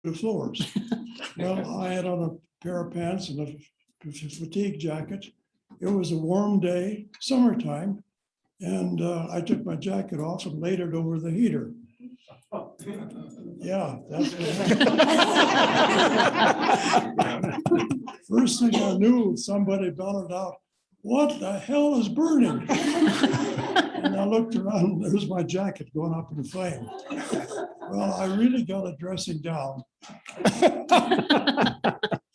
the floors. Well, I had on a pair of pants and a fatigue jacket. It was a warm day, summertime, and I took my jacket off and laid it over the heater. Yeah, that's what first thing I knew, somebody bellowed out, "What the hell is burning?" And I looked around, there's my jacket going up in flame. Well, I really got it dressing down.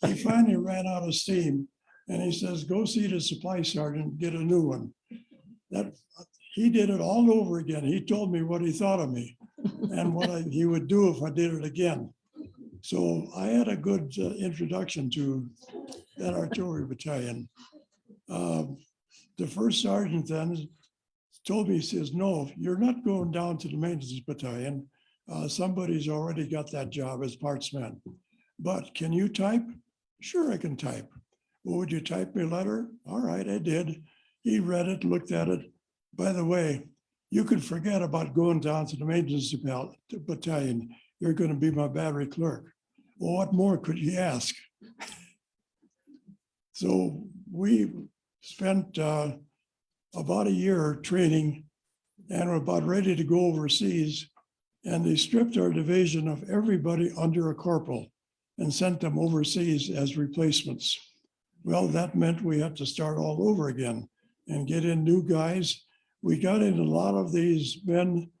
He finally ran out of steam and he says, "Go see the supply sergeant, get a new one." He did it all over again. He told me what he thought of me and what he would do if I did it again. So I had a good introduction to that artillery battalion. The first sergeant then told me, he says, "No, you're not going down to the maintenance battalion. Somebody's already got that job as partsman. But can you type?" "Sure, I can type." "Well, would you type me a letter?" "All right, I did." He read it, looked at it. "By the way, you can forget about going down to the maintenance battalion. You're going to be my battery clerk." Well, what more could you ask? So we spent about a year training and we're about ready to go overseas. And they stripped our division of everybody under a corporal and sent them overseas as replacements. Well, that meant we had to start all over again and get in new guys. We got in a lot of these men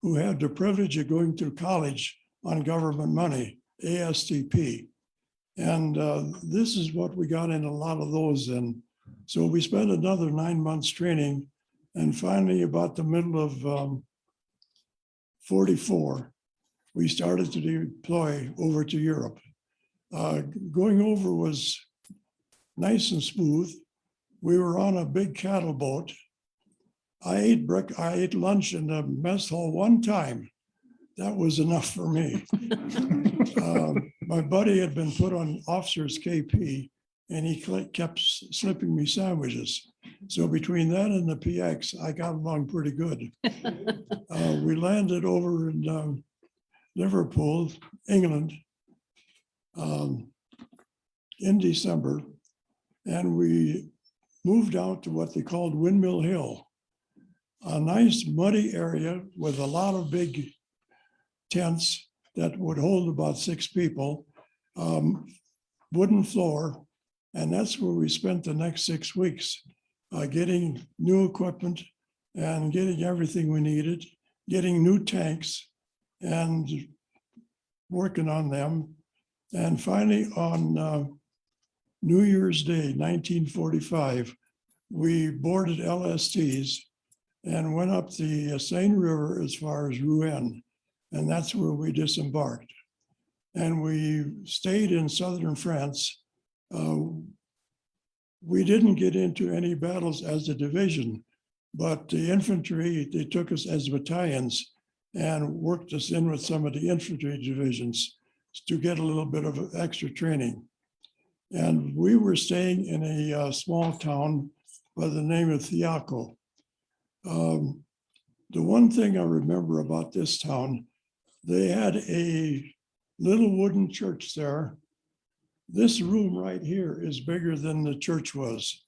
who had the privilege of going to college on government money, ASTP. And this is what we got in a lot of those. And so we spent another 9 months training. And finally, about the middle of 44, we started to deploy over to Europe. Going over was nice and smooth. We were on a big cattle boat. I ate lunch in the mess hall one time. That was enough for me. My buddy had been put on officer's KP and he kept slipping me sandwiches. So between that and the PX, I got along pretty good. We landed over in Liverpool, England, in December, and we moved out to what they called Windmill Hill, a nice muddy area with a lot of big tents that would hold about 6 people, wooden floor, and that's where we spent the next 6 weeks, getting new equipment and getting everything we needed, getting new tanks and working on them. And finally, on New Year's Day, 1945, we boarded LSTs and went up the Seine River as far as Rouen. And that's where we disembarked. And we stayed in southern France. We didn't get into any battles as a division, but the infantry, they took us as battalions and worked us in with some of the infantry divisions to get a little bit of extra training. And we were staying in a small town by the name of Thiaco. The one thing I remember about this town, they had a little wooden church there. This room right here is bigger than the church was.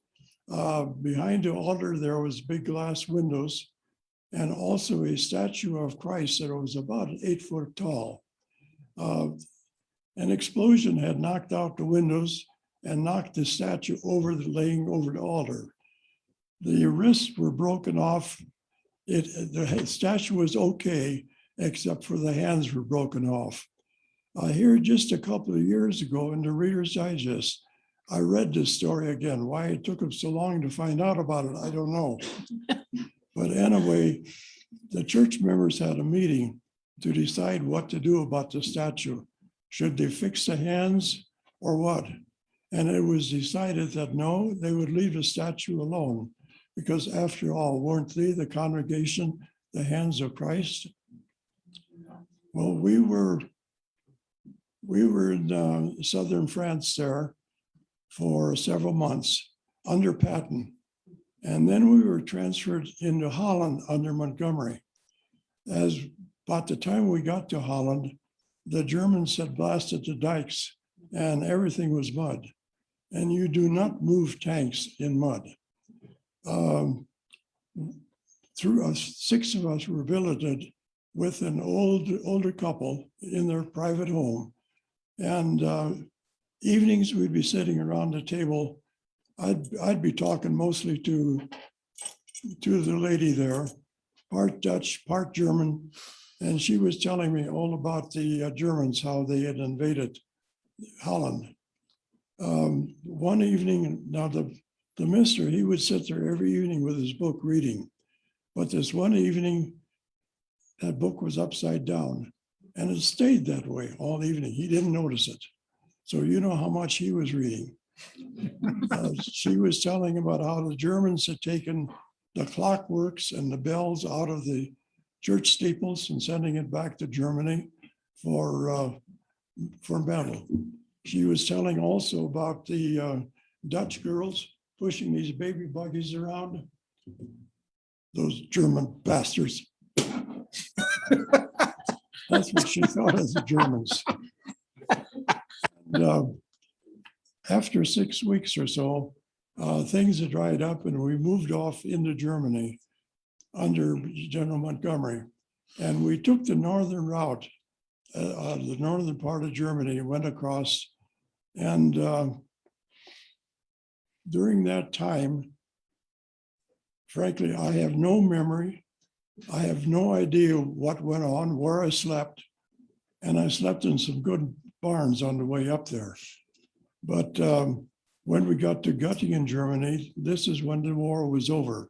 Behind the altar, there was big glass windows and also a statue of Christ that was about 8 foot tall. An explosion had knocked out the windows and knocked the statue over, laying over the altar. The wrists were broken off. The statue was okay, except for the hands were broken off. Here just a couple of years ago in the Reader's Digest, I read this story again. Why it took them so long to find out about it, I don't know. But anyway, the church members had a meeting to decide what to do about the statue. Should they fix the hands or what? And it was decided that no, they would leave the statue alone, because after all, weren't they the congregation, the hands of Christ? Well, we were in southern France there for several months under Patton. And then we were transferred into Holland under Montgomery. As about the time we got to Holland, the Germans had blasted the dikes and everything was mud. And you do not move tanks in mud. Through us, 6 of us were billeted with an older couple in their private home. And evenings we'd be sitting around the table. I'd be talking mostly to the lady there, part Dutch, part German. And she was telling me all about the Germans, how they had invaded Holland. One evening, now the mister, he would sit there every evening with his book reading. But this one evening, that book was upside down and it stayed that way all evening. He didn't notice it. So you know how much he was reading. She was telling about how the Germans had taken the clockworks and the bells out of the church steeples and sending it back to Germany for metal. She was telling also about the Dutch girls pushing these baby buggies around. Those German bastards. That's what she thought of the Germans. And, after 6 weeks or so, things had dried up and we moved off into Germany under General Montgomery. And we took the northern route, the northern part of Germany, and went across. And during that time, frankly, I have no memory. I have no idea what went on, where I slept. And I slept in some good barns on the way up there. But when we got to Göttingen, Germany, this is when the war was over.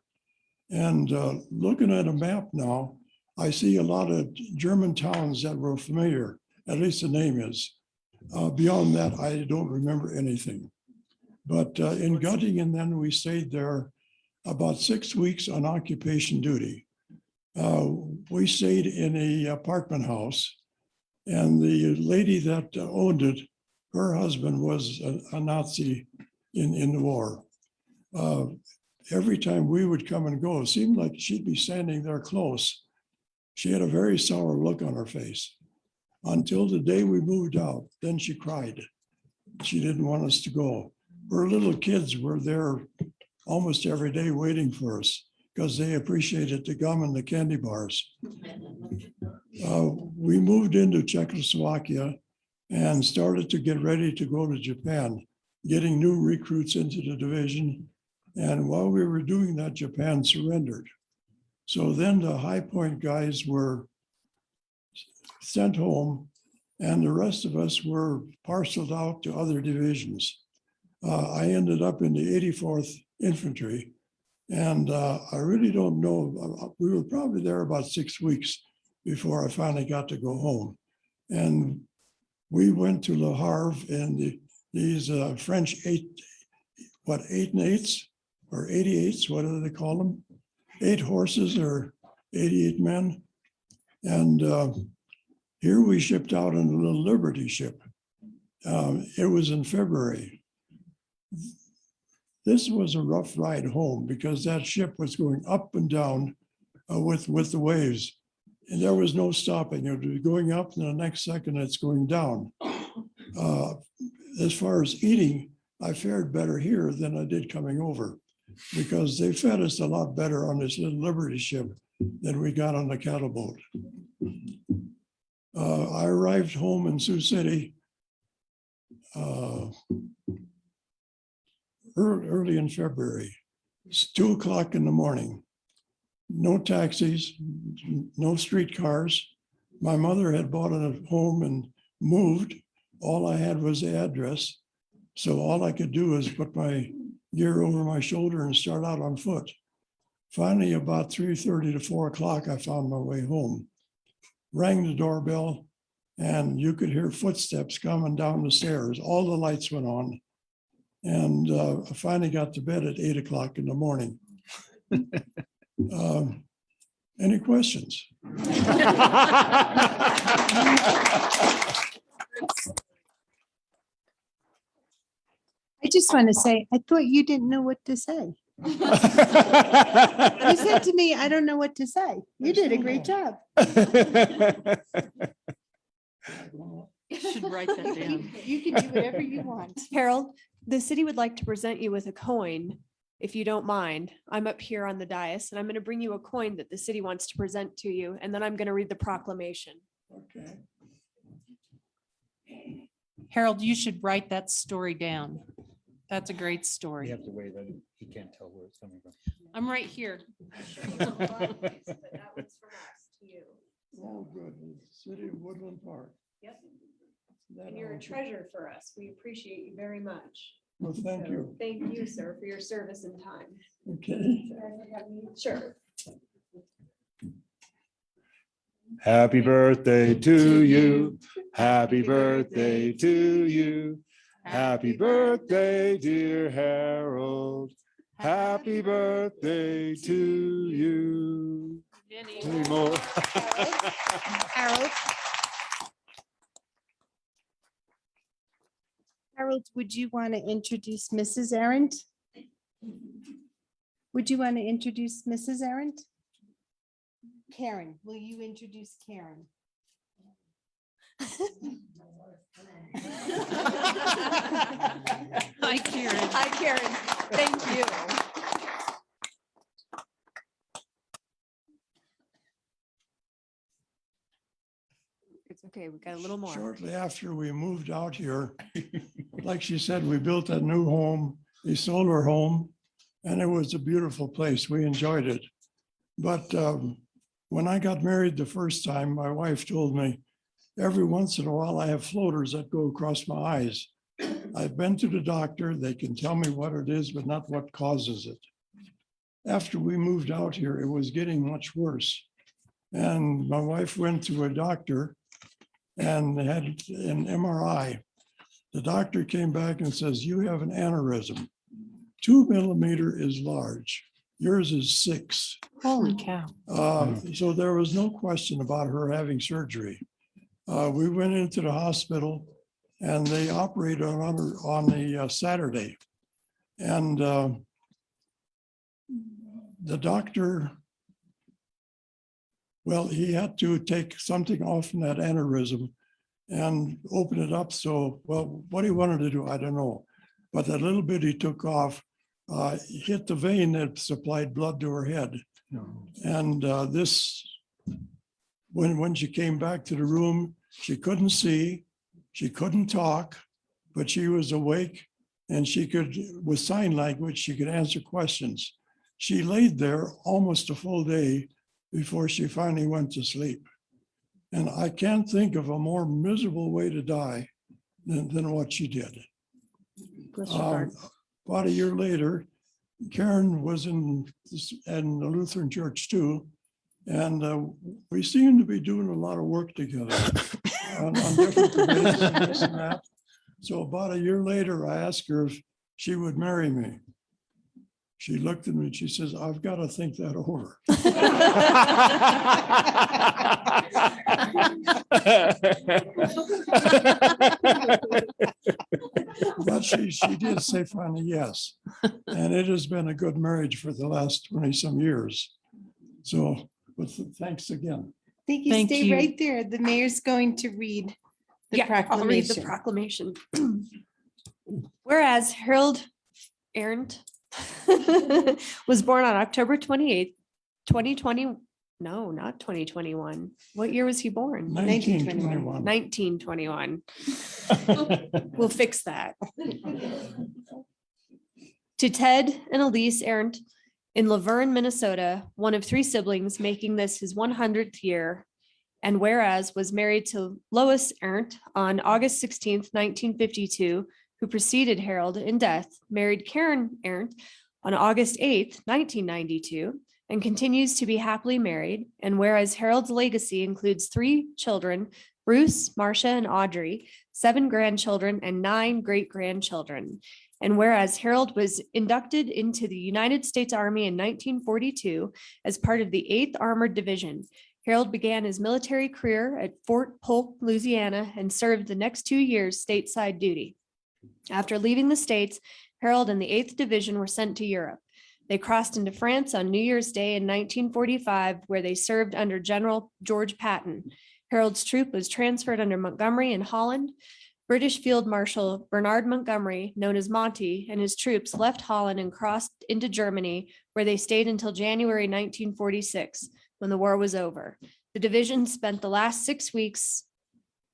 And looking at a map now, I see a lot of German towns that were familiar, at least the name is. Beyond that, I don't remember anything. But in Göttingen, then we stayed there about 6 weeks on occupation duty. We stayed in an apartment house, and the lady that owned it, her husband was a Nazi in the war. Every time we would come and go, it seemed like she'd be standing there close. She had a very sour look on her face until the day we moved out. Then she cried. She didn't want us to go. Her little kids were there almost every day waiting for us because they appreciated the gum and the candy bars. We moved into Czechoslovakia and started to get ready to go to Japan, getting new recruits into the division. And while we were doing that, Japan surrendered. So then the High Point guys were sent home and the rest of us were parceled out to other divisions. I ended up in the 84th Infantry. And I really don't know, we were probably there about 6 weeks before I finally got to go home. And we went to Le Havre and these French 8 and 8s or 88s, what do they call them? 8 horses or 88 men. And here we shipped out on a little Liberty ship. It was in February. This was a rough ride home because that ship was going up and down with the waves. And there was no stopping. It was going up and the next second it's going down. As far as eating, I fared better here than I did coming over because they fed us a lot better on this little Liberty ship than we got on the cattle boat. I arrived home in Sioux City early in February. It's 2 o'clock in the morning. No taxis, no streetcars. My mother had bought a home and moved. All I had was the address. So all I could do is put my gear over my shoulder and start out on foot. Finally, about 3:30 to 4 o'clock, I found my way home. Rang the doorbell and you could hear footsteps coming down the stairs. All the lights went on. And I finally got to bed at 8 o'clock in the morning. Any questions? I just want to say, I thought you didn't know what to say. You said to me, I don't know what to say. You did a great job. You should write that down. You can do whatever you want. Harold, the city would like to present you with a coin, if you don't mind. I'm up here on the dais and I'm going to bring you a coin that the city wants to present to you, and then I'm going to read the proclamation. Okay. Harold, you should write that story down. That's a great You story. have to wait, he can't tell where it's coming from. I'm right here. Oh, good. City of Woodland Park. Yep. That And you're a also- treasure for us. We appreciate you very much. Well, thank So, you. Thank you, sir, for your service and time. Okay. Sure. Happy birthday to you. Happy birthday to you. Happy birthday, dear Harold. Happy birthday to you. Many more. Harold. Harold, would you want to introduce Mrs. Arendt? Would you want to introduce Mrs. Arendt? Karen, will you introduce Karen? Hi, Karen. Hi, Karen. Thank you. It's okay. We got a little more. Shortly after we moved out here, like she said, we built a new home, a solar home, and it was a beautiful place. We enjoyed it. But when I got married the first time, my wife told me, every once in a while, I have floaters that go across my eyes. I've been to the doctor. They can tell me what it is, but not what causes it. After we moved out here, it was getting much worse. And my wife went to a doctor and had an MRI. The doctor came back and says, you have an aneurysm. 2 millimeter is large. Yours is 6. Holy cow. So there was no question about her having surgery. We went into the hospital and they operated on her on the Saturday. And the doctor, well, he had to take something off from that aneurysm and open it up. So, well, what he wanted to do, I don't know. But that little bit he took off hit the vein that supplied blood to her head. And this, when she came back to the room, she couldn't see, she couldn't talk, but she was awake and she could, with sign language, she could answer questions. She laid there almost a full day before she finally went to sleep. And I can't think of a more miserable way to die than what she did. Bless your heart. About a year later, Karen was in the Lutheran church too. And we seemed to be doing a lot of work together on different committees and this and that. So about a year later, I asked her if she would marry me. She looked at me and she says, I've got to think that over. But she did say finally yes. And it has been a good marriage for the last 20 some years. So, but thanks again. Thank you. Thank Stay you. right there. The mayor's going to read the Yeah, I'll read the proclamation. proclamation. Whereas Harold Arendt was born on October 28th, 2020. No, not 2021. What year was he born? 1921. 1921. We'll fix that. To Ted and Elise Arendt in Laverne, Minnesota, one of 3 siblings, making this his 100th year. And whereas was married to Lois Arendt on August 16th, 1952, who preceded Harold in death, married Karen Arendt on August 8th, 1992, and continues to be happily married. And whereas Harold's legacy includes 3 children, Bruce, Marcia, and Audrey, 7 grandchildren, and 9 great-grandchildren. And whereas Harold was inducted into the United States Army in 1942 as part of the 8th Armored Division, Harold began his military career at Fort Polk, Louisiana, and served the next 2 years stateside duty. After leaving the States, Harold and the 8th Division were sent to Europe. They crossed into France on New Year's Day in 1945, where they served under General George Patton. Harold's troop was transferred under Montgomery in Holland. British Field Marshal Bernard Montgomery, known as Monty, and his troops left Holland and crossed into Germany, where they stayed until January 1946, when the war was over. The division spent the last 6 weeks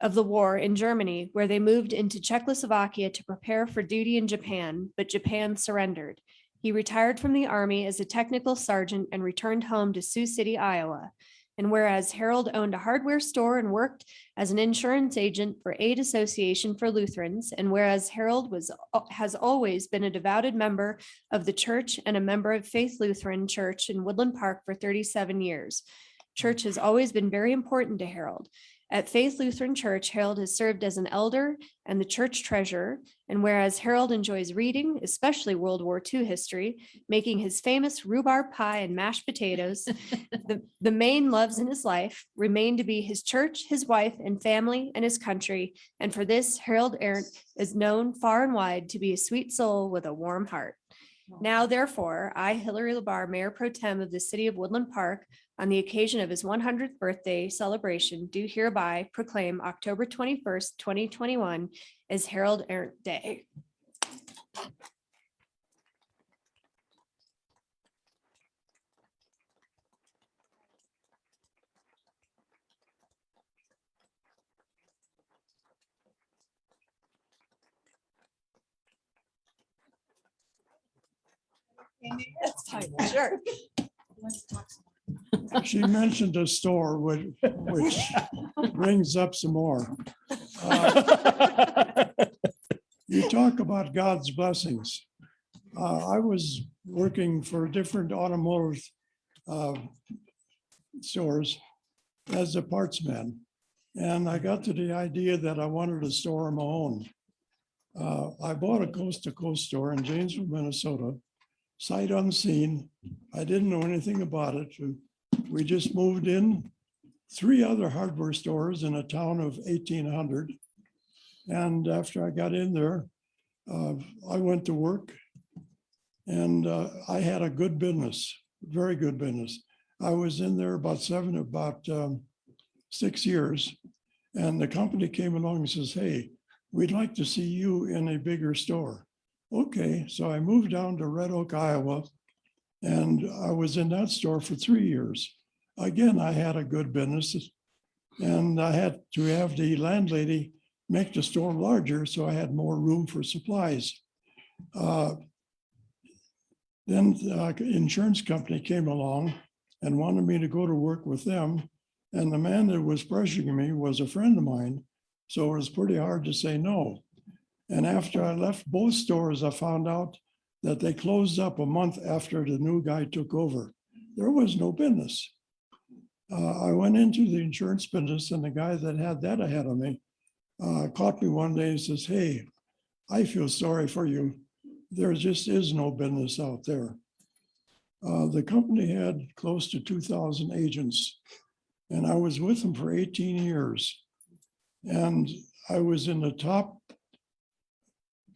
of the war in Germany, where they moved into Czechoslovakia to prepare for duty in Japan, but Japan surrendered. He retired from the army as a technical sergeant and returned home to Sioux City, Iowa. And whereas Harold owned a hardware store and worked as an insurance agent for Aid Association for Lutherans, and whereas Harold has always been a devoted member of the church and a member of Faith Lutheran Church in Woodland Park for 37 years. Church has always been very important to Harold. At Faith Lutheran Church, Harold has served as an elder and the church treasurer. And whereas Harold enjoys reading, especially World War II history, making his famous rhubarb pie and mashed potatoes, the main loves in his life remain to be his church, his wife and family, and his country. And for this, Harold Arendt is known far and wide to be a sweet soul with a warm heart. Now, therefore, I, Hilary Labar, Mayor Pro Tem of the City of Woodland Park, on the occasion of his 100th birthday celebration, do hereby proclaim October 21st, 2021 as Harold Arendt Day. Sure. She mentioned a store which brings up some more. You talk about God's blessings. I was working for different automotive stores as a parts man. And I got to the idea that I wanted a store of my own. I bought a coast-to-coast store in Janesville, Minnesota, sight unseen. I didn't know anything about it. We just moved in 3 other hardware stores in a town of 1,800. And after I got in there, I went to work and I had a good business, very good business. I was in there about 6 years. And the company came along and says, "Hey, we'd like to see you in a bigger store." Okay, so I moved down to Red Oak, Iowa, and I was in that store for 3 years. Again, I had a good business, and I had to have the landlady make the store larger, so I had more room for supplies. Then the insurance company came along and wanted me to go to work with them, and the man that was pressuring me was a friend of mine, so it was pretty hard to say no. And after I left both stores, I found out that they closed up a month after the new guy took over. There was no business. I went into the insurance business, and the guy that had that ahead of me caught me one day and says, "Hey, I feel sorry for you. There just is no business out there." The company had close to 2,000 agents, and I was with them for 18 years. And I was in the top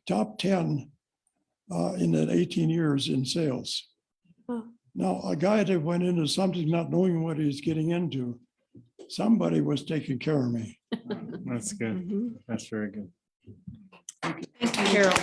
10 in that 18 years in sales. Huh. Now, a guy that went into something not knowing what he's getting into, somebody was taking care of me. That's good. Mhm. That's very good. Thank you, Harold.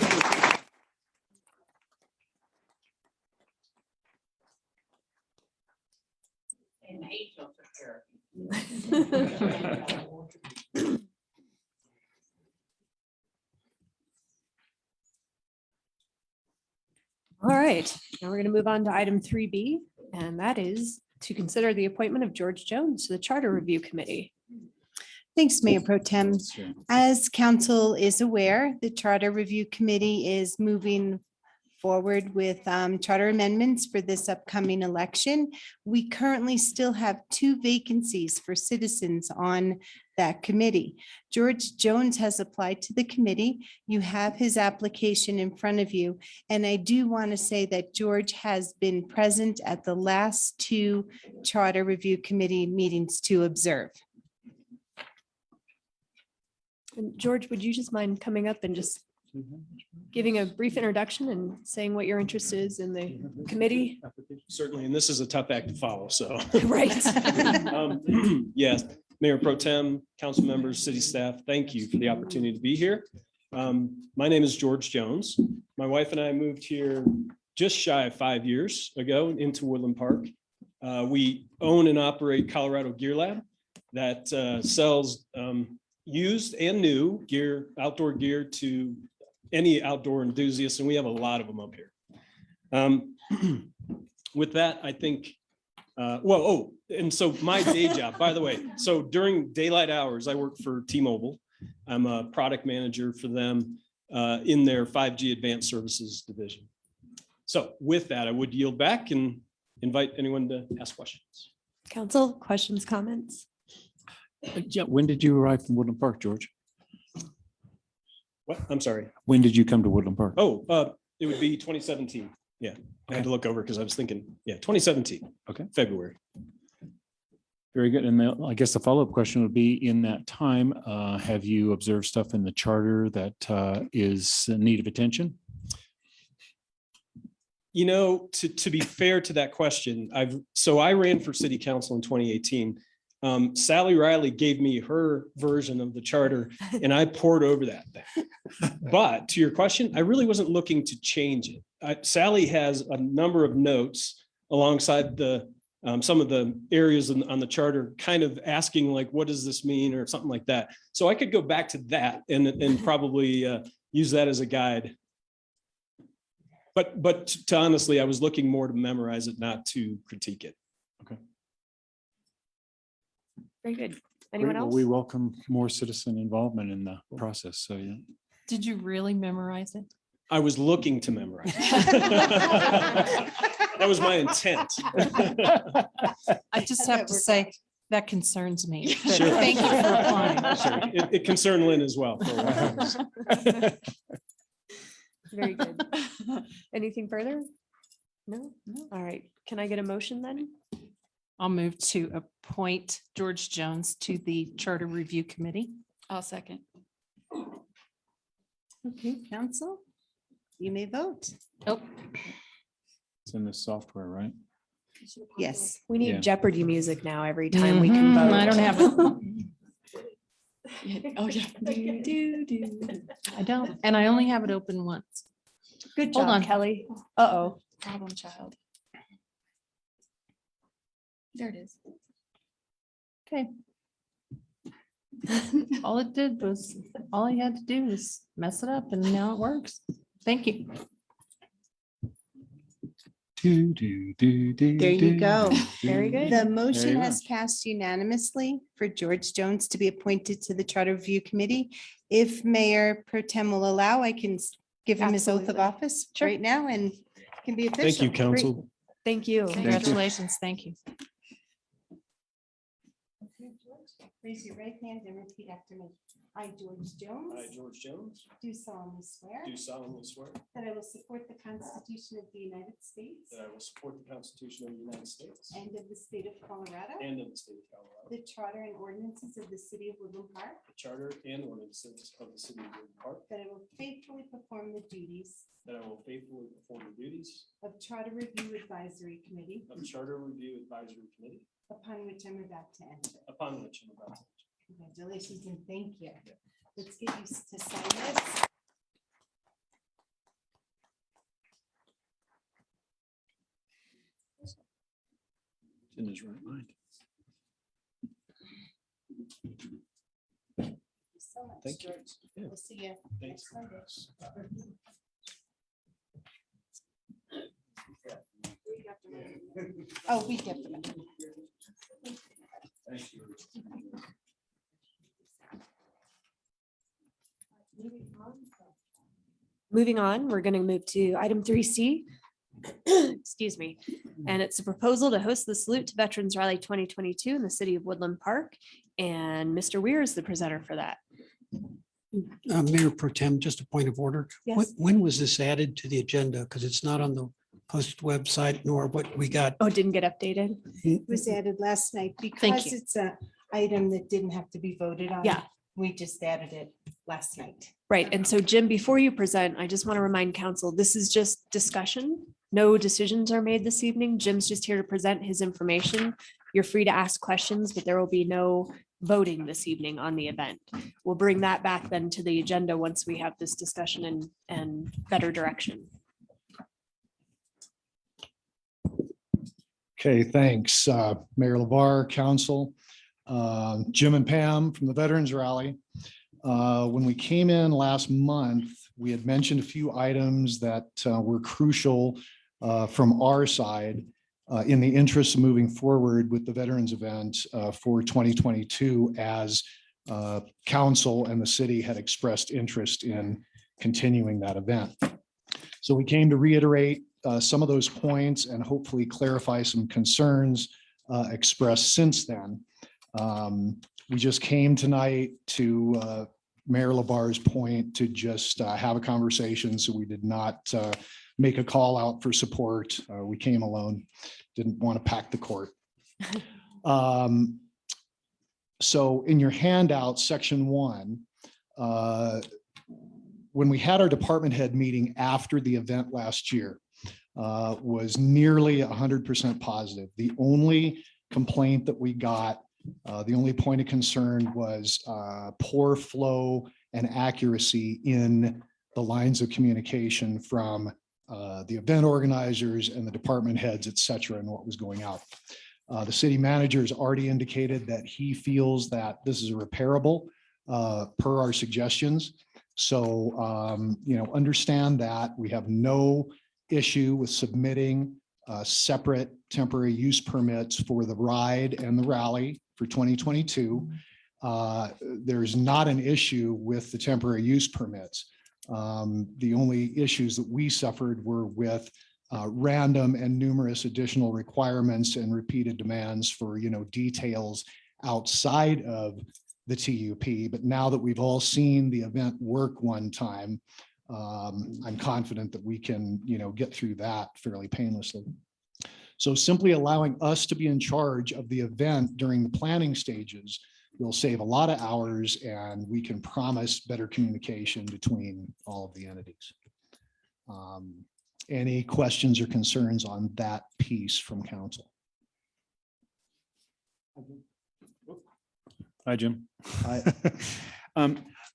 All right, now we're going to move on to item 3B, and that is to consider the appointment of George Jones to the Charter Review Committee. Thanks, Mayor Pro Tem. Sure. As council is aware, the Charter Review Committee is moving forward with charter amendments for this upcoming election. We currently still have 2 vacancies for citizens on that committee. George Jones has applied to the committee. You have his application in front of you. And I do want to say that George has been present at the last 2 Charter Review Committee meetings to observe. And George, would you just mind coming up and just giving a brief introduction and saying what your interest is in the committee? Certainly, and this is a tough act to follow, so. Right. Yes, Mayor Pro Tem, council members, city staff, thank you for the opportunity to be here. My name is George Jones. My wife and I moved here just shy of 5 years ago into Woodland Park. We own and operate Colorado Gear Lab that sells used and new gear, outdoor gear to any outdoor enthusiasts, and we have a lot of them up here. With that, I think, and so my day job, by the way, so during daylight hours, I work for T-Mobile. I'm a product manager for them in their 5G Advanced Services division. So with that, I would yield back and invite anyone to ask questions. Council, questions, comments? Yeah, when did you arrive from Woodland Park, George? What? I'm sorry. When did you come to Woodland Park? Oh, it would be 2017. Yeah, I had to look over because I was thinking, 2017. Okay. February. Very good. And I guess the follow-up question would be, in that time, have you observed stuff in the charter that is in need of attention? You know, to be fair to that question, I ran for city council in 2018. Sally Riley gave me her version of the charter and I poured over that thing. But to your question, I really wasn't looking to change it. Sally has a number of notes alongside some of the areas on the charter, kind of asking like, what does this mean or something like that. So I could go back to that and probably use that as a guide. But to honestly, I was looking more to memorize it, not to critique it. Very good. Anyone Well, else? we welcome more citizen involvement in the process. So, yeah. Did you really memorize it? I was looking to memorize it. That was my intent. I just have to say, that concerns me. But Sure. thank you for applying. Sure. It concerned Lynn as well. For a while. Very good. Anything further? No? All right. Can I get a motion then? I'll move to appoint George Jones to the Charter Review Committee. I'll second. Okay, council, you may vote. Oh, It's in the software, right? Yes. We need Yeah. Jeopardy music now every time we can vote. I don't have it. Oh, yeah. I don't, and I only have it open once. Good Hold job, on. Kelly. Uh-oh. Problem child. There it is. Okay. All I had to do was mess it up and now it works. Thank you. There you go. Very good. The motion you has passed unanimously for George Jones to be appointed to the Charter Review Committee. If Mayor Pro Tem will allow, I can give him his oath of Absolutely. office Sure. right now and it can be official. Thank you, council. Thank you. Congratulations. Thank you. Okay, George, raise your right hand and repeat after me. I, George Jones, I, George Jones, do solemnly swear do solemnly swear that I will support the Constitution of the United States that I will support the Constitution of the United States and of the state of Colorado, and of the state of Colorado, the charter and ordinances of the city of Woodland Park, the charter and ordinances of the city of Woodland Park, that I will faithfully perform the duties that I will faithfully perform the duties of Charter Review Advisory Committee of Charter Review Advisory Committee upon which I'm about to enter. upon which I'm about to enter. Congratulations and thank you. Let's get you to sign this. In his right mind. Thank you so much, Thank you. George. Yeah. We'll see you Thanks. next Monday. Oh, we get them. Moving on, we're going to move to item 3C. Excuse me. And it's a proposal to host the Salute to Veterans Rally 2022 in the city of Woodland Park. And Mr. Weir is the presenter for that. Mayor Pro Tem, just a point of order. Yes. When was this added to the agenda? Because it's not on the post website nor what we got. Oh, it didn't get updated. It was added last night because you. it's a item that didn't have to be voted on. Yeah. We just added it last night. Right. And so Jim, before you present, I just want to remind council, this is just discussion. No decisions are made this evening. Jim's just here to present his information. You're free to ask questions, but there will be no voting this evening on the event. We'll bring that back then to the agenda once we have this discussion and better direction. Okay, thanks, Mayor LeVar, Council, Jim and Pam from the Veterans Rally. When we came in last month, we had mentioned a few items that were crucial from our side in the interest of moving forward with the Veterans event for 2022, as council and the city had expressed interest in continuing that event. So we came to reiterate some of those points and hopefully clarify some concerns expressed since then. We just came tonight to Mayor LeVar's point to just have a conversation. So we did not make a call out for support. We came alone, didn't want to pack the court. So in your handout, section 1, when we had our department head meeting after the event last year, was nearly 100% positive. The only complaint that we got, the only point of concern was poor flow and accuracy in the lines of communication from the event organizers and the department heads, et cetera, and what was going out. The city manager has already indicated that he feels that this is repairable per our suggestions. So, understand that we have no issue with submitting separate temporary use permits for the ride and the rally for 2022. There's not an issue with the temporary use permits. The only issues that we suffered were with random and numerous additional requirements and repeated demands for, details outside of the TUP. But now that we've all seen the event work one time, I'm confident that we can, get through that fairly painlessly. So simply allowing us to be in charge of the event during the planning stages will save a lot of hours, and we can promise better communication between all of the entities. Any questions or concerns on that piece from council? Hi, Jim. Hi.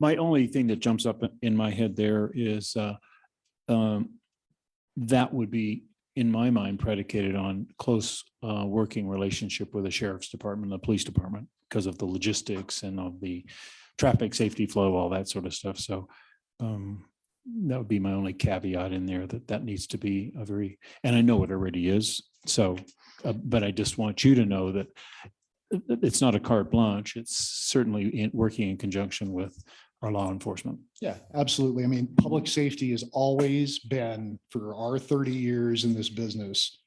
My only thing that jumps up in my head there is that would be, in my mind, predicated on close working relationship with the sheriff's department, the police department, because of the logistics and of the traffic safety flow, all that sort of stuff. So that would be my only caveat in there, that needs to be a very, and I know it already is. So, but I just want you to know that it's not a carte blanche. It's certainly working in conjunction with our law enforcement. Yeah, absolutely. I mean, public safety has always been, for our 30 years in this business,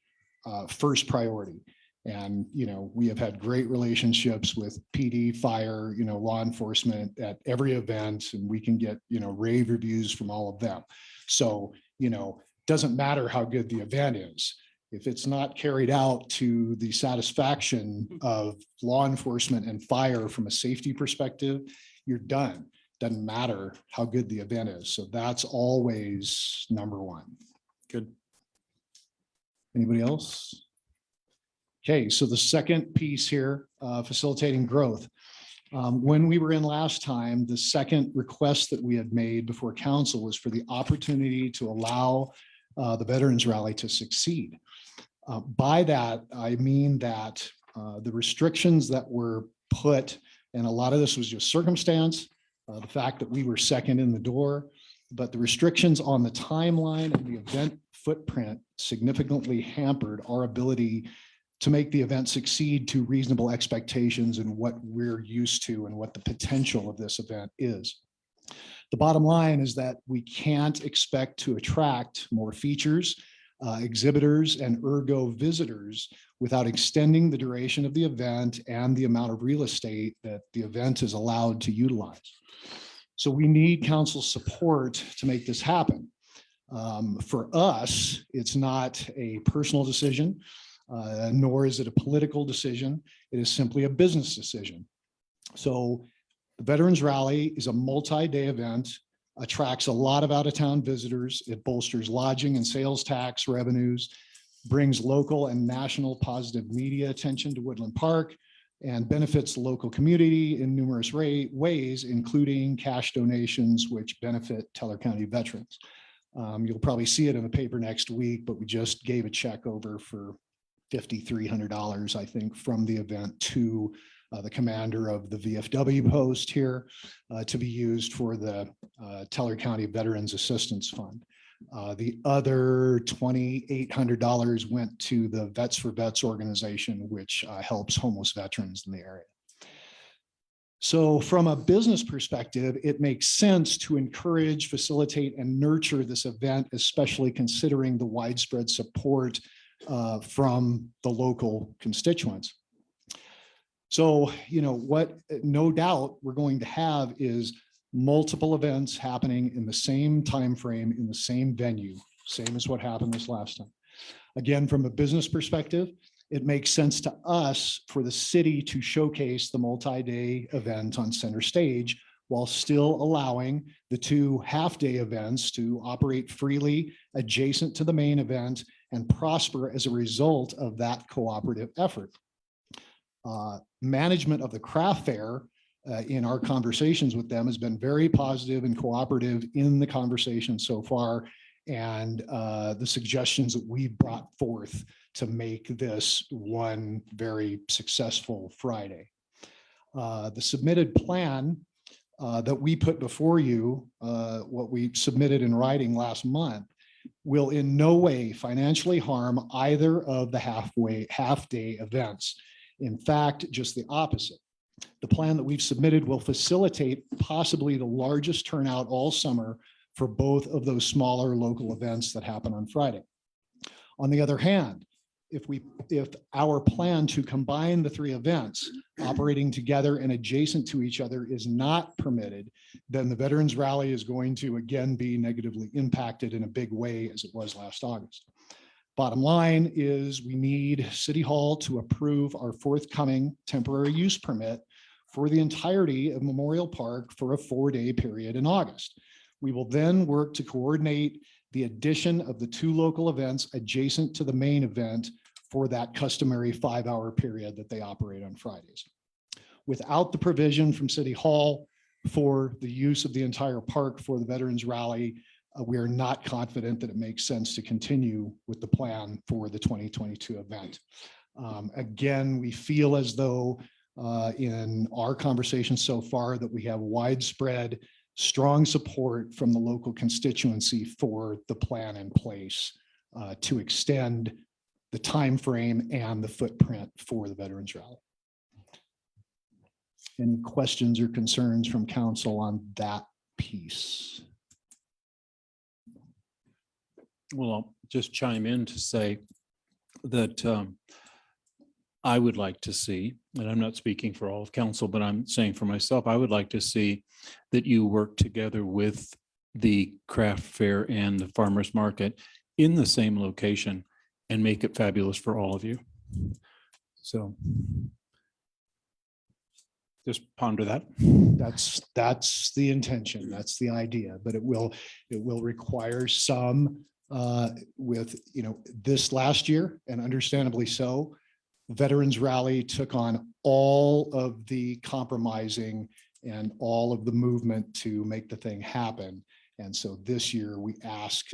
first priority. And, we have had great relationships with PD, fire, law enforcement at every event, and we can get, rave reviews from all of them. So, doesn't matter how good the event is. If it's not carried out to the satisfaction of law enforcement and fire from a safety perspective, you're done. Doesn't matter how good the event is. So that's always number one. Good. Anybody else? Okay, so the second piece here, facilitating growth. When we were in last time, the second request that we had made before council was for the opportunity to allow the Veterans Rally to succeed. By that, I mean that the restrictions that were put, and a lot of this was just circumstance, the fact that we were second in the door, but the restrictions on the timeline and the event footprint significantly hampered our ability to make the event succeed to reasonable expectations and what we're used to and what the potential of this event is. The bottom line is that we can't expect to attract more features, exhibitors, and ergo visitors without extending the duration of the event and the amount of real estate that the event is allowed to utilize. So we need council support to make this happen. For us, it's not a personal decision, nor is it a political decision. It is simply a business decision. So the Veterans Rally is a multi-day event, attracts a lot of out-of-town visitors. It bolsters lodging and sales tax revenues, brings local and national positive media attention to Woodland Park, and benefits the local community in numerous ways, including cash donations, which benefit Teller County veterans. You'll probably see it in the paper next week, but we just gave a check over for $5,300, I think, from the event to the commander of the VFW post here to be used for the Teller County Veterans Assistance Fund. The other $2,800 went to the Vets for Vets organization, which helps homeless veterans in the area. So from a business perspective, it makes sense to encourage, facilitate, and nurture this event, especially considering the widespread support from the local constituents. So, what no doubt we're going to have is multiple events happening in the same time frame, in the same venue, same as what happened this last time. Again, from a business perspective, it makes sense to us for the city to showcase the multi-day event on center stage while still allowing the 2 half-day events to operate freely adjacent to the main event and prosper as a result of that cooperative effort. Management of the craft fair in our conversations with them has been very positive and cooperative in the conversation so far, and the suggestions that we brought forth to make this one very successful Friday. The submitted plan that we put before you, what we submitted in writing last month, will in no way financially harm either of the half-day events. In fact, just the opposite. The plan that we've submitted will facilitate possibly the largest turnout all summer for both of those smaller local events that happen on Friday. On the other hand, if our plan to combine the 3 events operating together and adjacent to each other is not permitted, then the Veterans Rally is going to again be negatively impacted in a big way as it was last August. Bottom line is we need City Hall to approve our forthcoming temporary use permit for the entirety of Memorial Park for a 4-day period in August. We will then work to coordinate the addition of the 2 local events adjacent to the main event for that customary 5-hour period that they operate on Fridays. Without the provision from City Hall for the use of the entire park for the Veterans Rally, we are not confident that it makes sense to continue with the plan for the 2022 event. Again, we feel as though in our conversations so far that we have widespread strong support from the local constituency for the plan in place to extend the time frame and the footprint for the Veterans Rally. Any questions or concerns from council on that piece? Well, I'll just chime in to say that I would like to see, and I'm not speaking for all of council, but I'm saying for myself, I would like to see that you work together with the craft fair and the farmers market in the same location and make it fabulous for all of you. So just ponder that. That's the intention. That's the idea, but it will require some with, this last year, and understandably so, Veterans Rally took on all of the compromising and all of the movement to make the thing happen. And so this year we ask,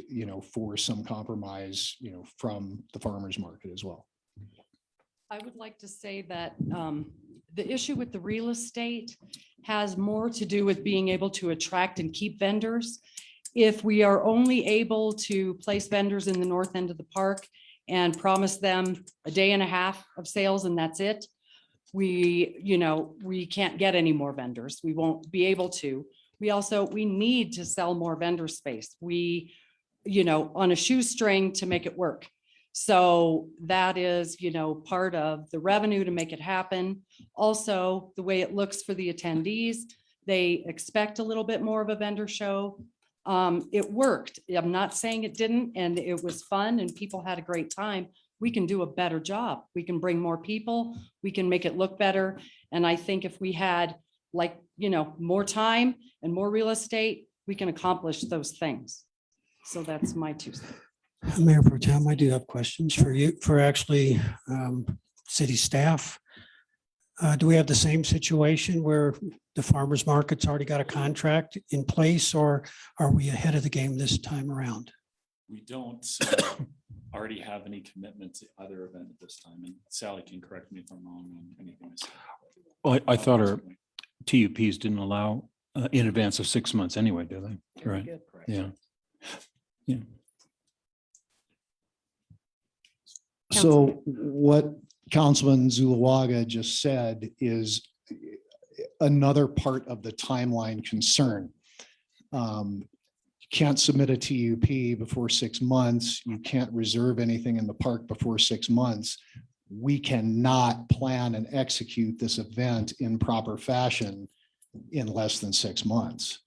for some compromise, from the farmers market as well. I would like to say that the issue with the real estate has more to do with being able to attract and keep vendors. If we are only able to place vendors in the north end of the park and promise them a day and a half of sales and that's it, we can't get any more vendors. We won't be able to. We need to sell more vendor space. On a shoestring to make it work. So that is, part of the revenue to make it happen. Also, the way it looks for the attendees, they expect a little bit more of a vendor show. It worked. I'm not saying it didn't, and it was fun and people had a great time. We can do a better job. We can bring more people. We can make it look better. And I think if we had more time and more real estate, we can accomplish those things. So that's my 2 cents. Mayor Pro Tem, I do have questions for you, for actually city staff. Do we have the same situation where the farmer's market's already got a contract in place, or are we ahead of the game this time around? We don't already have any commitment to either event at this time, and Sally can correct me if I'm wrong on anything I said. Well, I thought our TUPs didn't allow in advance of 6 months anyway, do they? Right, yeah. Yeah. So what Councilman Zulawaga just said is another part of the timeline concern. You can't submit a TUP before 6 months. You can't reserve anything in the park before 6 months. We cannot plan and execute this event in proper fashion in less than 6 months.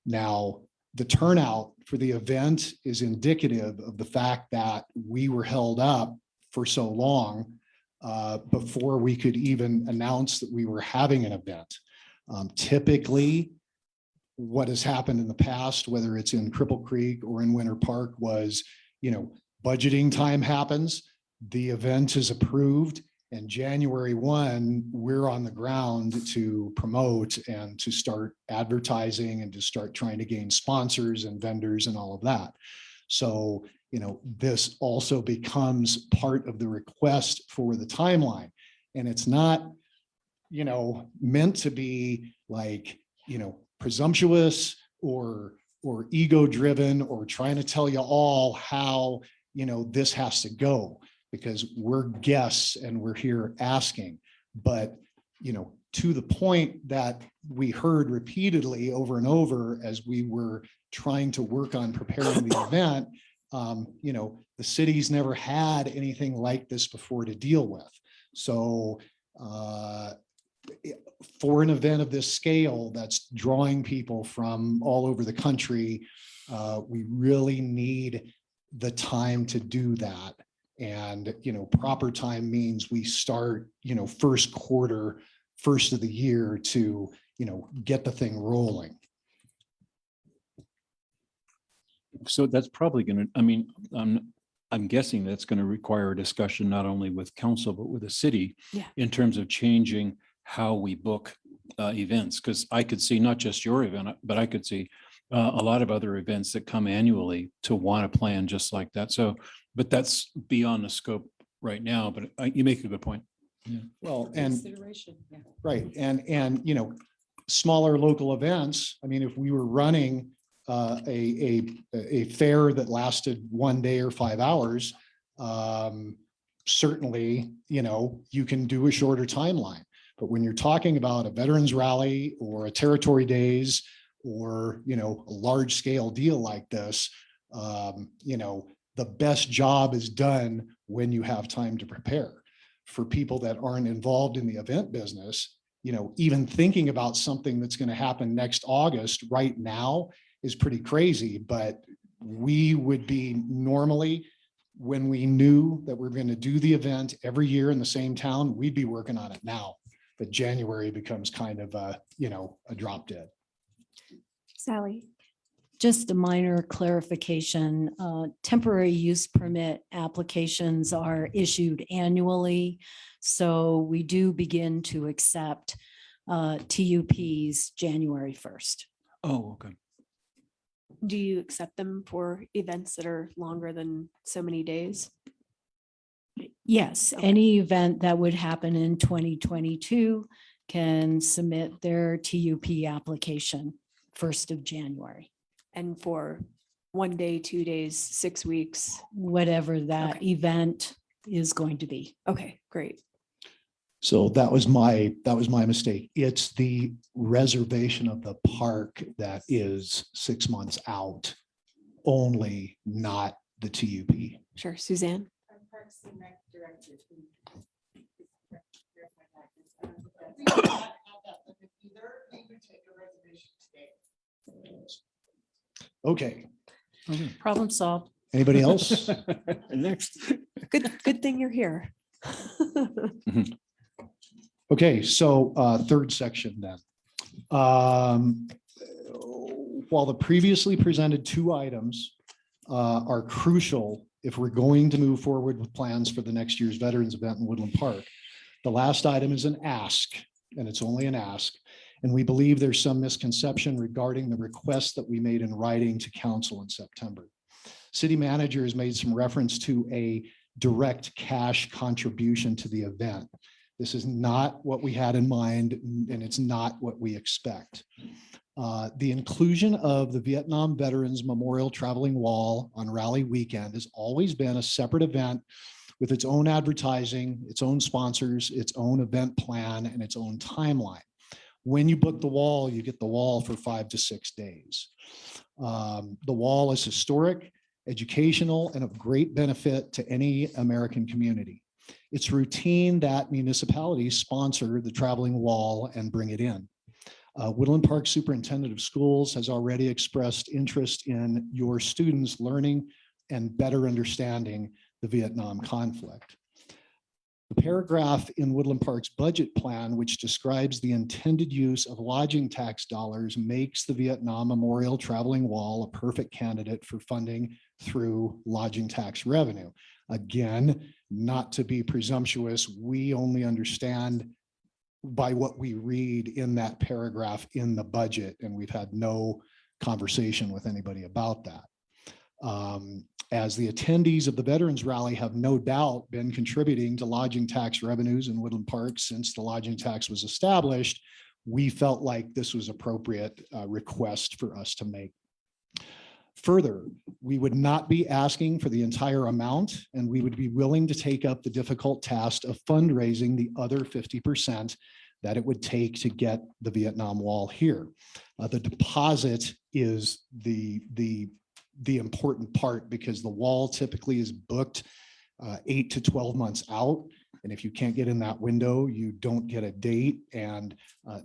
Now, the turnout for the event is indicative of the fact that we were held up for so long before we could even announce that we were having an event. Typically, what has happened in the past, whether it's in Cripple Creek or in Winter Park, was, budgeting time happens, the event is approved, and January 1, we're on the ground to promote and to start advertising and to start trying to gain sponsors and vendors and all of that. So, this also becomes part of the request for the timeline. And it's not, meant to be like, presumptuous or ego driven or trying to tell you all how, this has to go, because we're guests and we're here asking. But, to the point that we heard repeatedly over and over as we were trying to work on preparing the event, the city's never had anything like this before to deal with. So for an event of this scale that's drawing people from all over the country, we really need the time to do that. And, proper time means we start, first quarter, first of the year to, get the thing rolling. So that's probably going to, I'm guessing that's going to require a discussion not only with council, but with the city in terms of changing how we book events. Because I could see not just your event, but I could see a lot of other events that come annually to want to plan just like that. So, but that's beyond the scope right now, but you make a good point. Yeah. Well, and Consideration, yeah. right. And, smaller local events. I mean, if we were running a fair that lasted 1 day or 5 hours, certainly, you can do a shorter timeline. But when you're talking about a veterans rally or a territory days or, a large scale deal like this, the best job is done when you have time to prepare. For people that aren't involved in the event business, even thinking about something that's going to happen next August right now is pretty crazy. But we would be normally, when we knew that we're going to do the event every year in the same town, we'd be working on it now. But January becomes kind of a drop dead. Sally. Just a minor clarification. Temporary use permit applications are issued annually. So we do begin to accept TUPs January 1st. Oh, okay. Do you accept them for events that are longer than so many days? Yes, Okay. any event that would happen in 2022 can submit their TUP application 1st of January. And for 1 day, 2 days, 6 weeks? Whatever that Okay. event is going to be. Okay, great. So that was my mistake. It's the reservation of the park that is 6 months out only, not the TUP. Sure, Suzanne? Okay, Problem solved. anybody else? Next. Good thing you're here. Okay, so third section then. While the previously presented 2 items are crucial if we're going to move forward with plans for the next year's Veterans event in Woodland Park, The last item is an ask, and it's only an ask. And we believe there's some misconception regarding the request that we made in writing to council in September. City manager has made some reference to a direct cash contribution to the event. This is not what we had in mind, and it's not what we expect. The inclusion of the Vietnam Veterans Memorial Traveling Wall on Rally Weekend has always been a separate event with its own advertising, its own sponsors, its own event plan, and its own timeline. When you book the wall, you get the wall for 5 to 6 days. The wall is historic, educational, and of great benefit to any American community. It's routine that municipalities sponsor the traveling wall and bring it in. Woodland Park Superintendent of Schools has already expressed interest in your students learning and better understanding the Vietnam conflict. The paragraph in Woodland Park's budget plan, which describes the intended use of lodging tax dollars, makes the Vietnam Memorial Traveling Wall a perfect candidate for funding through lodging tax revenue. Again, not to be presumptuous, we only understand by what we read in that paragraph in the budget, and we've had no conversation with anybody about that. As the attendees of the Veterans Rally have no doubt been contributing to lodging tax revenues in Woodland Park since the lodging tax was established, we felt like this was appropriate request for us to make. Further, we would not be asking for the entire amount, and we would be willing to take up the difficult task of fundraising the other 50% that it would take to get the Vietnam Wall here. The deposit is the important part, because the wall typically is booked 8 to 12 months out. And if you can't get in that window, you don't get a date. And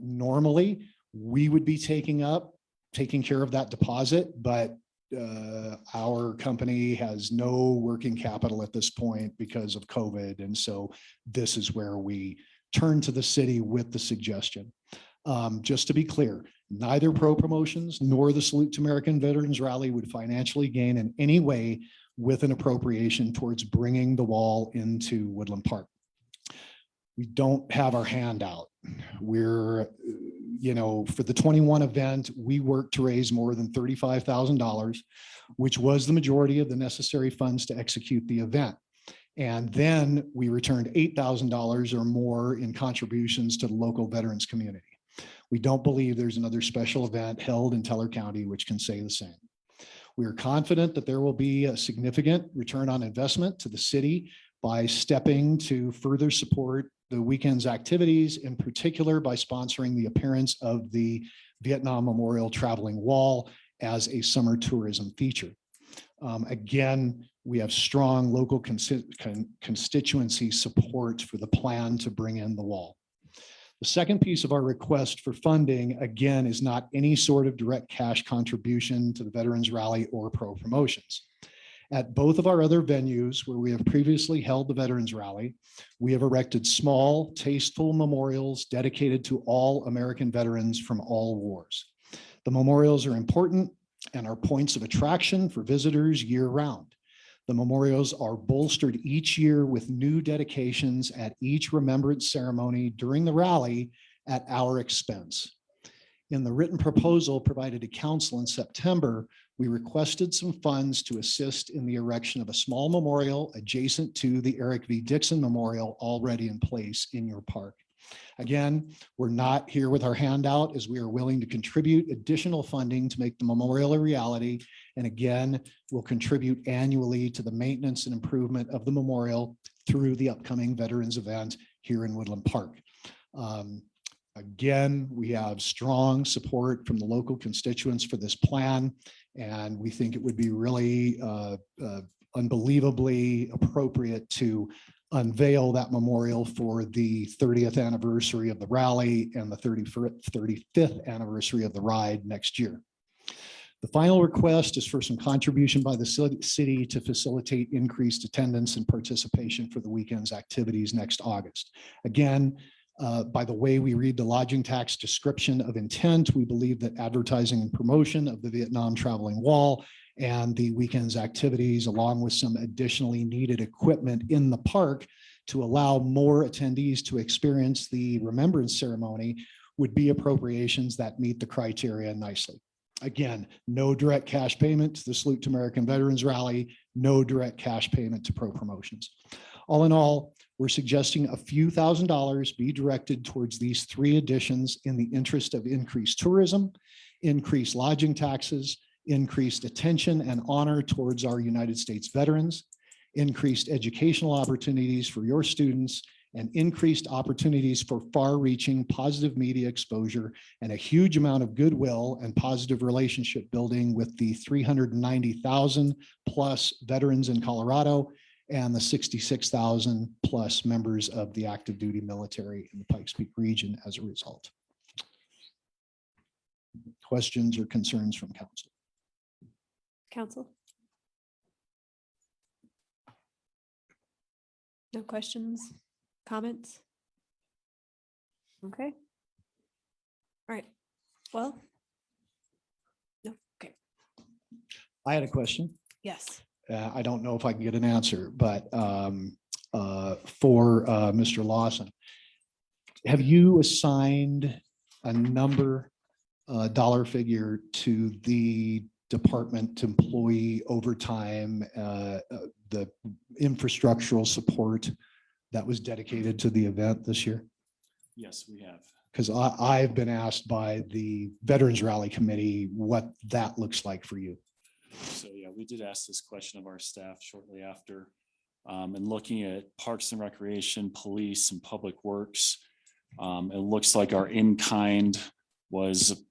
normally we would be taking care of that deposit, but our company has no working capital at this point because of COVID. And so this is where we turn to the city with the suggestion. Just to be clear, neither Pro Promotions nor the Salute to American Veterans Rally would financially gain in any way with an appropriation towards bringing the wall into Woodland Park. We don't have our hand out. We're, for the 21 event, we worked to raise more than $35,000, which was the majority of the necessary funds to execute the event. And then we returned $8,000 or more in contributions to the local veterans community. We don't believe there's another special event held in Teller County which can say the same. We are confident that there will be a significant return on investment to the city by stepping to further support the weekend's activities, in particular by sponsoring the appearance of the Vietnam Memorial Traveling Wall as a summer tourism feature. Again, we have strong local constituency support for the plan to bring in the wall. The second piece of our request for funding, again, is not any sort of direct cash contribution to the Veterans Rally or Pro Promotions. At both of our other venues where we have previously held the Veterans Rally, we have erected small, tasteful memorials dedicated to all American veterans from all wars. The memorials are important and are points of attraction for visitors year-round. The memorials are bolstered each year with new dedications at each remembrance ceremony during the rally at our expense. In the written proposal provided to council in September, we requested some funds to assist in the erection of a small memorial adjacent to the Eric V. Dixon Memorial already in place in your park. Again, we're not here with our handout, as we are willing to contribute additional funding to make the memorial a reality. And again, we'll contribute annually to the maintenance and improvement of the memorial through the upcoming veterans event here in Woodland Park. Again, we have strong support from the local constituents for this plan, and we think it would be really unbelievably appropriate to unveil that memorial for the 30th anniversary of the rally and the 35th anniversary of the ride next year. The final request is for some contribution by the city to facilitate increased attendance and participation for the weekend's activities next August. Again, by the way we read the lodging tax description of intent, we believe that advertising and promotion of the Vietnam Traveling Wall and the weekend's activities, along with some additionally needed equipment in the park, to allow more attendees to experience the remembrance ceremony would be appropriations that meet the criteria nicely. Again, no direct cash payment to the Salute to American Veterans Rally, no direct cash payment to pro promotions. All in all, we're suggesting a few $1,000s be directed towards these 3 additions in the interest of increased tourism, increased lodging taxes, increased attention and honor towards our United States veterans, increased educational opportunities for your students, and increased opportunities for far-reaching positive media exposure and a huge amount of goodwill and positive relationship building with the 390,000 plus veterans in Colorado and the 66,000 plus members of the active duty military in the Pikes Peak region as a result. Questions or concerns from council? Council? No questions, comments? Okay. All right, well. No, okay, I had a question. yes. I don't know if I can get an answer, but for Mr. Lawson, have you assigned a number, dollar figure to the department employee overtime, the infrastructural support that was dedicated to the event this year? Yes, we have. Because I've been asked by the Veterans Rally Committee what that looks like for you. So yeah, we did ask this question of our staff shortly after. And looking at Parks and Recreation, Police and Public Works, it looks like our in-kind was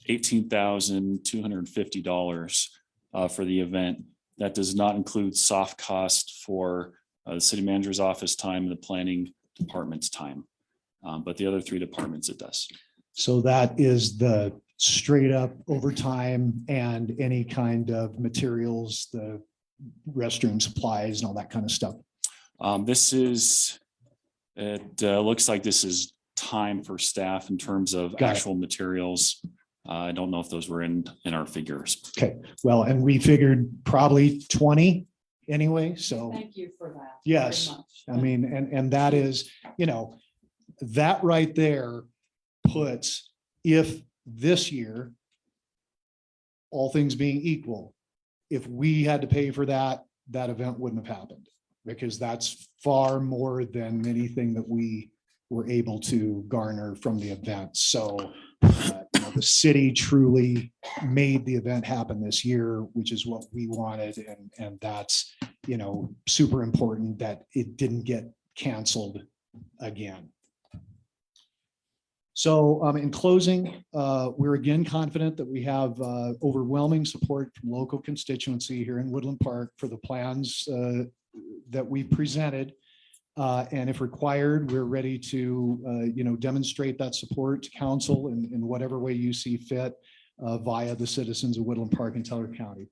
$18,250 for the event. That does not include soft cost for the city manager's office time and the planning department's time. But the other 3 departments, it does. So that is the straight up overtime and any kind of materials, the restroom supplies and all that kind of stuff. It looks like this is time for staff in terms of Got it. actual materials. I don't know if those were in our figures. Okay, well, and we figured probably 20 anyway, so. Thank you for that. Yes, very much. I mean, and that is, that right there puts, if this year, all things being equal, if we had to pay for that, that event wouldn't have happened, because that's far more than anything that we were able to garner from the event. So the city truly made the event happen this year, which is what we wanted. And that's, super important that it didn't get canceled again. So in closing, we're again confident that we have overwhelming support from local constituency here in Woodland Park for the plans that we presented. And if required, we're ready to, demonstrate that support to council in whatever way you see fit via the citizens of Woodland Park and Teller County.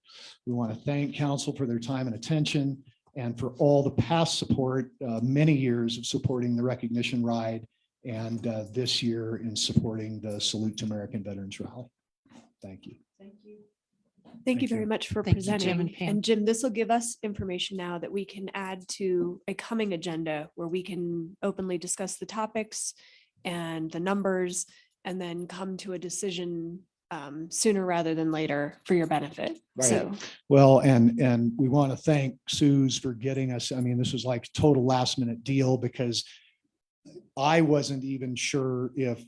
We want to thank council for their time and attention and for all the past support, many years of supporting the recognition ride, and this year in supporting the Salute to American Veterans Rally. Thank you. Thank you. Thank you very much for Thank you, Jim presenting. and Pam. And Jim, this will give us information now that we can add to a coming agenda where we can openly discuss the topics and the numbers and then come to a decision sooner rather than later for your benefit. Right. So, Well, and we want to thank Suze for getting us. I mean, this was like total last minute deal, because I wasn't even sure if,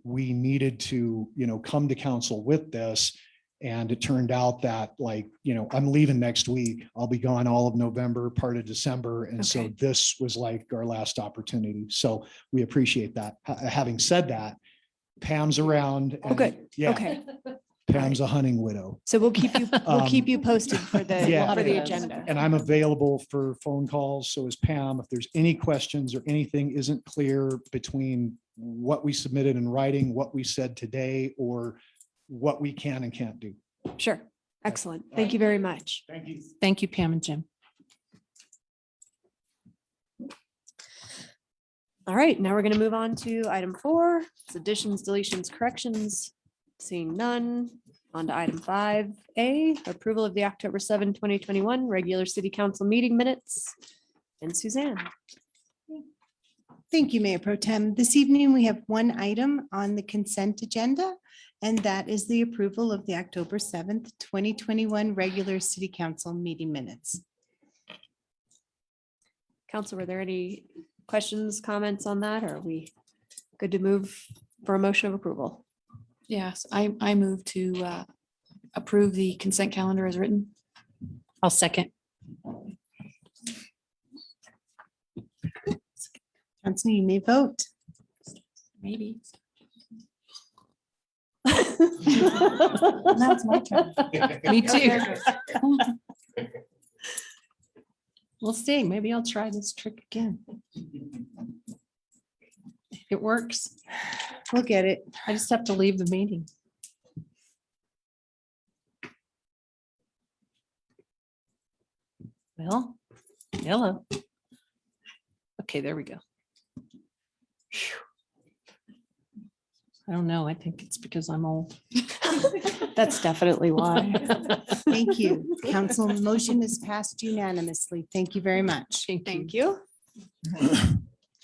we needed to, come to council with this. And it turned out that I'm leaving next week. I'll be gone all of November, part of December. And so Okay. this was like our last opportunity. So we appreciate that. Having said that, Pam's around. oh, and- good. Yeah, Okay. Pam's a hunting widow. So we'll keep you posted for the, Yeah. for the Yes. agenda. And I'm available for phone calls. So is Pam. If there's any questions or anything isn't clear between what we submitted in writing, what we said today, or what we can and can't do. Sure. Excellent. Thank you very much. Thank you. Thank you, Pam and Jim. All right, now we're going to move on to item 4. It's additions, deletions, corrections. Seeing none. On to item 5A, approval of the October 7, 2021 regular city council meeting minutes. And Suzanne. Thank you, Mayor Pro Tem. This evening, we have one item on the consent agenda, and that is the approval of the October 7th, 2021 regular city council meeting minutes. Council, were there any questions, comments on that? Or are we good to move for a motion of approval? Yes, I move to approve the consent calendar as written. I'll second. Council, you may vote. Maybe. Now it's my turn. Me too. We'll see. Maybe I'll try this trick again. If it works, We'll get it. I just have to leave the meeting. Well, hello. Okay, there we go. Phew. I don't know. I think it's because I'm old. That's definitely why. Thank you. Council motion is passed unanimously. Thank you very much. Thank you.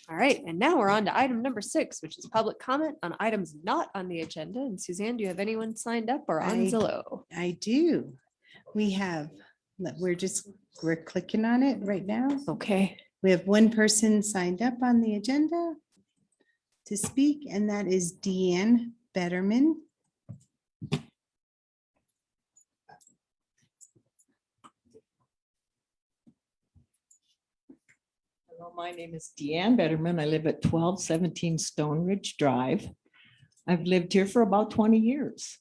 All right, and now we're on to item number 6, which is public comment on items not on the agenda. And Suzanne, do you have anyone signed up or on I- Zillow? I do. We have, we're clicking on it right now. Okay. We have one person signed up on the agenda to speak, and that is Deanne Betterman. Hello, my name is Deanne Betterman. I live at 1217 Stone Ridge Drive. I've lived here for about 20 years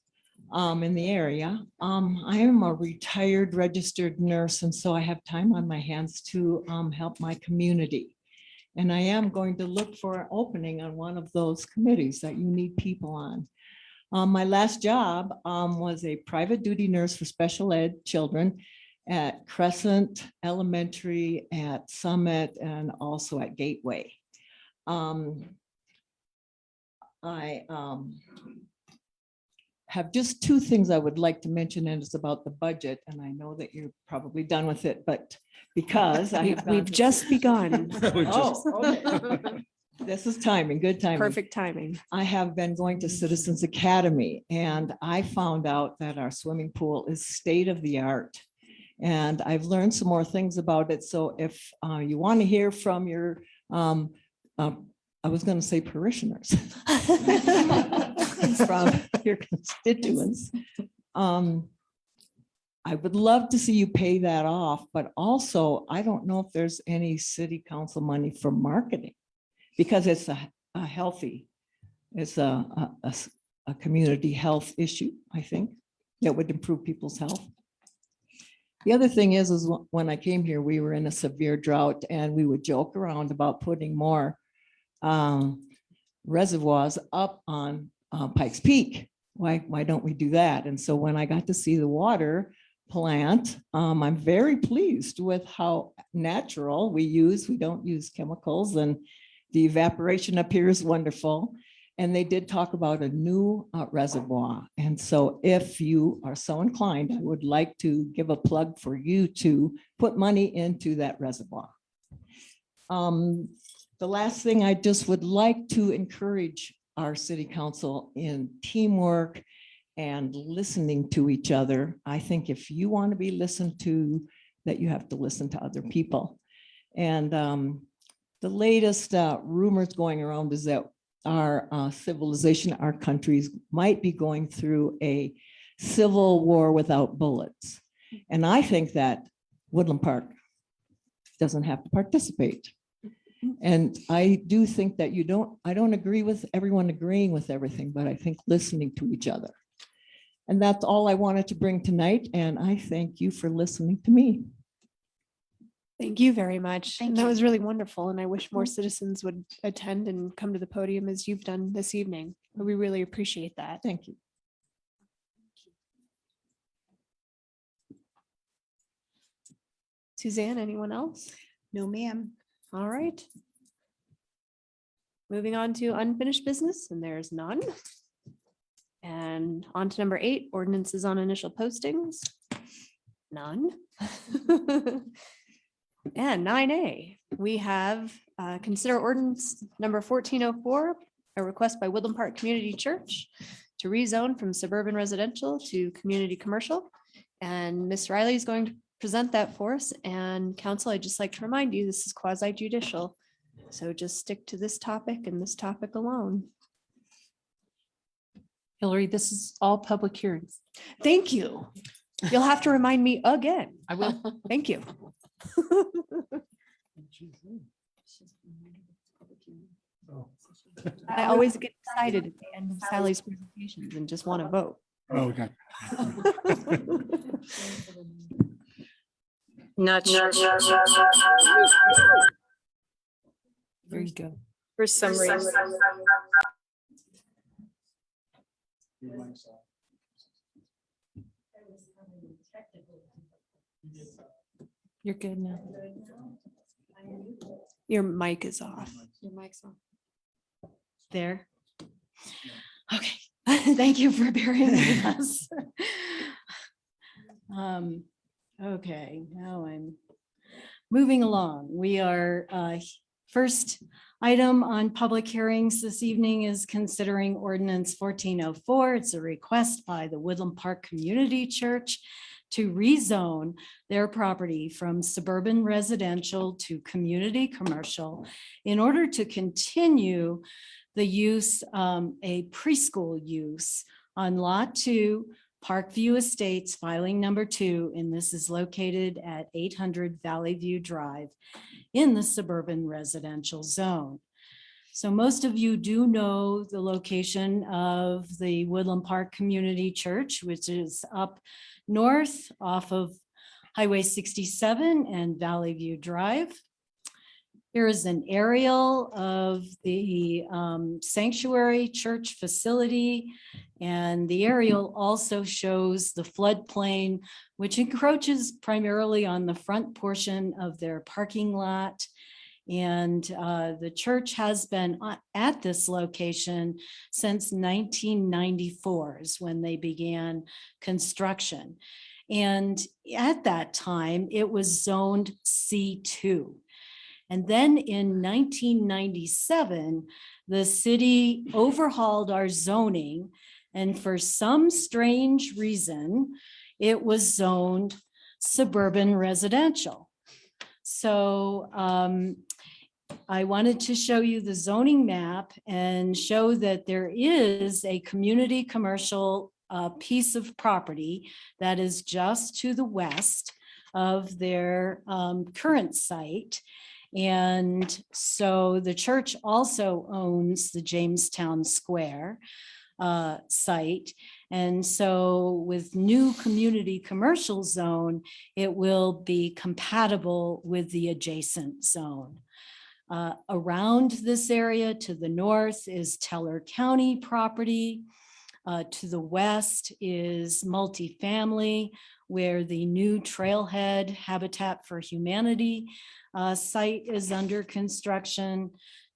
in the area. I am a retired registered nurse, and so I have time on my hands to help my community. And I am going to look for an opening on one of those committees that you need people on. My last job was a private duty nurse for special ed children at Crescent Elementary, at Summit, and also at Gateway. I have just two things I would like to mention, and it's about the budget, and I know that you're probably done with it, but because I have We've gone- just begun. Oh, okay. This is timing, good timing. Perfect timing. I have been going to Citizens Academy, and I found out that our swimming pool is state of the art. And I've learned some more things about it. So if you want to hear from your, I was going to say parishioners, from your constituents, I would love to see you pay that off. But also, I don't know if there's any city council money for marketing, because it's a healthy, it's a community health issue, I think, that would improve people's health. The other thing is when I came here, we were in a severe drought, and we would joke around about putting more reservoirs up on Pikes Peak. Why don't we do that? And so when I got to see the water plant, I'm very pleased with how natural we don't use chemicals, and the evaporation up here is wonderful. And they did talk about a new reservoir. And so if you are so inclined, I would like to give a plug for you to put money into that reservoir. The last thing, I just would like to encourage our city council in teamwork and listening to each other. I think if you want to be listened to, that you have to listen to other people. And the latest rumors going around is that our civilization, our countries might be going through a civil war without bullets. And I think that Woodland Park doesn't have to participate. And I do think that I don't agree with everyone agreeing with everything, but I think listening to each other. And that's all I wanted to bring tonight. And I thank you for listening to me. Thank you very much. Thank And that you. was really wonderful. And I wish more citizens would attend and come to the podium as you've done this evening. We really appreciate that. Thank you. Suzanne, anyone else? No, ma'am. All right. Moving on to unfinished business, and there's none. And on to number 8, ordinances on initial postings. None. And 9A, we have consider ordinance number 1404, a request by Woodland Park Community Church to rezone from suburban residential to community commercial. And Miss Riley is going to present that for us. And council, I'd just like to remind you, this is quasi judicial. So just stick to this topic and this topic alone. Hillary, this is all public hearings. Thank you. You'll have to remind me again. I will. Thank you. I always get excited at the end of Sally's presentations and just want to vote. Okay. Not sure. There you go. For some reason. You're good now. Your mic is off. Your mic's on. There. Okay, thank you for bearing with us. Okay, now I'm moving along. We are, first item on public hearings this evening is considering ordinance 1404. It's a request by the Woodland Park Community Church to rezone their property from suburban residential to community commercial in order to continue the use, a preschool use on Lot 2, Parkview Estates, filing number 2, and this is located at 800 Valley View Drive in the suburban residential zone. So most of you do know the location of the Woodland Park Community Church, which is up north off of Highway 67 and Valley View Drive. Here is an aerial of the sanctuary church facility, and the aerial also shows the floodplain, which encroaches primarily on the front portion of their parking lot. And the church has been at this location since 1994 is when they began construction. And at that time, it was zoned C2. And then in 1997, the city overhauled our zoning, and for some strange reason, it was zoned suburban residential. So I wanted to show you the zoning map and show that there is a community commercial piece of property that is just to the west of their current site. And so the church also owns the Jamestown Square site. And so with new community commercial zone, it will be compatible with the adjacent zone. Around this area to the north is Teller County property. To the west is multifamily, where the new Trailhead Habitat for Humanity site is under construction.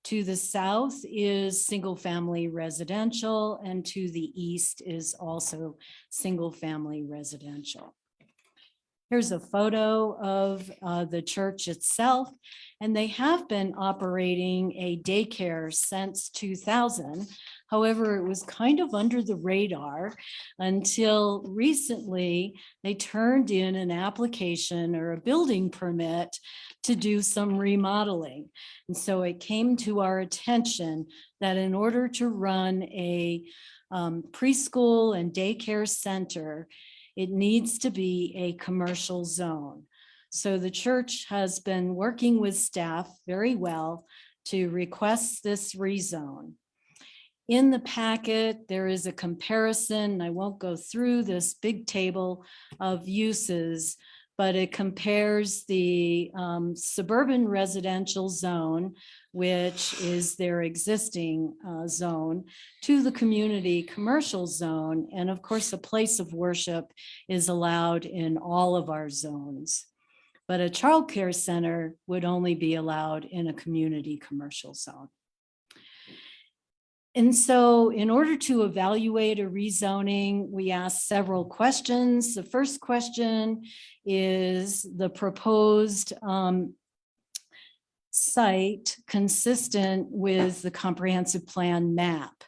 To the south is single-family residential, and to the east is also single-family residential. Here's a photo of the church itself, and they have been operating a daycare since 2000. However, it was kind of under the radar until recently they turned in an application or a building permit to do some remodeling. And so it came to our attention that in order to run a preschool and daycare center, it needs to be a commercial zone. So the church has been working with staff very well to request this rezone. In the packet, there is a comparison. I won't go through this big table of uses, but it compares the suburban residential zone, which is their existing zone, to the community commercial zone. And of course, a place of worship is allowed in all of our zones. But a childcare center would only be allowed in a community commercial zone. And so in order to evaluate a rezoning, we asked several questions. The first question is the proposed site consistent with the comprehensive plan map?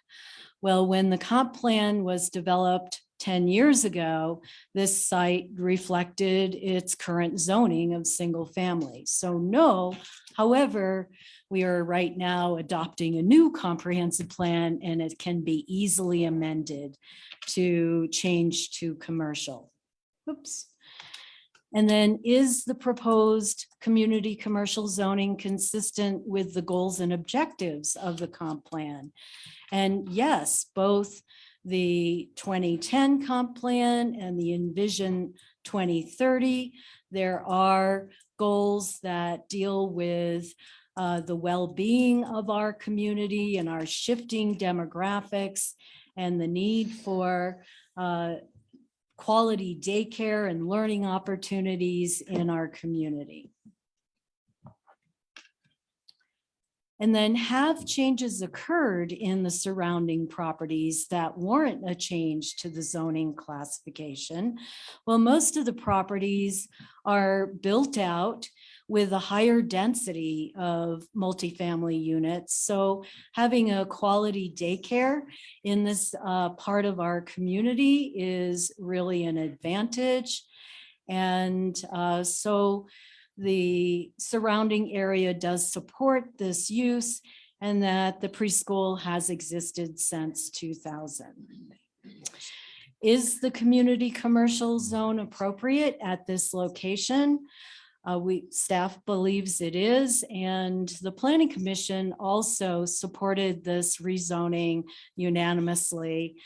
Well, when the comp plan was developed 10 years ago, this site reflected its current zoning of single family. So no, however, we are right now adopting a new comprehensive plan and it can be easily amended to change to commercial. Oops. And then is the proposed community commercial zoning consistent with the goals and objectives of the comp plan? And yes, both the 2010 comp plan and the Envision 2030, there are goals that deal with the well-being of our community and our shifting demographics and the need for quality daycare and learning opportunities in our community. And then have changes occurred in the surrounding properties that warrant a change to the zoning classification? Well, most of the properties are built out with a higher density of multifamily units. So having a quality daycare in this part of our community is really an advantage. And so the surrounding area does support this use and that the preschool has existed since 2000. Is the community commercial zone appropriate at this location? Staff believes it is, and the Planning Commission also supported this rezoning unanimously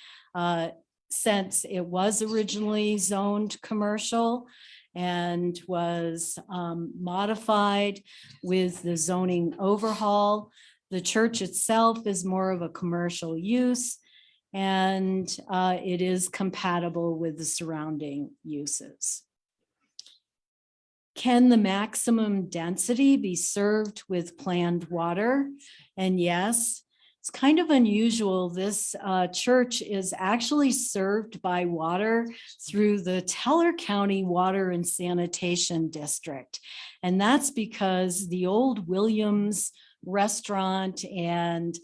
since it was originally zoned commercial and was modified with the zoning overhaul. The church itself is more of a commercial use, and it is compatible with the surrounding uses. Can the maximum density be served with planned water? And yes, it's kind of unusual. This church is actually served by water through the Teller County Water and Sanitation District. And that's because the old Williams restaurant and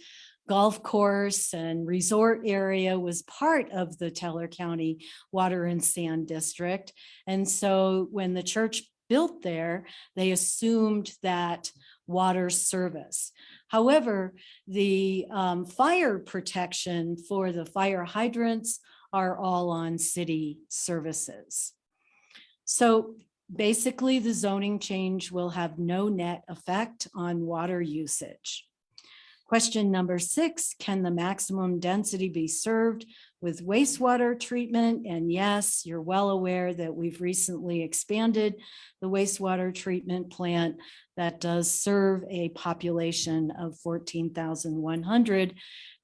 golf course and resort area was part of the Teller County Water and Sand District. And so when the church built there, they assumed that water service. However, the fire protection for the fire hydrants are all on city services. So basically, the zoning change will have no net effect on water usage. Question number 6, can the maximum density be served with wastewater treatment? And yes, you're well aware that we've recently expanded the wastewater treatment plant that does serve a population of 14,100.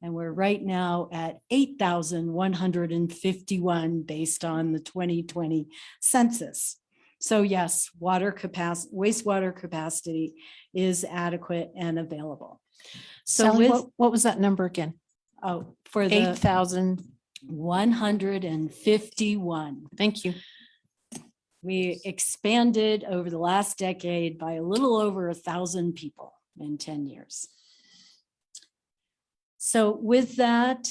And we're right now at 8,151 based on the 2020 census. So yes, wastewater capacity is adequate and available. So Sally, with, what was that number again? oh, for the 8,151. Thank you. We expanded over the last decade by a little over 1,000 people in 10 years. So with that,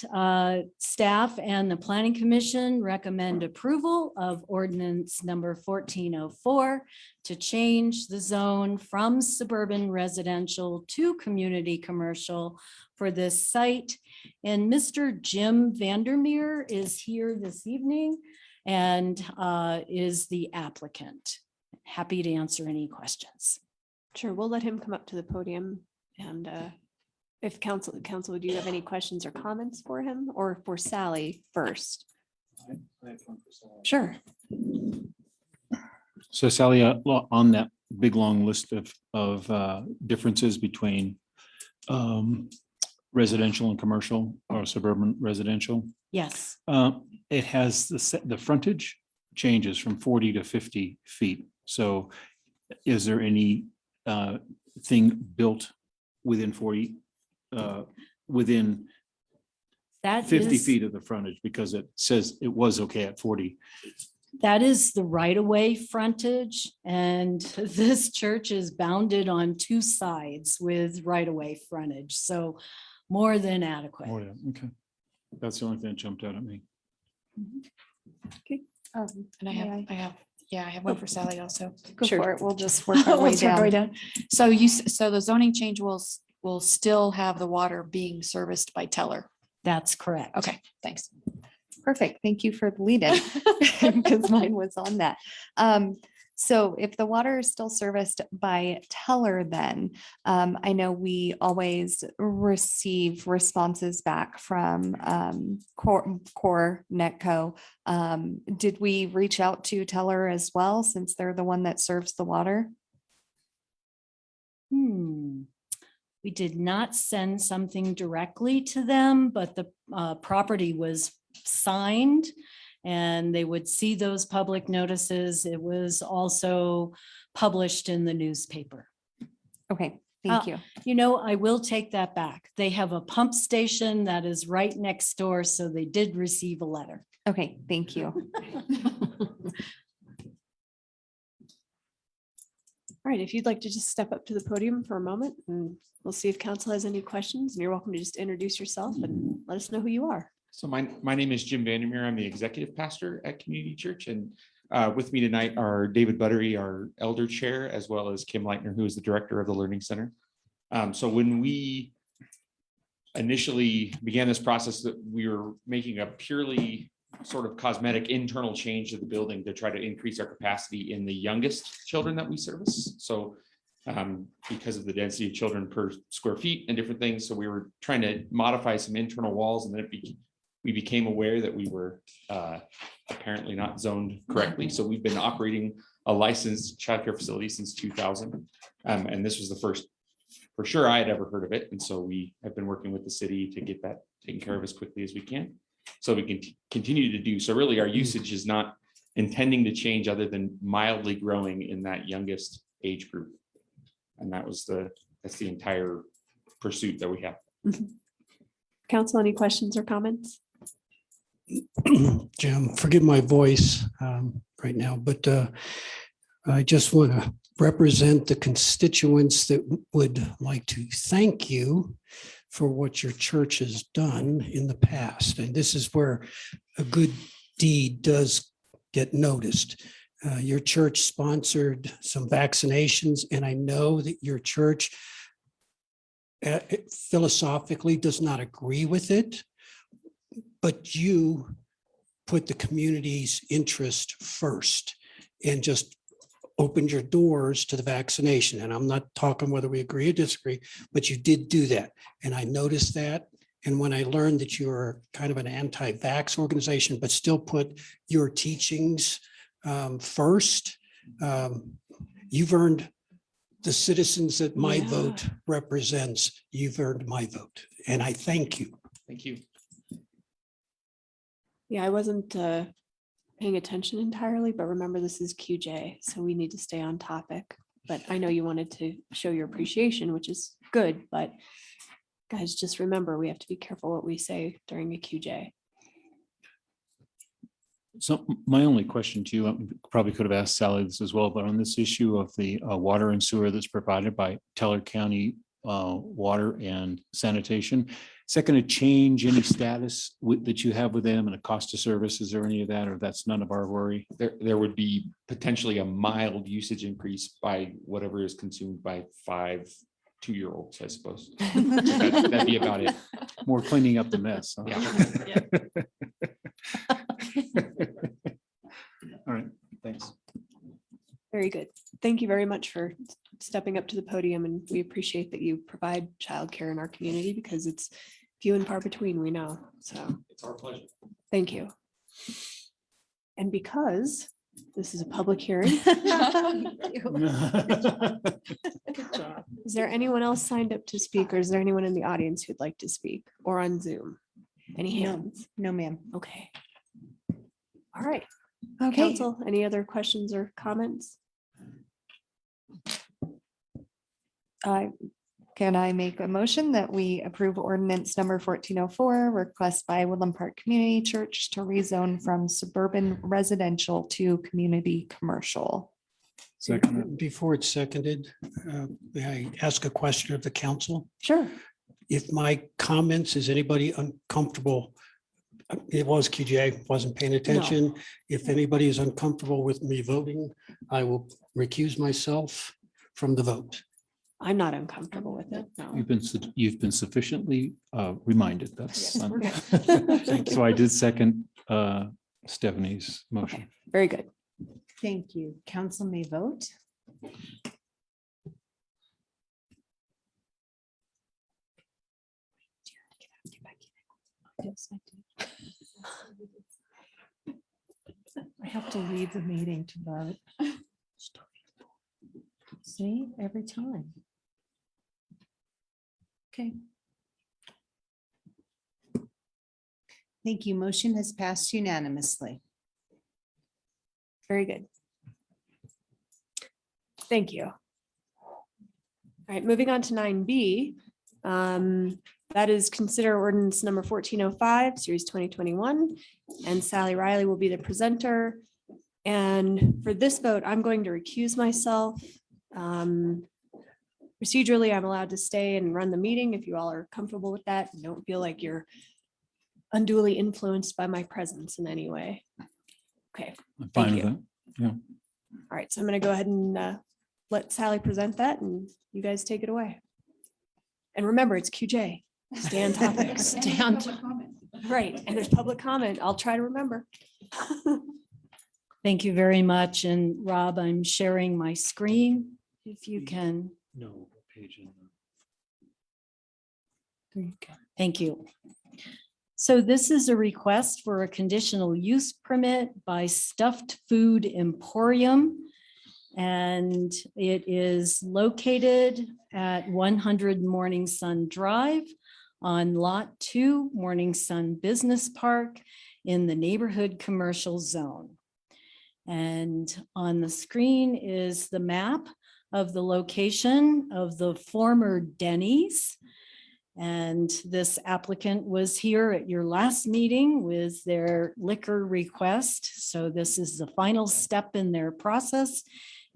staff and the Planning Commission recommend approval of ordinance number 1404 to change the zone from suburban residential to community commercial for this site. And Mr. Jim Vandermeer is here this evening and is the applicant. Happy to answer any questions. Sure, we'll let him come up to the podium, and if council, do you have any questions or comments for him or for Sally first? Sure. So Sally, on that big long list of differences between residential and commercial or suburban residential, Yes. it has the frontage changes from 40 to 50 feet. So is there any thing built within 40, within That 50 is- feet of the frontage because it says it was okay at 40. That is the right-of-way frontage, and this church is bounded on two sides with right-of-way frontage, so more than adequate. Oh, yeah, okay. That's the only thing that jumped out at me. And I have one for Sally also. Go Sure. for it. We'll just work our way Let's work our way down. down. So so the zoning change will still have the water being serviced by Teller. That's correct. Okay, thanks. Perfect. Thank you for the lead in because mine was on that. So if the water is still serviced by Teller, then I know we always receive responses back from Core Netco. Did we reach out to Teller as well, since they're the one that serves the water? We did not send something directly to them, but the property was signed and they would see those public notices. It was also published in the newspaper. Okay, thank Uh, you. You know, I will take that back. They have a pump station that is right next door, so they did receive a letter. Okay, thank you. All right, if you'd like to just step up to the podium for a moment and we'll see if council has any questions, and you're welcome to just introduce yourself and let us know who you are. So my name is Jim Vandermeer. I'm the executive pastor at Community Church, and with me tonight are David Buttery, our elder chair, as well as Kim Leitner, who is the director of the Learning Center. So when we initially began this process, that we were making a purely sort of cosmetic internal change to the building to try to increase our capacity in the youngest children that we service. So because of the density of children per square feet and different things, so we were trying to modify some internal walls, and then we became aware that we were apparently not zoned correctly. So we've been operating a licensed childcare facility since 2000. And this was the first, for sure, I had ever heard of it. And so we have been working with the city to get that taken care of as quickly as we can, so we can continue to do. So really our usage is not intending to change other than mildly growing in that youngest age group. And that's the entire pursuit that we have. Council, any questions or comments? Jim, forgive my voice right now, but I just want to represent the constituents that would like to thank you for what your church has done in the past. And this is where a good deed does get noticed. Your church sponsored some vaccinations, and I know that your church philosophically does not agree with it, but you put the community's interest first and just opened your doors to the vaccination. And I'm not talking whether we agree or disagree, but you did do that. And I noticed that. And when I learned that you're kind of an anti-vax organization, but still put your teachings first, you've earned the citizens that my vote represents. You've earned my vote, and I thank you. Thank you. Yeah, I wasn't paying attention entirely, but remember this is QJ, so we need to stay on topic. But I know you wanted to show your appreciation, which is good, but guys, just remember, we have to be careful what we say during a QJ. So my only question to you, I probably could have asked Sally this as well, but on this issue of the water and sewer that's provided by Teller County Water and Sanitation, is that going to change any status that you have with them and the cost of services or any of that, or that's none of our worry? There would be potentially a mild usage increase by whatever is consumed by 5 2-year-olds, I suppose. That'd be about it. More cleaning up the mess. Huh? Yeah. All right, thanks. Very good. Thank you very much for stepping up to the podium, and we appreciate that you provide childcare in our community because it's few and far between, we know. So It's our pleasure. thank you. And because this is a public hearing, is there anyone else signed up to speak, or is there anyone in the audience who'd like to speak, or on Zoom? Any hands? No, ma'am. Okay. All right. Okay. Council, any other questions or comments? Can I make a motion that we approve ordinance number 1404, request by Woodland Park Community Church to rezone from suburban residential to community commercial? Second. Before it's seconded, may I ask a question of the council? Sure. If my comments, is anybody uncomfortable? It was QJ, wasn't paying attention. If anybody is uncomfortable with me voting, I will recuse myself from the vote. I'm not uncomfortable with it. No. You've been sufficiently reminded. That's. Yes, we're good. So I did second Stephanie's motion. Very good. Thank you. Council may vote. I have to leave the meeting to vote. See, every time. Okay. Thank you. Motion has passed unanimously. Very good. Thank you. All right, moving on to 9B. That is consider ordinance number 1405, series 2021. And Sally Riley will be the presenter. And for this vote, I'm going to recuse myself. Procedurally, I'm allowed to stay and run the meeting if you all are comfortable with that. Don't feel like you're unduly influenced by my presence in any way. Okay. I'm fine with you. that. Yeah. All right, so I'm going to go ahead and let Sally present that and you guys take it away. And remember, it's QJ. Stay on topic. Stay on. Right, and there's public comment. I'll try to remember. Thank you very much. And Rob, I'm sharing my screen if you can. No page. There you go. Thank you. So this is a request for a conditional use permit by Stuffed Food Emporium. And it is located at 100 Morning Sun Drive on Lot 2, Morning Sun Business Park in the neighborhood commercial zone. And on the screen is the map of the location of the former Denny's. And this applicant was here at your last meeting with their liquor request. So this is the final step in their process,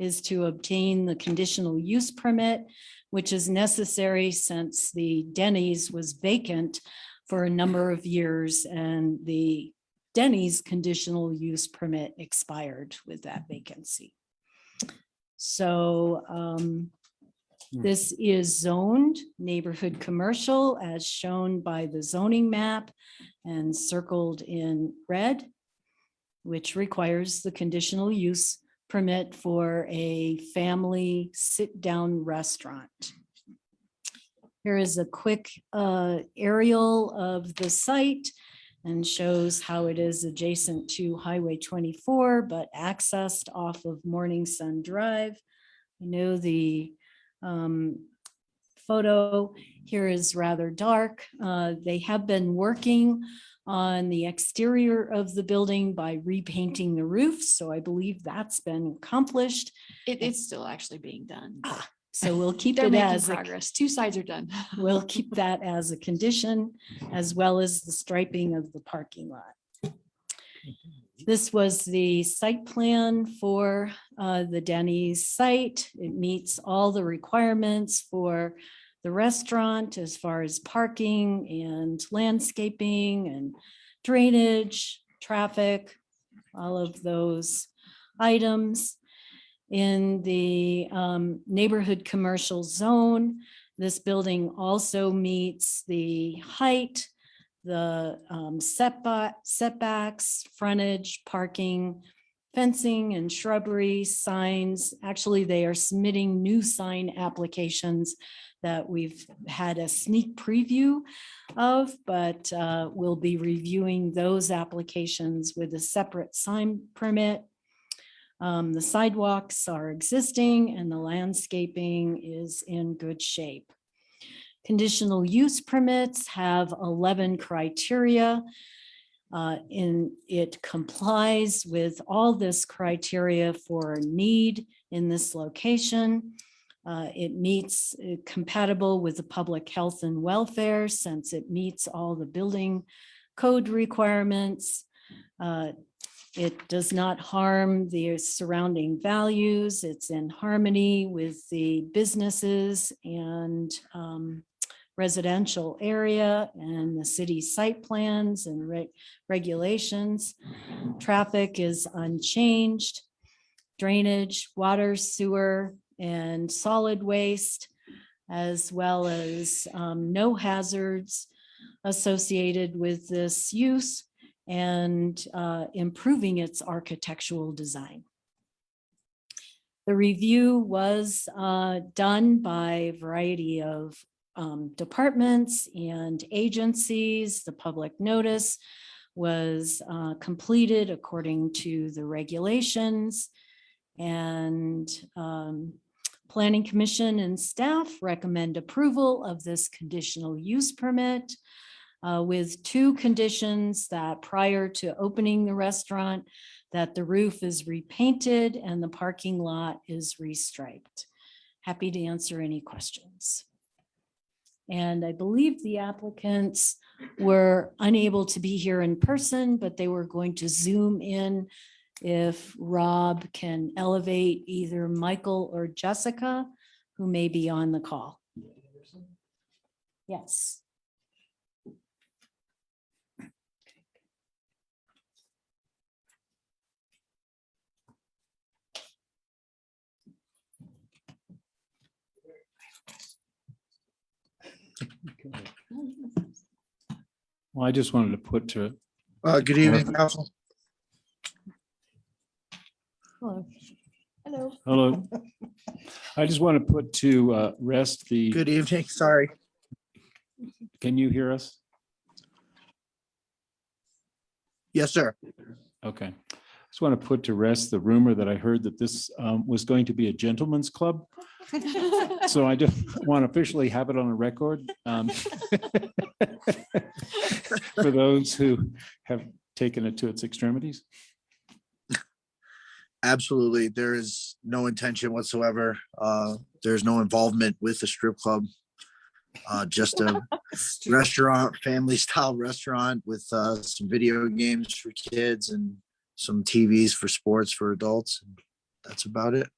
is to obtain the conditional use permit, which is necessary since the Denny's was vacant for a number of years and the Denny's conditional use permit expired with that vacancy. So this is zoned neighborhood commercial as shown by the zoning map and circled in red, which requires the conditional use permit for a family sit-down restaurant. Here is a quick aerial of the site and shows how it is adjacent to Highway 24, but accessed off of Morning Sun Drive. I know the photo here is rather dark. They have been working on the exterior of the building by repainting the roof. So I believe that's been accomplished. It's still actually being done. So we'll keep They're it making as, progress. Two sides are done. we'll keep that as a condition, as well as the striping of the parking lot. This was the site plan for the Denny's site. It meets all the requirements for the restaurant as far as parking and landscaping and drainage, traffic, all of those items. In the neighborhood commercial zone, this building also meets the height, the setbacks, frontage, parking, fencing and shrubbery, signs. Actually, they are submitting new sign applications that we've had a sneak preview of, but we'll be reviewing those applications with a separate sign permit. The sidewalks are existing and the landscaping is in good shape. Conditional use permits have 11 criteria. It complies with all this criteria for a need in this location. It meets compatible with the public health and welfare since it meets all the building code requirements. It does not harm the surrounding values. It's in harmony with the businesses and residential area and the city site plans and regulations. Traffic is unchanged. Drainage, water, sewer, and solid waste, as well as no hazards associated with this use and improving its architectural design. The review was done by a variety of departments and agencies. The public notice was completed according to the regulations. And Planning Commission and staff recommend approval of this conditional use permit with two conditions: that prior to opening the restaurant, that the roof is repainted and the parking lot is restriped. Happy to answer any questions. And I believe the applicants were unable to be here in person, but they were going to Zoom in. If Rob can elevate either Michael or Jessica, who may be on the call. Yes. Well, I just wanted to put to. Good evening, council. Hello. Hello. Hello. I just want to put to rest the. Good evening. Sorry. Can you hear us? Yes, sir. Okay. Just want to put to rest the rumor that I heard that this was going to be a gentleman's club. So I just want to officially have it on a record for those who have taken it to its extremities. Absolutely. There is no intention whatsoever. There's no involvement with the strip club. Just a restaurant, family style restaurant with some video games for kids and some TVs for sports for adults. That's about it.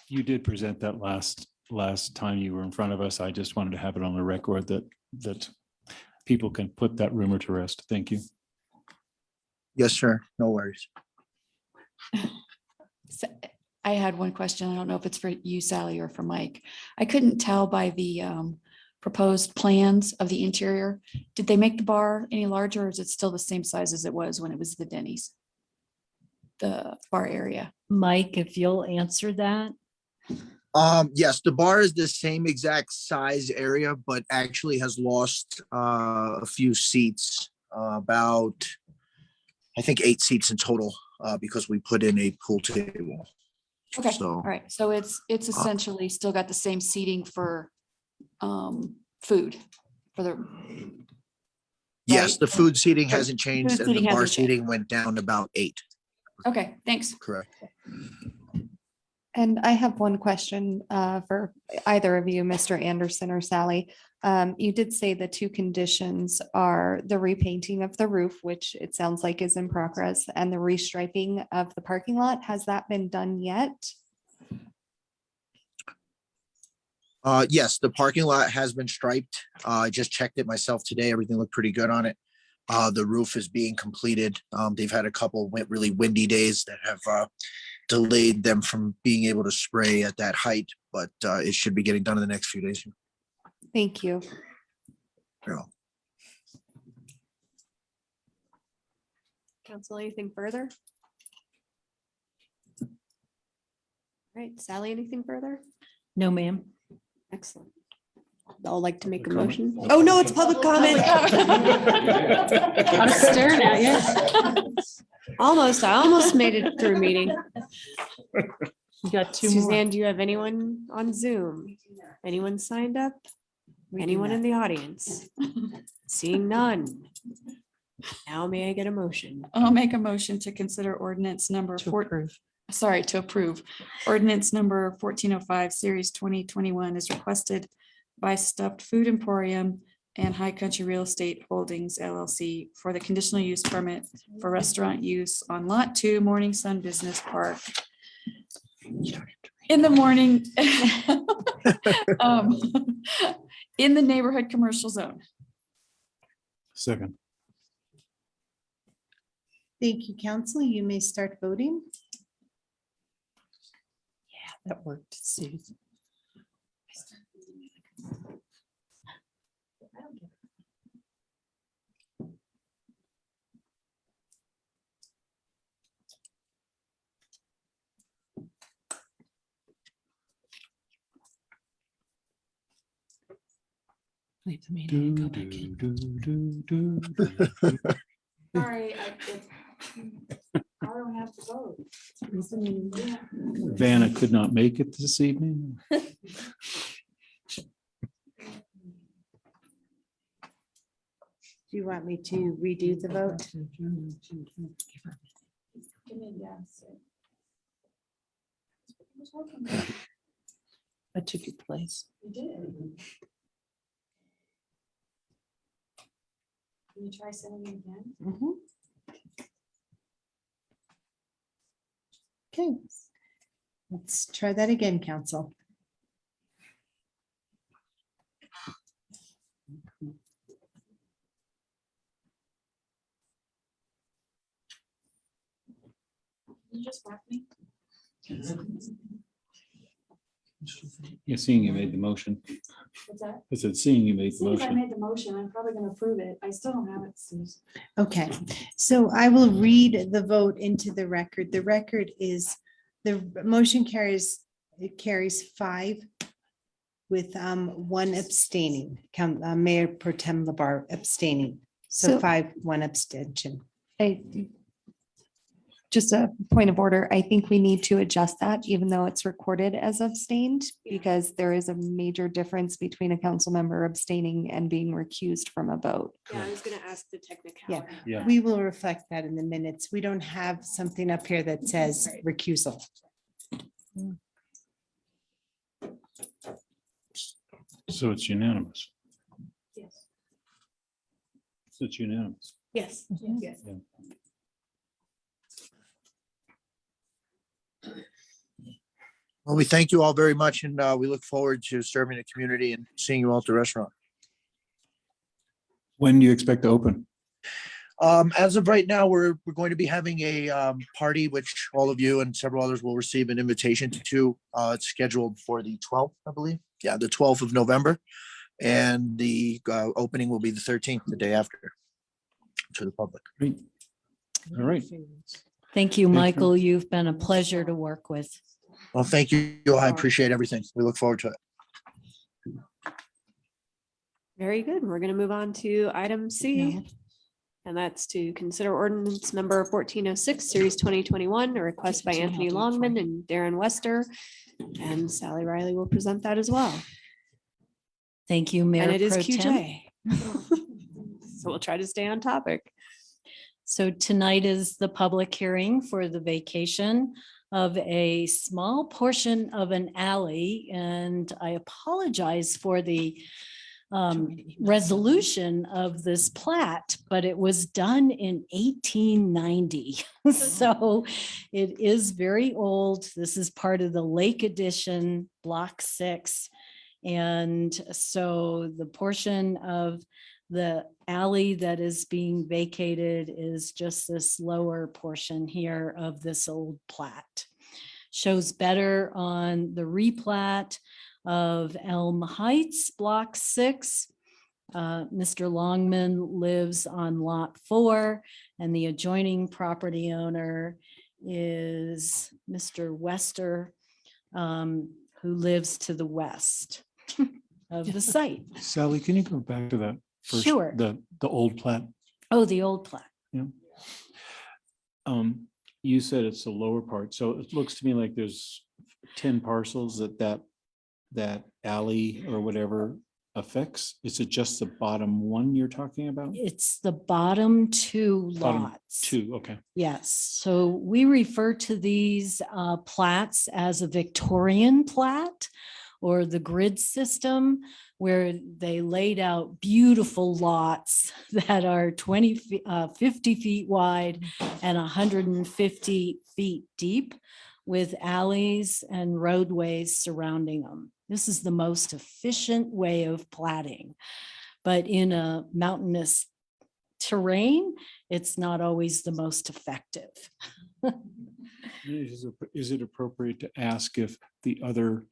You did present that last time you were in front of us. I just wanted to have it on the record that people can put that rumor to rest. Thank you. Yes, sir. No worries. So I had one question. I don't know if it's for you, Sally, or for Mike. I couldn't tell by the proposed plans of the interior. Did they make the bar any larger, or is it still the same size as it was when it was the Denny's? The bar area. Mike, if you'll answer that. Yes, the bar is the same exact size area, but actually has lost a few seats, about, I think 8 seats in total, because we put in a pool table. Okay, So, all right. So it's essentially still got the same seating for food for the. yes, right? the food seating Food hasn't changed and the seating bar hasn't changed. seating went down about 8. Okay, thanks. Correct. And I have one question for either of you, Mr. Anderson or Sally. You did say the two conditions are the repainting of the roof, which it sounds like is in progress, and the restriping of the parking lot. Has that been done yet? Yes, the parking lot has been striped. I just checked it myself today. Everything looked pretty good on it. The roof is being completed. They've had a couple really windy days that have delayed them from being able to spray at that height, but it should be getting done in the next few days. Thank you. Yeah. Council, anything further? All right, Sally, anything further? No, ma'am. Excellent. I'd like to make a Public motion. comment? Oh, no, it's public comment. I was staring at you. Almost, I almost made it through a meeting. You got two more. Suzanne, do you have anyone on Zoom? Anyone signed up? Anyone in the audience? Seeing none. Now may I get a motion? I'll make a motion to consider ordinance number To approve. sorry, to approve. Ordinance number 1405, series 2021 is requested by Stuffed Food Emporium and High Country Real Estate Holdings LLC for the conditional use permit for restaurant use on Lot 2 Morning Sun Business Park in the morning um, in the neighborhood commercial zone. Second. Thank you, council. You may start voting. That worked, Susan. Leave the meeting and go back in. Sorry, I don't have to vote. Vanna could not make it this evening. Do you want me to redo the vote? I took your place. Can you try sending it again? Mhm. Okay, let's try that again, council. You just left me. Yeah, seeing you made the motion. What's that? I said, seeing you made the Since I motion. made the motion, I'm probably gonna approve it. I still don't have it, Suze. Okay, so I will read the vote into the record. The record is, the motion carries, it carries 5 with one abstaining, Mayor Pro Tem Labar abstaining. So So- 5, 1 abstention. Just a point of order, I think we need to adjust that even though it's recorded as abstained, because there is a major difference between a council member abstaining and being recused from a vote. Yeah, I was gonna ask the technicality. Yeah. We will reflect that in the minutes. We don't have something up here that says recusal. So it's unanimous. Yes. So it's unanimous. Yes. Yes. Yeah. Well, we thank you all very much and we look forward to serving the community and seeing you all at the restaurant. When do you expect to open? As of right now, we're going to be having a party, which all of you and several others will receive an invitation to. It's scheduled for the 12th, I believe. Yeah, the 12th of November. And the opening will be the 13th, the day after, to the public. Great. All right. Thank you, Thank you. Michael. You've been a pleasure to work with. Well, thank you. I appreciate everything. We look forward to it. Very good. We're gonna move on to item C. And that's to consider ordinance number 1406, series 2021, a request by Anthony Longman and Darren Wester. And Sally Riley will present that as well. Thank you, Mayor And it is Pro Tem. QJ. So we'll try to stay on topic. So tonight is the public hearing for the vacation of a small portion of an alley. And I apologize for the resolution of this plat, but it was done in 1890. So it is very old. This is part of the Lake Edition, Block 6. And so the portion of the alley that is being vacated is just this lower portion here of this old plat. Shows better on the replat of Elm Heights, Block 6. Mr. Longman lives on Lot 4, and the adjoining property owner is Mr. Wester, who lives to the west of the site. Sally, can you go back to that first? Sure. The old plat. Oh, the old plat. Yeah. You said it's the lower part, so it looks to me like there's 10 parcels that alley or whatever affects? Is it just the bottom one you're talking about? It's the bottom two Bottom lots. two, okay. Yes, so we refer to these plats as a Victorian plat or the grid system, where they laid out beautiful lots that are 50 feet wide and 150 feet deep, with alleys and roadways surrounding them. This is the most efficient way of platting. But in a mountainous terrain, it's not always the most effective. Is it appropriate to ask if the other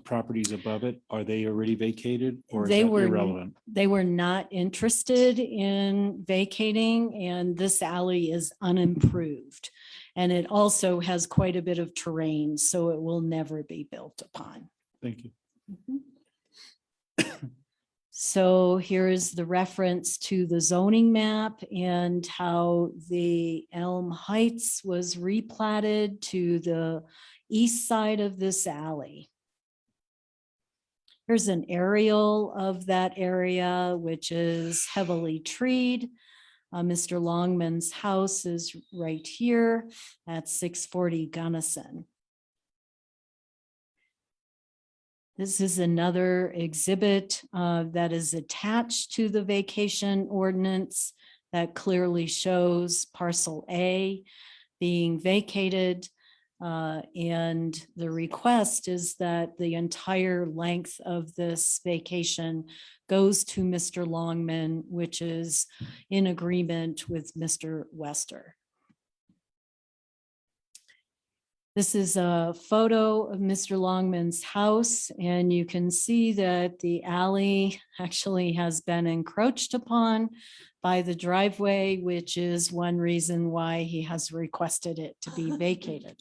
properties above it, are they already vacated or is They that were irrelevant? They were not interested in vacating, and this alley is unimproved. And it also has quite a bit of terrain, so it will never be built upon. Thank you. So here is the reference to the zoning map and how the Elm Heights was replatted to the east side of this alley. Here's an aerial of that area, which is heavily treed. Mr. Longman's house is right here at 640 Gunnison. This is another exhibit that is attached to the vacation ordinance that clearly shows parcel A being vacated. And the request is that the entire length of this vacation goes to Mr. Longman, which is in agreement with Mr. Wester. This is a photo of Mr. Longman's house, and you can see that the alley actually has been encroached upon by the driveway, which is one reason why he has requested it to be vacated.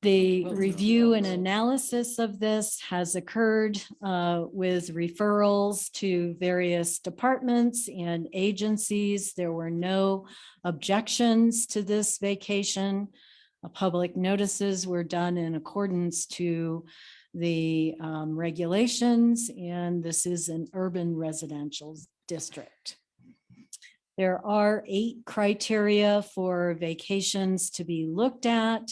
The review and analysis of this has occurred with referrals to various departments and agencies. There were no objections to this vacation. Public notices were done in accordance to the regulations, and this is an urban residential district. There are 8 criteria for vacations to be looked at.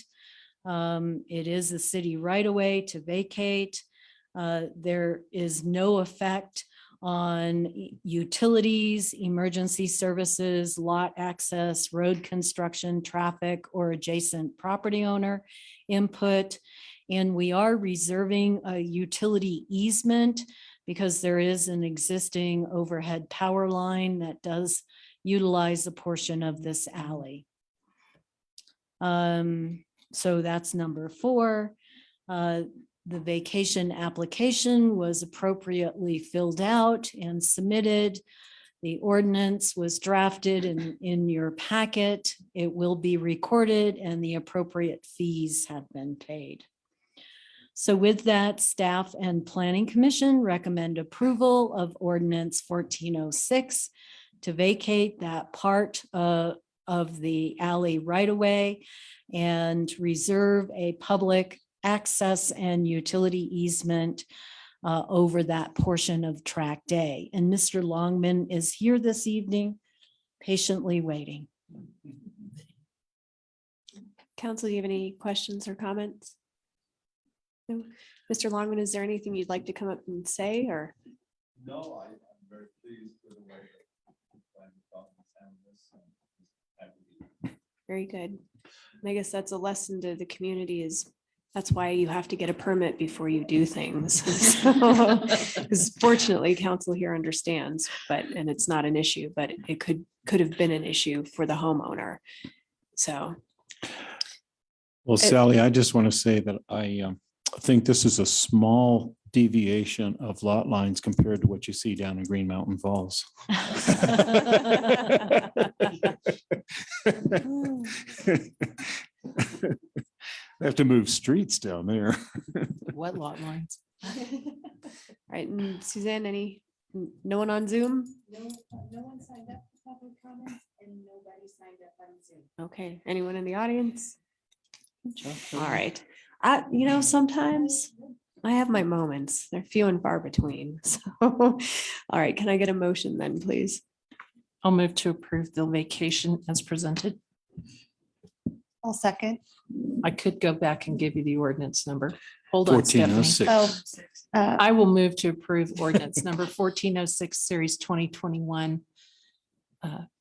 It is a city right away to vacate. There is no effect on utilities, emergency services, lot access, road construction, traffic, or adjacent property owner input. And we are reserving a utility easement because there is an existing overhead power line that does utilize a portion of this alley. So that's number 4. The vacation application was appropriately filled out and submitted. The ordinance was drafted in your packet. It will be recorded and the appropriate fees have been paid. So with that, staff and planning commission recommend approval of ordinance 1406 to vacate that part of the alley right away and reserve a public access and utility easement over that portion of tract A. And Mr. Longman is here this evening, patiently waiting. Council, do you have any questions or comments? No? Mr. Longman, is there anything you'd like to come up and say or? No, I'm very pleased with the way that the plan development handled this. Very good. And I guess that's a lesson to the community is that's why you have to get a permit before you do things. Because fortunately, council here understands, and it's not an issue, but it could have been an issue for the homeowner. So. Well, Sally, I just want to say that I think this is a small deviation of lot lines compared to what you see down in Green Mountain Falls. They have to move streets down there. What lot lines? Right, and Suzanne, no one on Zoom? No one signed up for public comments and nobody signed up on Zoom. Okay, anyone in the audience? All right. Sometimes I have my moments. They're few and far between. So, all right, can I get a motion then, please? I'll move to approve the vacation as presented. I'll second. I could go back and give you the ordinance number. Hold on, Stephanie. 1406. I will move to approve ordinance number 1406, series 2021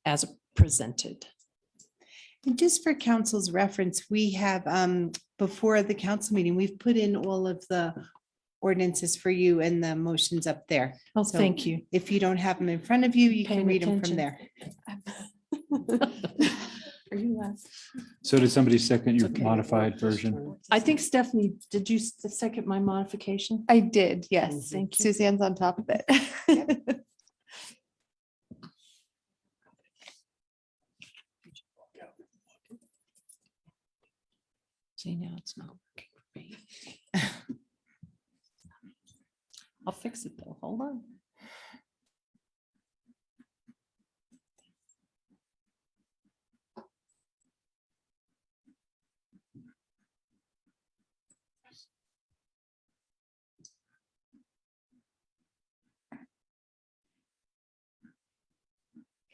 as presented. And just for council's reference, we have, before the council meeting, we've put in all of the ordinances for you and the motions up there. Oh, So thank you. If you don't have them in front of you, you can Paying read them attention. from there. Are you last? So did somebody second your It's okay. modified version? I think Stephanie, did you second my modification? I did, yes. Thank you. Suzanne's on top of it. See, now it's not working for me. I'll fix it though. Hold on.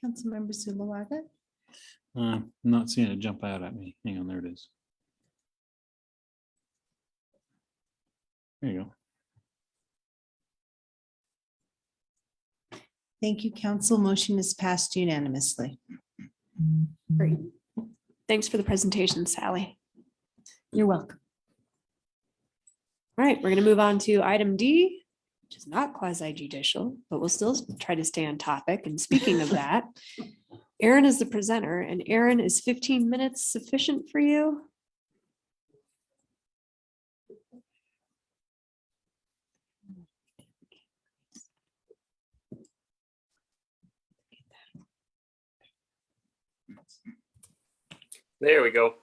Councilmember Zulawaga? I'm not seeing it jump out at me. Hang on, there it is. There you go. Thank you, council. Motion is passed unanimously. Great. Thanks for the presentation, Sally. You're welcome. All right, we're going to move on to item D, which is not quasi judicial, but we'll still try to stay on topic. And speaking of that, Aaron is the presenter, and Aaron, is 15 minutes sufficient for you? There we go.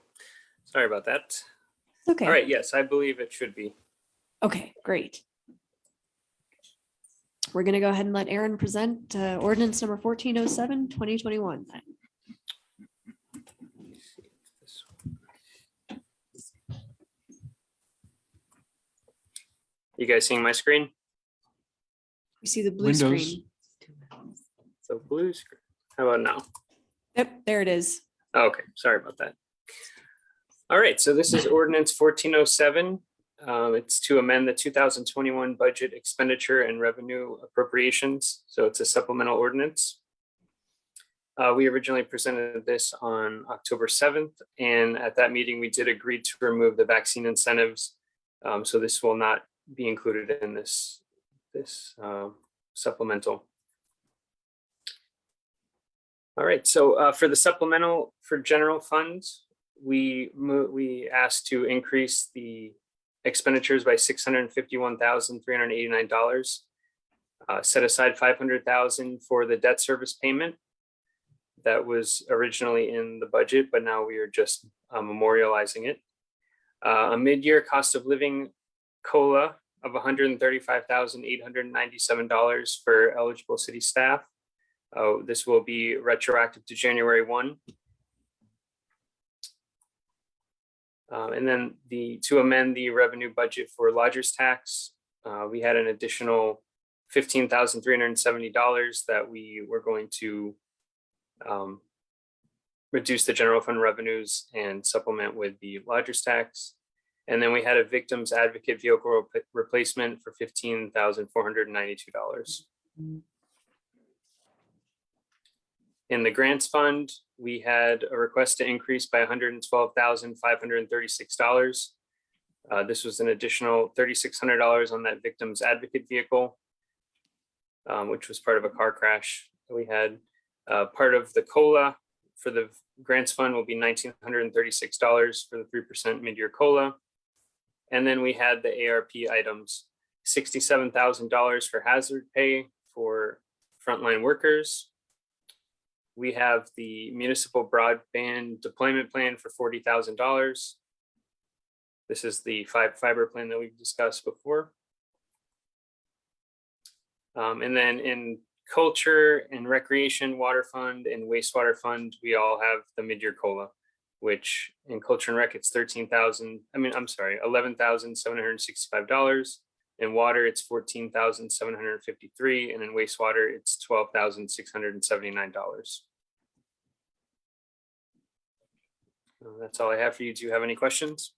Sorry about that. Okay. All right, yes, I believe it should be. Okay, great. We're going to go ahead and let Aaron present ordinance number 1407, 2021. then. You guys seeing my screen? We see the blue Windows. screen. So blue screen. How about now? Yep, there it is. Okay, sorry about that. All right, so this is ordinance 1407. It's to amend the 2021 budget expenditure and revenue appropriations. So it's a supplemental ordinance. We originally presented this on October 7th, and at that meeting, we did agree to remove the vaccine incentives. So this will not be included in this supplemental. All right, so for the supplemental for general funds, we asked to increase the expenditures by $651,389. Set aside $500,000 for the debt service payment that was originally in the budget, but now we are just memorializing it. A mid-year cost of living COLA of $135,897 for eligible city staff. This will be retroactive to January 1. And then to amend the revenue budget for lodgers tax, we had an additional $15,370 that we were going to reduce the general fund revenues and supplement with the lodgers tax. And then we had a victims advocate vehicle replacement for $15,492. In the grants fund, we had a request to increase by $112,536. This was an additional $3,600 on that victims advocate vehicle, which was part of a car crash that we had. Part of the COLA for the grants fund will be $1,936 for the 3% mid-year COLA. And then we had the ARP items, $67,000 for hazard pay for frontline workers. We have the municipal broadband deployment plan for $40,000. This is the fiber plan that we've discussed before. And then in culture and recreation, water fund and wastewater fund, we all have the mid-year COLA. which in Culture and Rec, it's $11,765. In water, it's $14,753, and in wastewater, it's $12,679. That's all I have for you. Do you have any questions?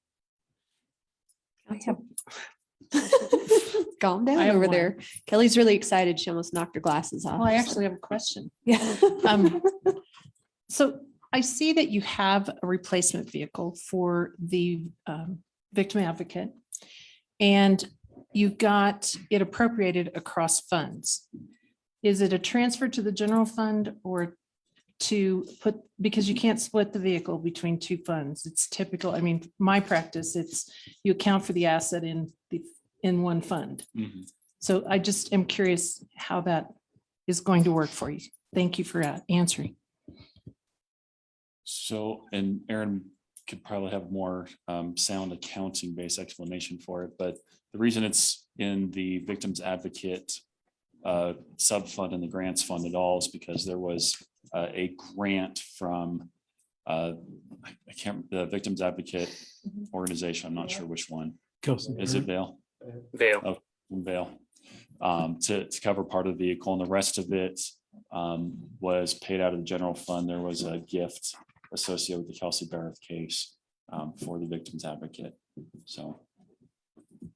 Calm I down have over one. there. Kelly's really excited. She almost knocked her glasses off. Well, I actually have a question. Yeah. So I see that you have a replacement vehicle for the victim advocate, and you've got it appropriated across funds. Is it a transfer to the general fund or to put, because you can't split the vehicle between two funds? It's typical. I mean, my practice, it's you account for the asset in one fund. So I just am curious how that is going to work for you. Thank you for answering. So, and Aaron could probably have more sound accounting based explanation for it, but the reason it's in the Victims Advocate sub-fund and the grants fund at all is because there was a grant from the Victims Advocate organization. I'm not sure which one. Is it Vail? Vail. Oh, Vail. To cover part of the vehicle, and the rest of it was paid out of the general fund. There was a gift associated with the Kelsey Barrett case for the Victims Advocate. So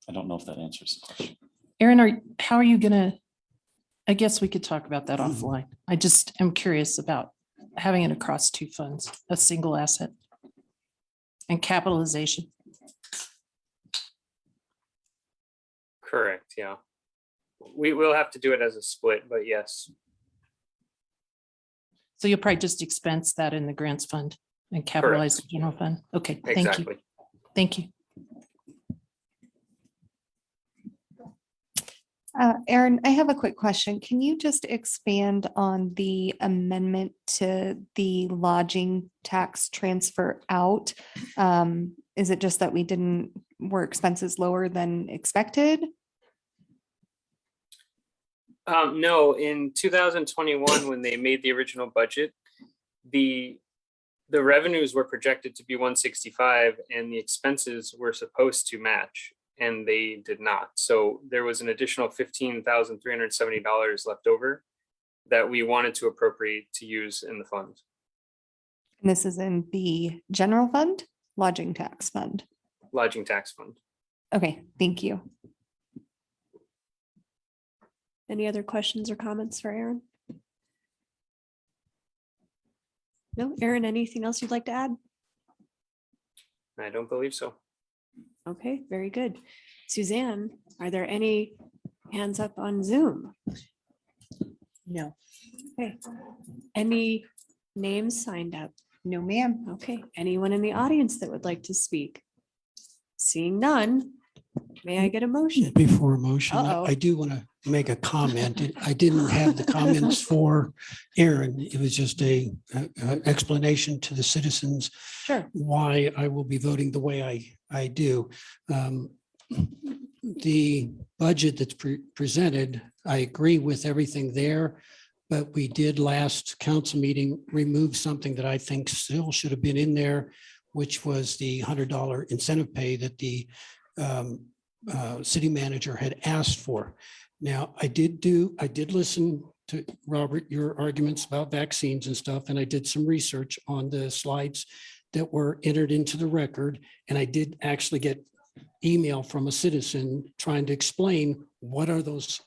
I don't know if that answers the question. Aaron, how are you gonna, I guess we could talk about that offline. I just am curious about having it across two funds, a single asset and capitalization. Correct, yeah. We will have to do it as a split, but yes. So you'll probably just expense that in the grants fund and capitalize the general fund. Okay, thank you. Exactly. Thank you. Aaron, I have a quick question. Can you just expand on the amendment to the lodging tax transfer out? Is it just that were expenses lower than expected? No, in 2021, when they made the original budget, the revenues were projected to be 165 and the expenses were supposed to match, and they did not. So there was an additional $15,370 left over that we wanted to appropriate to use in the fund. And this is in the general fund, lodging tax fund. Lodging tax fund. Okay, thank you. Any other questions or comments for Aaron? No, Aaron, anything else you'd like to add? I don't believe so. Okay, very good. Suzanne, are there any hands up on Zoom? No. Okay. Any names signed up? No, ma'am. Okay, anyone in the audience that would like to speak? Seeing none, may I get a motion? Before a motion, Uh-oh. I do want to make a comment. I didn't have the comments for Aaron. It was just a explanation to the citizens Sure. why I will be voting the way I do. The budget that's presented, I agree with everything there, but we did last council meeting remove something that I think still should have been in there, which was the $100 incentive pay that the city manager had asked for. Now, I did listen to Robert, your arguments about vaccines and stuff, and I did some research on the slides that were entered into the record. And I did actually get email from a citizen trying to explain what are those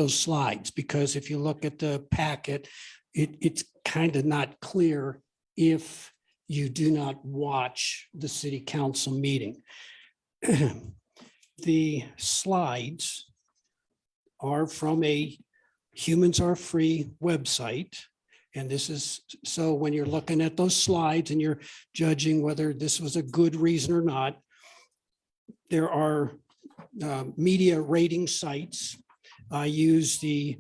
slides? Because if you look at the packet, it's kind of not clear if you do not watch the city council meeting. The slides are from a Humans Are Free website. And this is, so when you're looking at those slides and you're judging whether this was a good reason or not, there are media rating sites. I use the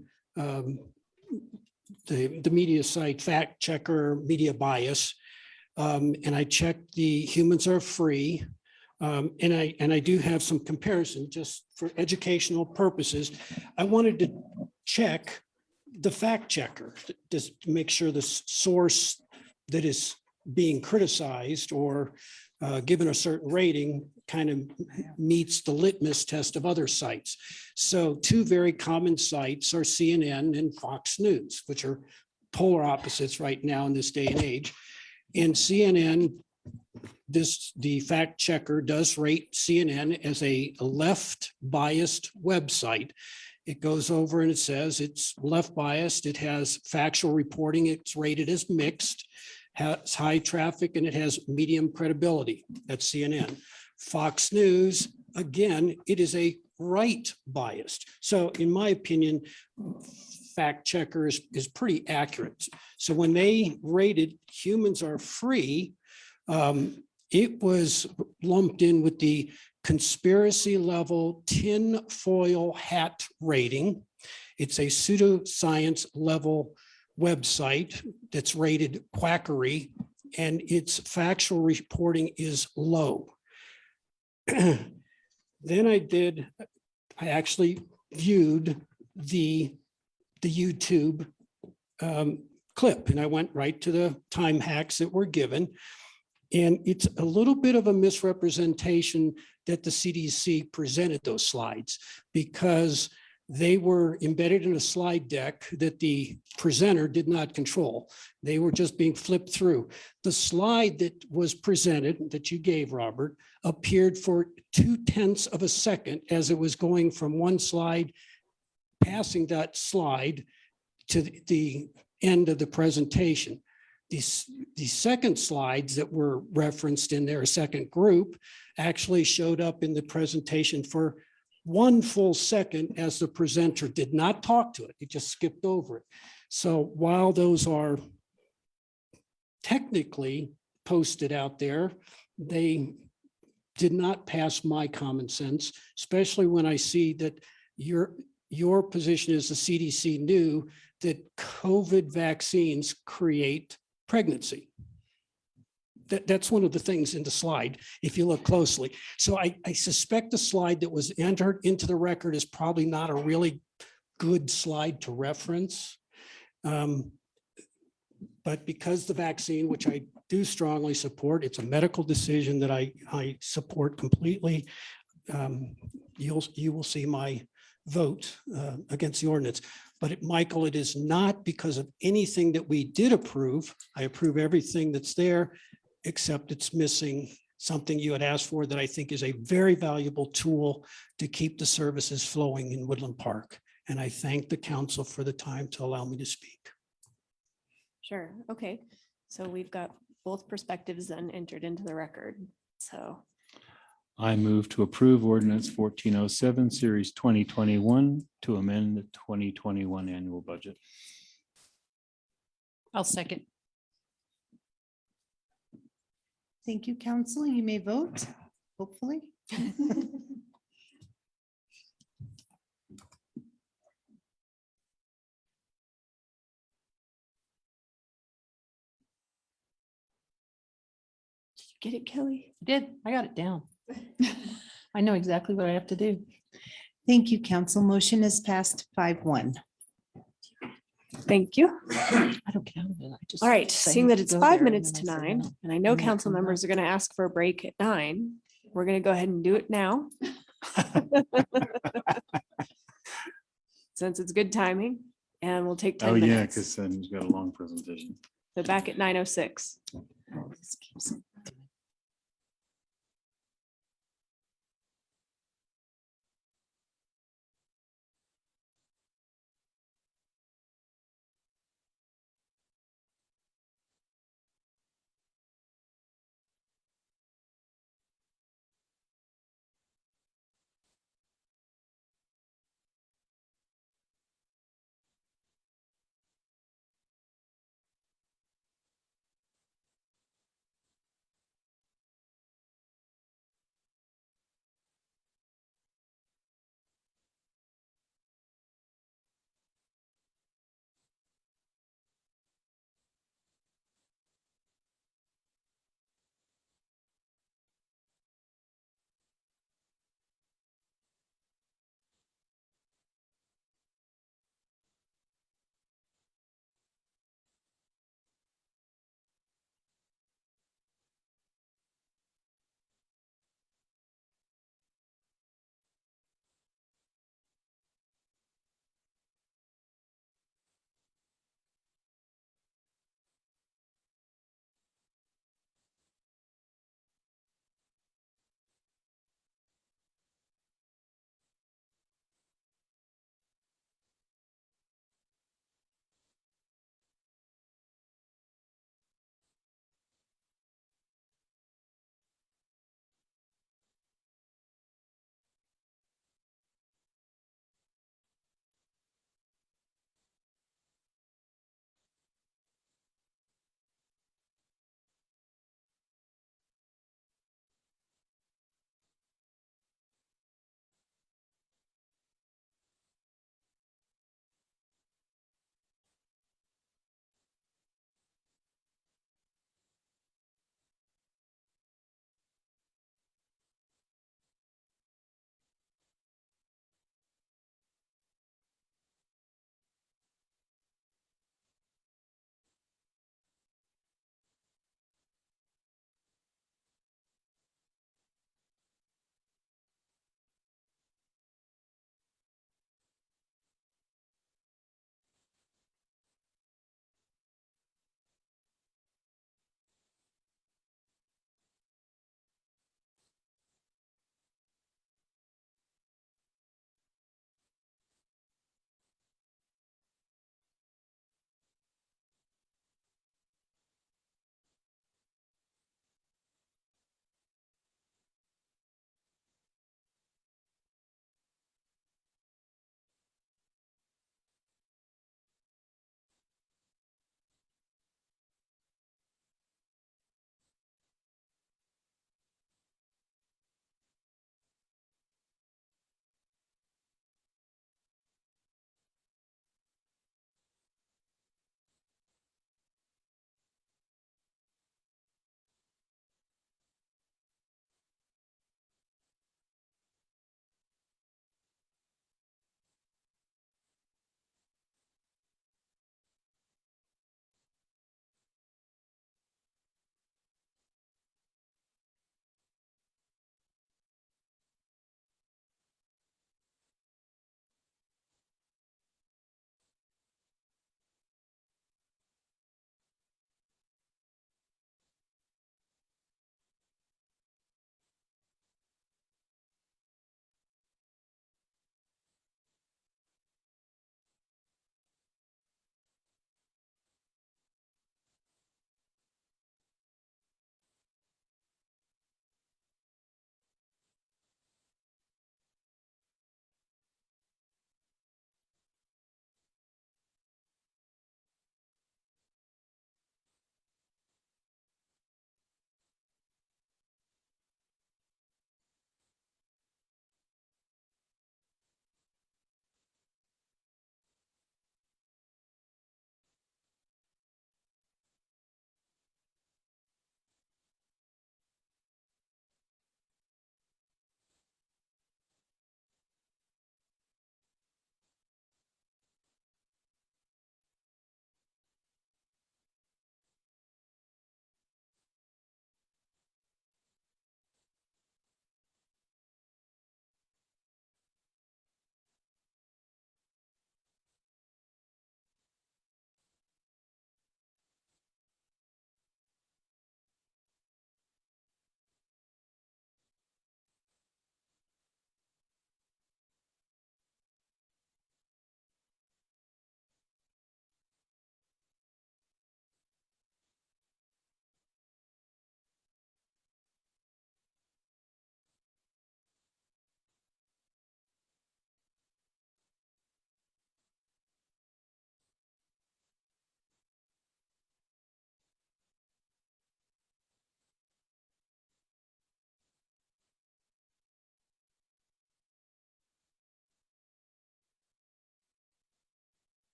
media site Fact Checker Media Bias, and I checked the Humans Are Free. And I do have some comparison just for educational purposes. I wanted to check the fact checker just to make sure the source that is being criticized or given a certain rating kind of meets the litmus test of other sites. So two very common sites are CNN and Fox News, which are polar opposites right now in this day and age. And CNN, the fact checker does rate CNN as a left biased website. It goes over and it says it's left biased. It has factual reporting. It's rated as mixed, has high traffic, and it has medium credibility. That's CNN. Fox News, again, it is a right biased. So in my opinion, fact checker is pretty accurate. So when they rated humans are free, it was lumped in with the conspiracy level tinfoil hat rating. It's a pseudoscience level website that's rated quackery, and its factual reporting is low. Then I actually viewed the YouTube clip, and I went right to the time hacks that were given. And it's a little bit of a misrepresentation that the CDC presented those slides, because they were embedded in a slide deck that the presenter did not control. They were just being flipped through. The slide that was presented, that you gave, Robert, appeared for 0.2 of a second as it was going from one slide, passing that slide to the end of the presentation. The second slides that were referenced in their second group actually showed up in the presentation for 1 full second as the presenter did not talk to it. He just skipped over it. So while those are technically posted out there, they did not pass my common sense, especially when I see that your position as the CDC knew that COVID vaccines create pregnancy. That's one of the things in the slide, if you look closely. So I suspect the slide that was entered into the record is probably not a really good slide to reference. But because the vaccine, which I do strongly support, it's a medical decision that I support completely. You will see my vote against the ordinance. But Michael, it is not because of anything that we did approve. I approve everything that's there, except it's missing something you had asked for that I think is a very valuable tool to keep the services flowing in Woodland Park. And I thank the council for the time to allow me to speak. Sure. Okay. So we've got both perspectives then entered into the record. So I move to approve ordinance 1407, series 2021 to amend the 2021 annual budget. I'll second. Thank you, council. You may vote, hopefully. get it, Kelly? I did. I got it down. I know exactly what I have to do. Thank you, council. Motion is passed 5-1. Thank you. I don't count it. I just All right, say seeing that it's go 5 there, minutes and to then I say 9, no. and I know And then I council come members are going to ask for a break at 9. We're going to go ahead and do it now. Since it's good timing, and we'll take 10 Oh, yeah, minutes. because then he's got a long presentation. So back at 9:06.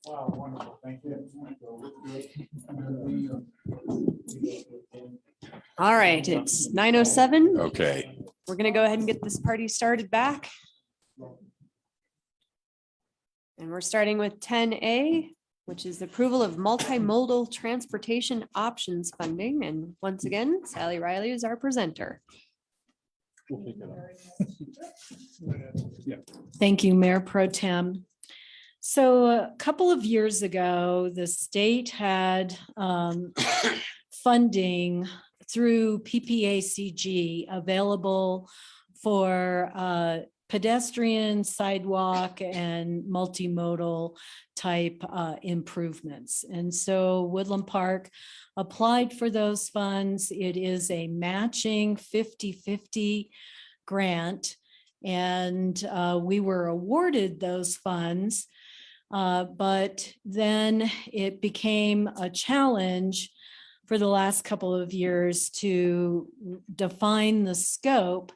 Wow, wonderful. Thank you. All right, it's 9:07. Okay. We're gonna go ahead and get this party started back. And we're starting with 10A, which is approval of multimodal transportation options funding. And once again, Sally Riley is our presenter. Thank you, Mayor Pro Tem. So a couple of years ago, the state had funding through PPACG available for pedestrian, sidewalk, and multimodal type improvements. And so Woodland Park applied for those funds. It is a matching 50-50 grant. And we were awarded those funds. But then it became a challenge for the last couple of years to define the scope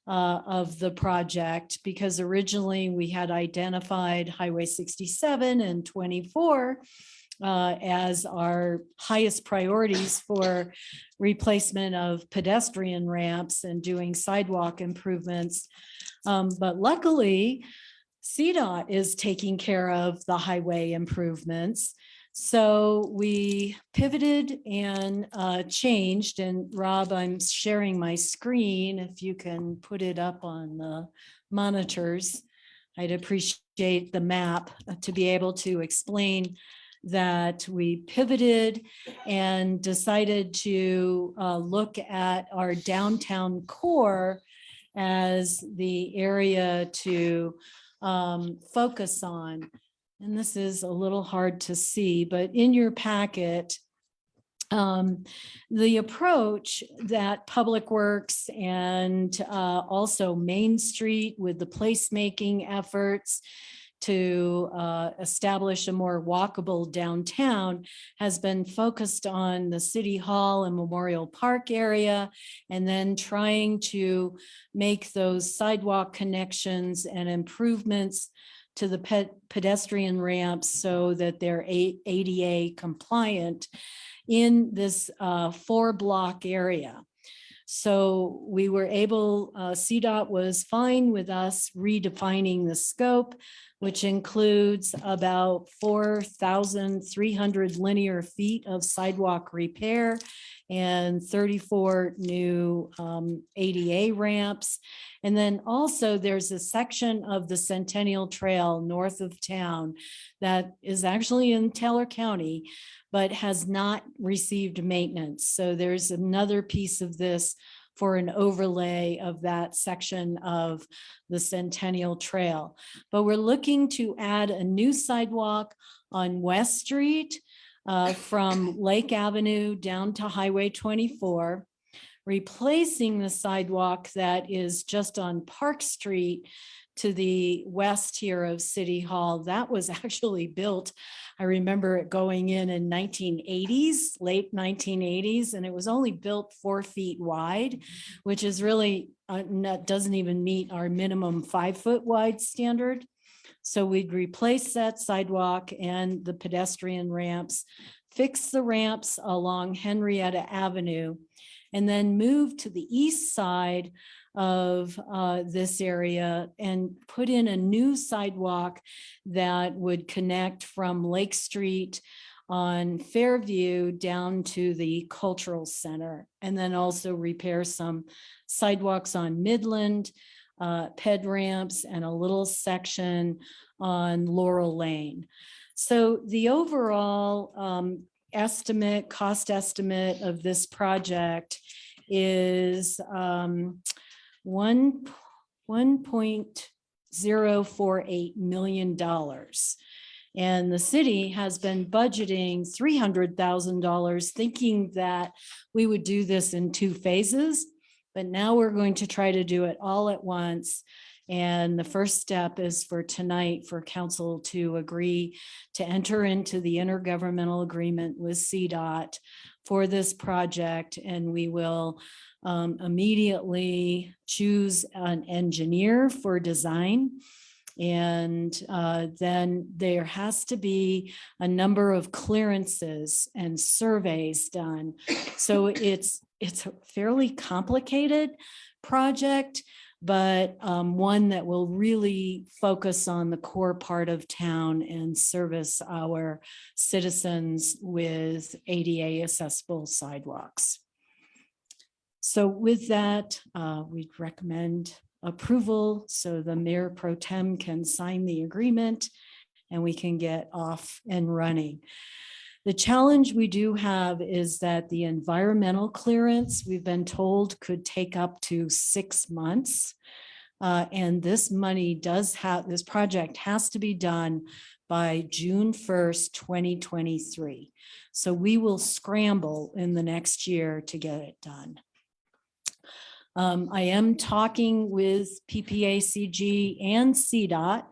of the project, because originally we had identified Highway 67 and 24 as our highest priorities for replacement of pedestrian ramps and doing sidewalk improvements. But luckily, CDOT is taking care of the highway improvements. So we pivoted and changed. And Rob, I'm sharing my screen. If you can put it up on the monitors, I'd appreciate the map to be able to explain that we pivoted and decided to look at our downtown core as the area to focus on. And this is a little hard to see, but in your packet, the approach that Public Works and also Main Street with the placemaking efforts to establish a more walkable downtown has been focused on the City Hall and Memorial Park area, and then trying to make those sidewalk connections and improvements to the pedestrian ramps so that they're ADA compliant in this 4-block area. So we were able, CDOT was fine with us redefining the scope, which includes about 4,300 linear feet of sidewalk repair and 34 new ADA ramps. And then also there's a section of the Centennial Trail north of town that is actually in Taylor County, but has not received maintenance. So there's another piece of this for an overlay of that section of the Centennial Trail. But we're looking to add a new sidewalk on West Street from Lake Avenue down to Highway 24, replacing the sidewalk that is just on Park Street to the west here of City Hall. That was actually built, I remember it going in 1980s, late 1980s, and it was only built 4 feet wide, which is really, doesn't even meet our minimum 5-foot wide standard. So we'd replace that sidewalk and the pedestrian ramps, fix the ramps along Henrietta Avenue, and then move to the east side of this area and put in a new sidewalk that would connect from Lake Street on Fairview down to the Cultural Center, and then also repair some sidewalks on Midland, ped ramps, and a little section on Laurel Lane. So the overall cost estimate of this project is $1.048 million. And the city has been budgeting $300,000, thinking that we would do this in 2 phases, but now we're going to try to do it all at once. And the first step is for tonight for council to agree to enter into the intergovernmental agreement with CDOT for this project, and we will immediately choose an engineer for design. And then there has to be a number of clearances and surveys done. So it's a fairly complicated project, but one that will really focus on the core part of town and service our citizens with ADA accessible sidewalks. So with that, we'd recommend approval so the mayor pro tem can sign the agreement and we can get off and running. The challenge we do have is that the environmental clearance, we've been told, could take up to 6 months. And this this project has to be done by June 1st, 2023. So we will scramble in the next year to get it done. I am talking with PPACG and CDOT.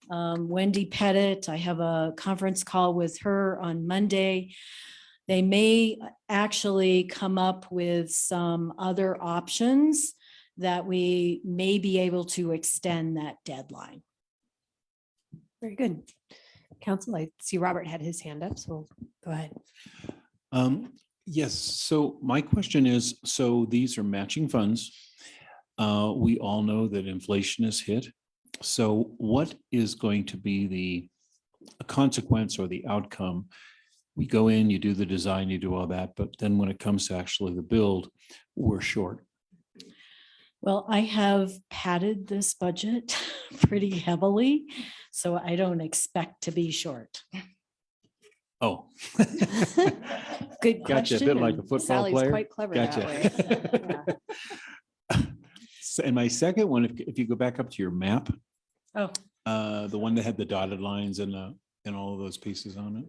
Wendy Pettit, I have a conference call with her on Monday. They may actually come up with some other options that we may be able to extend that deadline. Very good. Council, I see Robert had his hand up, so go ahead. Yes, so my question is, so these are matching funds. We all know that inflation has hit. So what is going to be the consequence or the outcome? We go in, you do the design, you do all that, but then when it comes to actually the build, we're short. Well, I have padded this budget pretty heavily, so I don't expect to be short. Oh. Good Gotcha, a bit question. like a football Sally's player. quite clever that way. Gotcha. And my second one, if you go back up to your map, Oh, the one that had the dotted lines and all of those pieces on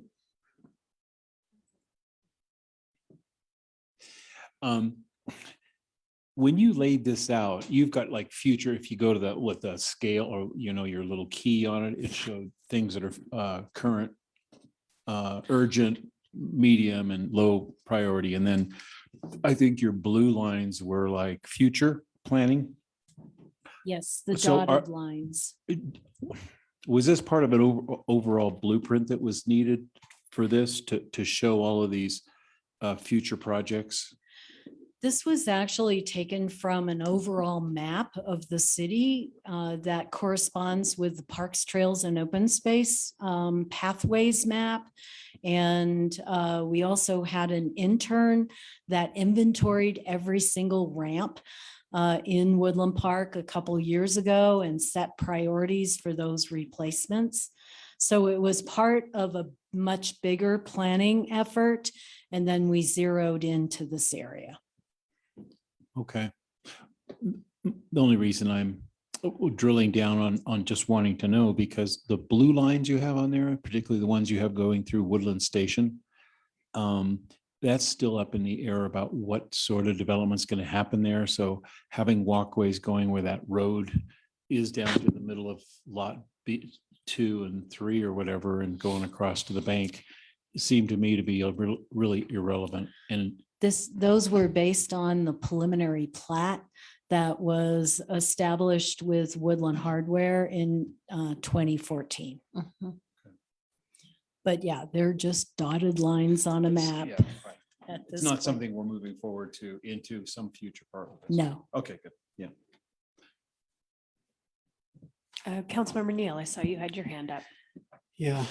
it. When you laid this out, you've got like future, if you go to the scale or, your little key on it, it showed things that are current, urgent, medium and low priority. And then I think your blue lines were like future planning. yes, the So dotted lines. Was this part of an overall blueprint that was needed for this to show all of these future projects? This was actually taken from an overall map of the city that corresponds with the Parks, Trails, and Open Space Pathways map. And we also had an intern that inventoried every single ramp in Woodland Park a couple years ago and set priorities for those replacements. So it was part of a much bigger planning effort. And then we zeroed into this area. Okay. The only reason I'm drilling down on just wanting to know, because the blue lines you have on there, particularly the ones you have going through Woodland Station, that's still up in the air about what sort of development's going to happen there. So having walkways going where that road is down to the middle of lot B2 and 3 or whatever, and going across to the bank, seemed to me to be really irrelevant. And Those were based on the preliminary plat that was established with Woodland Hardware in 2014. But yeah, they're just dotted lines on a map. Yeah, right. at It's this not point. something we're moving forward to into some future part of this. No. Okay, good. Yeah. Councilmember Neal, I saw you had your hand up. Yeah,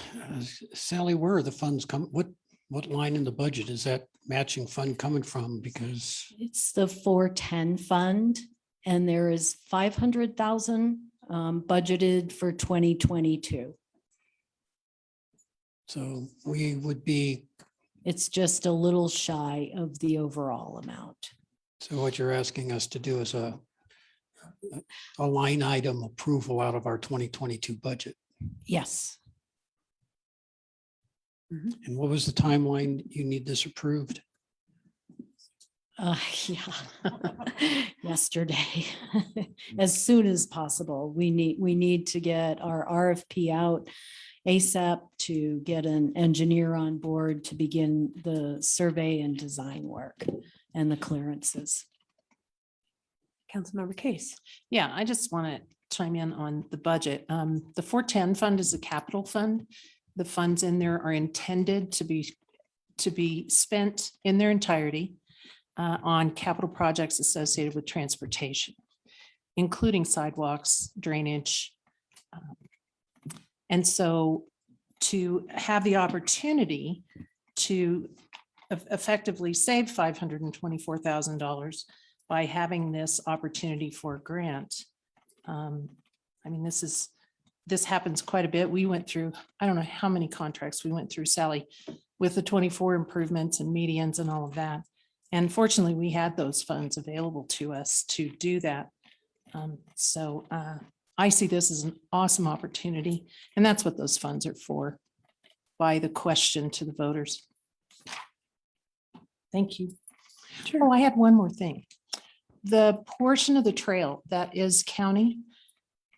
Sally, where are the funds come? What line in the budget is that matching fund coming from? Because It's the 410 fund, and there is 500,000 budgeted for 2022. so we would be, It's just a little shy of the overall amount. so what you're asking us to do is a line item approval out of our 2022 budget. Yes. And what was the timeline you need this approved? Yeah. Yesterday, as soon as possible. We need to get our RFP out ASAP to get an engineer on board to begin the survey and design work and the clearances. Councilmember Case. Yeah, I just want to chime in on the budget. The 410 fund is a capital fund. The funds in there are intended to be spent in their entirety on capital projects associated with transportation, including sidewalks, drainage. And so to have the opportunity to effectively save $524,000 by having this opportunity for a grant. I mean, this happens quite a bit. We went through, I don't know how many contracts we went through, Sally, with the 24 improvements and medians and all of that. And fortunately, we had those funds available to us to do that. So I see this as an awesome opportunity, and that's what those funds are for, by the question to the voters. Thank you. Oh, I had one more thing. The portion of the trail that is county,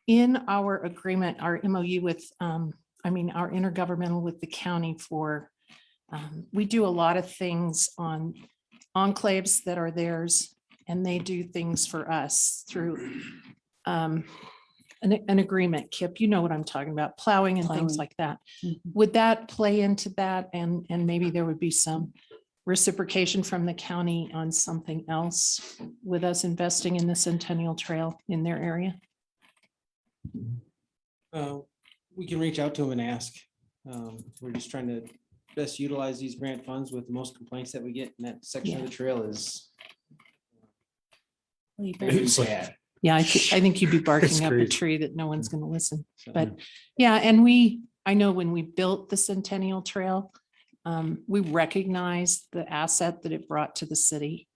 in our agreement, our MOU with, our intergovernmental with the county for, we do a lot of things on enclaves that are theirs, and they do things for us through an agreement. Kip, you know what I'm talking about, plowing and things Plowing. like that. Mhm. Would that play into that? And maybe there would be some reciprocation from the county on something else with us investing in the Centennial Trail in their area? We can reach out to them and ask. We're just trying to best utilize these grant funds with the most complaints that we get, and that section of the trail is very sad. Yeah, I think you'd be barking It's up a crazy. tree that no one's going to listen. So- But yeah, and I know when we built the Centennial Trail, we recognized the asset that it brought to the city.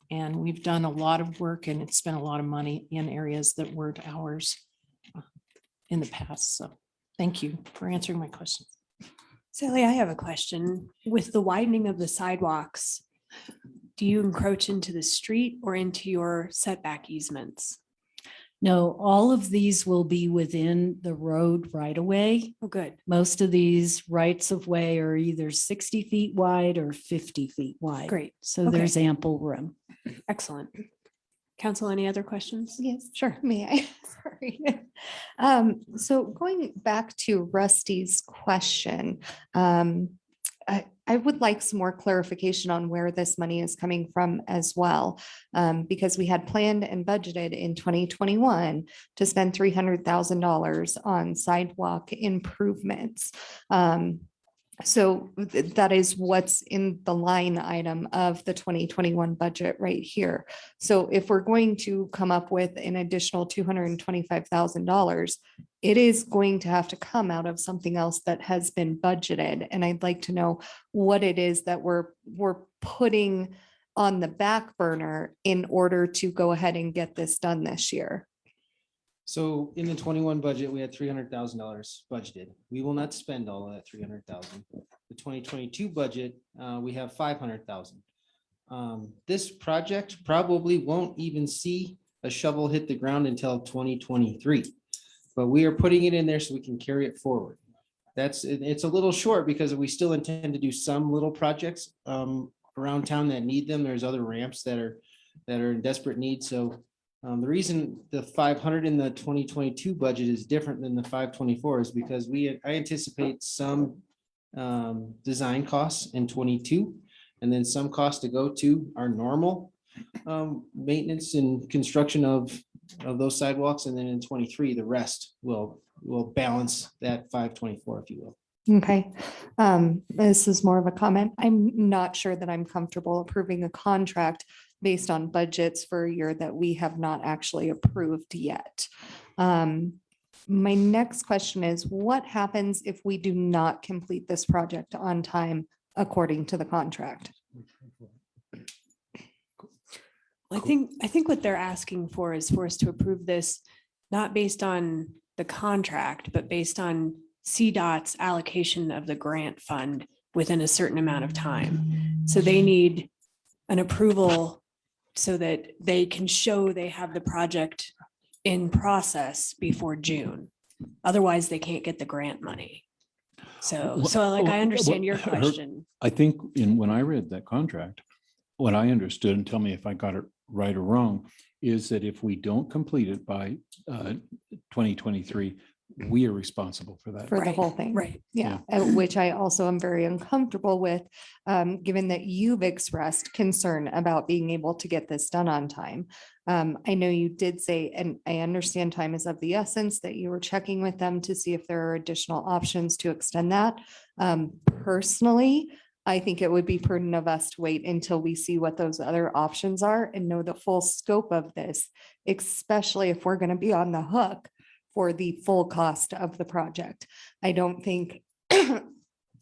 And we've done a lot of work and it's spent a lot of money in areas that weren't ours in the past. So thank you for answering my question. Sally, I have a question. With the widening of the sidewalks, do you encroach into the street or into your setback easements? No, all of these will be within the road right away. Oh, good. Most of these rights of way are either 60 feet wide or 50 feet wide. Great. So Okay. there's ample room. Excellent. Council, any other questions? Yes. Sure. May I? Sorry. So going back to Rusty's question, I would like some more clarification on where this money is coming from as well. Because we had planned and budgeted in 2021 to spend $300,000 on sidewalk improvements. So that is what's in the line item of the 2021 budget right here. So if we're going to come up with an additional $225,000, it is going to have to come out of something else that has been budgeted. And I'd like to know what it is that we're putting on the back burner in order to go ahead and get this done this year. So in the 21 budget, we had $300,000 budgeted. We will not spend all of that 300,000. The 2022 budget, we have 500,000. This project probably won't even see a shovel hit the ground until 2023. But we are putting it in there so we can carry it forward. It's a little short because we still intend to do some little projects around town that need them. There's other ramps that are in desperate need. So the reason the 500 in the 2022 budget is different than the 524 is because I anticipate some design costs in 22 and then some costs to go to our normal maintenance and construction of those sidewalks. And then in 23, the rest will balance that 524, if you will. Okay, this is more of a comment. I'm not sure that I'm comfortable approving a contract based on budgets for a year that we have not actually approved yet. My next question is, what happens if we do not complete this project on time according to the contract? I think what they're asking for is for us to approve this, not based on the contract, but based on CDOT's allocation of the grant fund within a certain amount of time. So they need an approval so that they can show they have the project in process before June. Otherwise, they can't get the grant money. So, Well, so like, I well, understand your her- question. I think when I read that contract, what I understood, and tell me if I got it right or wrong, is that if we don't complete it by 2023, we are responsible for that. For the Right, whole thing. right. Yeah, which I also am very uncomfortable with, given that you've expressed concern about being able to get this done on time. I know you did say, and I understand time is of the essence, that you were checking with them to see if there are additional options to extend that. Personally, I think it would be prudent of us to wait until we see what those other options are and know the full scope of this, especially if we're going to be on the hook for the full cost of the project. I don't think,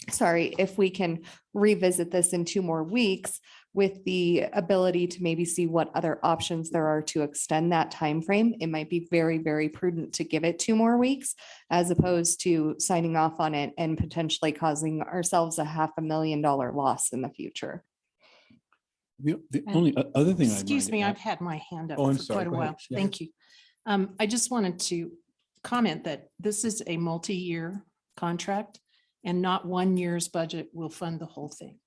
sorry, if we can revisit this in 2 more weeks with the ability to maybe see what other options there are to extend that time frame, it might be very, very prudent to give it 2 more weeks as opposed to signing off on it and potentially causing ourselves a $500,000 loss in the future. The And only other thing. I'd Excuse like me, to I've add- had my hand up Oh, I'm for sorry. quite a Go ahead. while. Yeah. Thank you. I just wanted to comment that this is a multi-year contract and not 1 year's budget will fund the whole thing.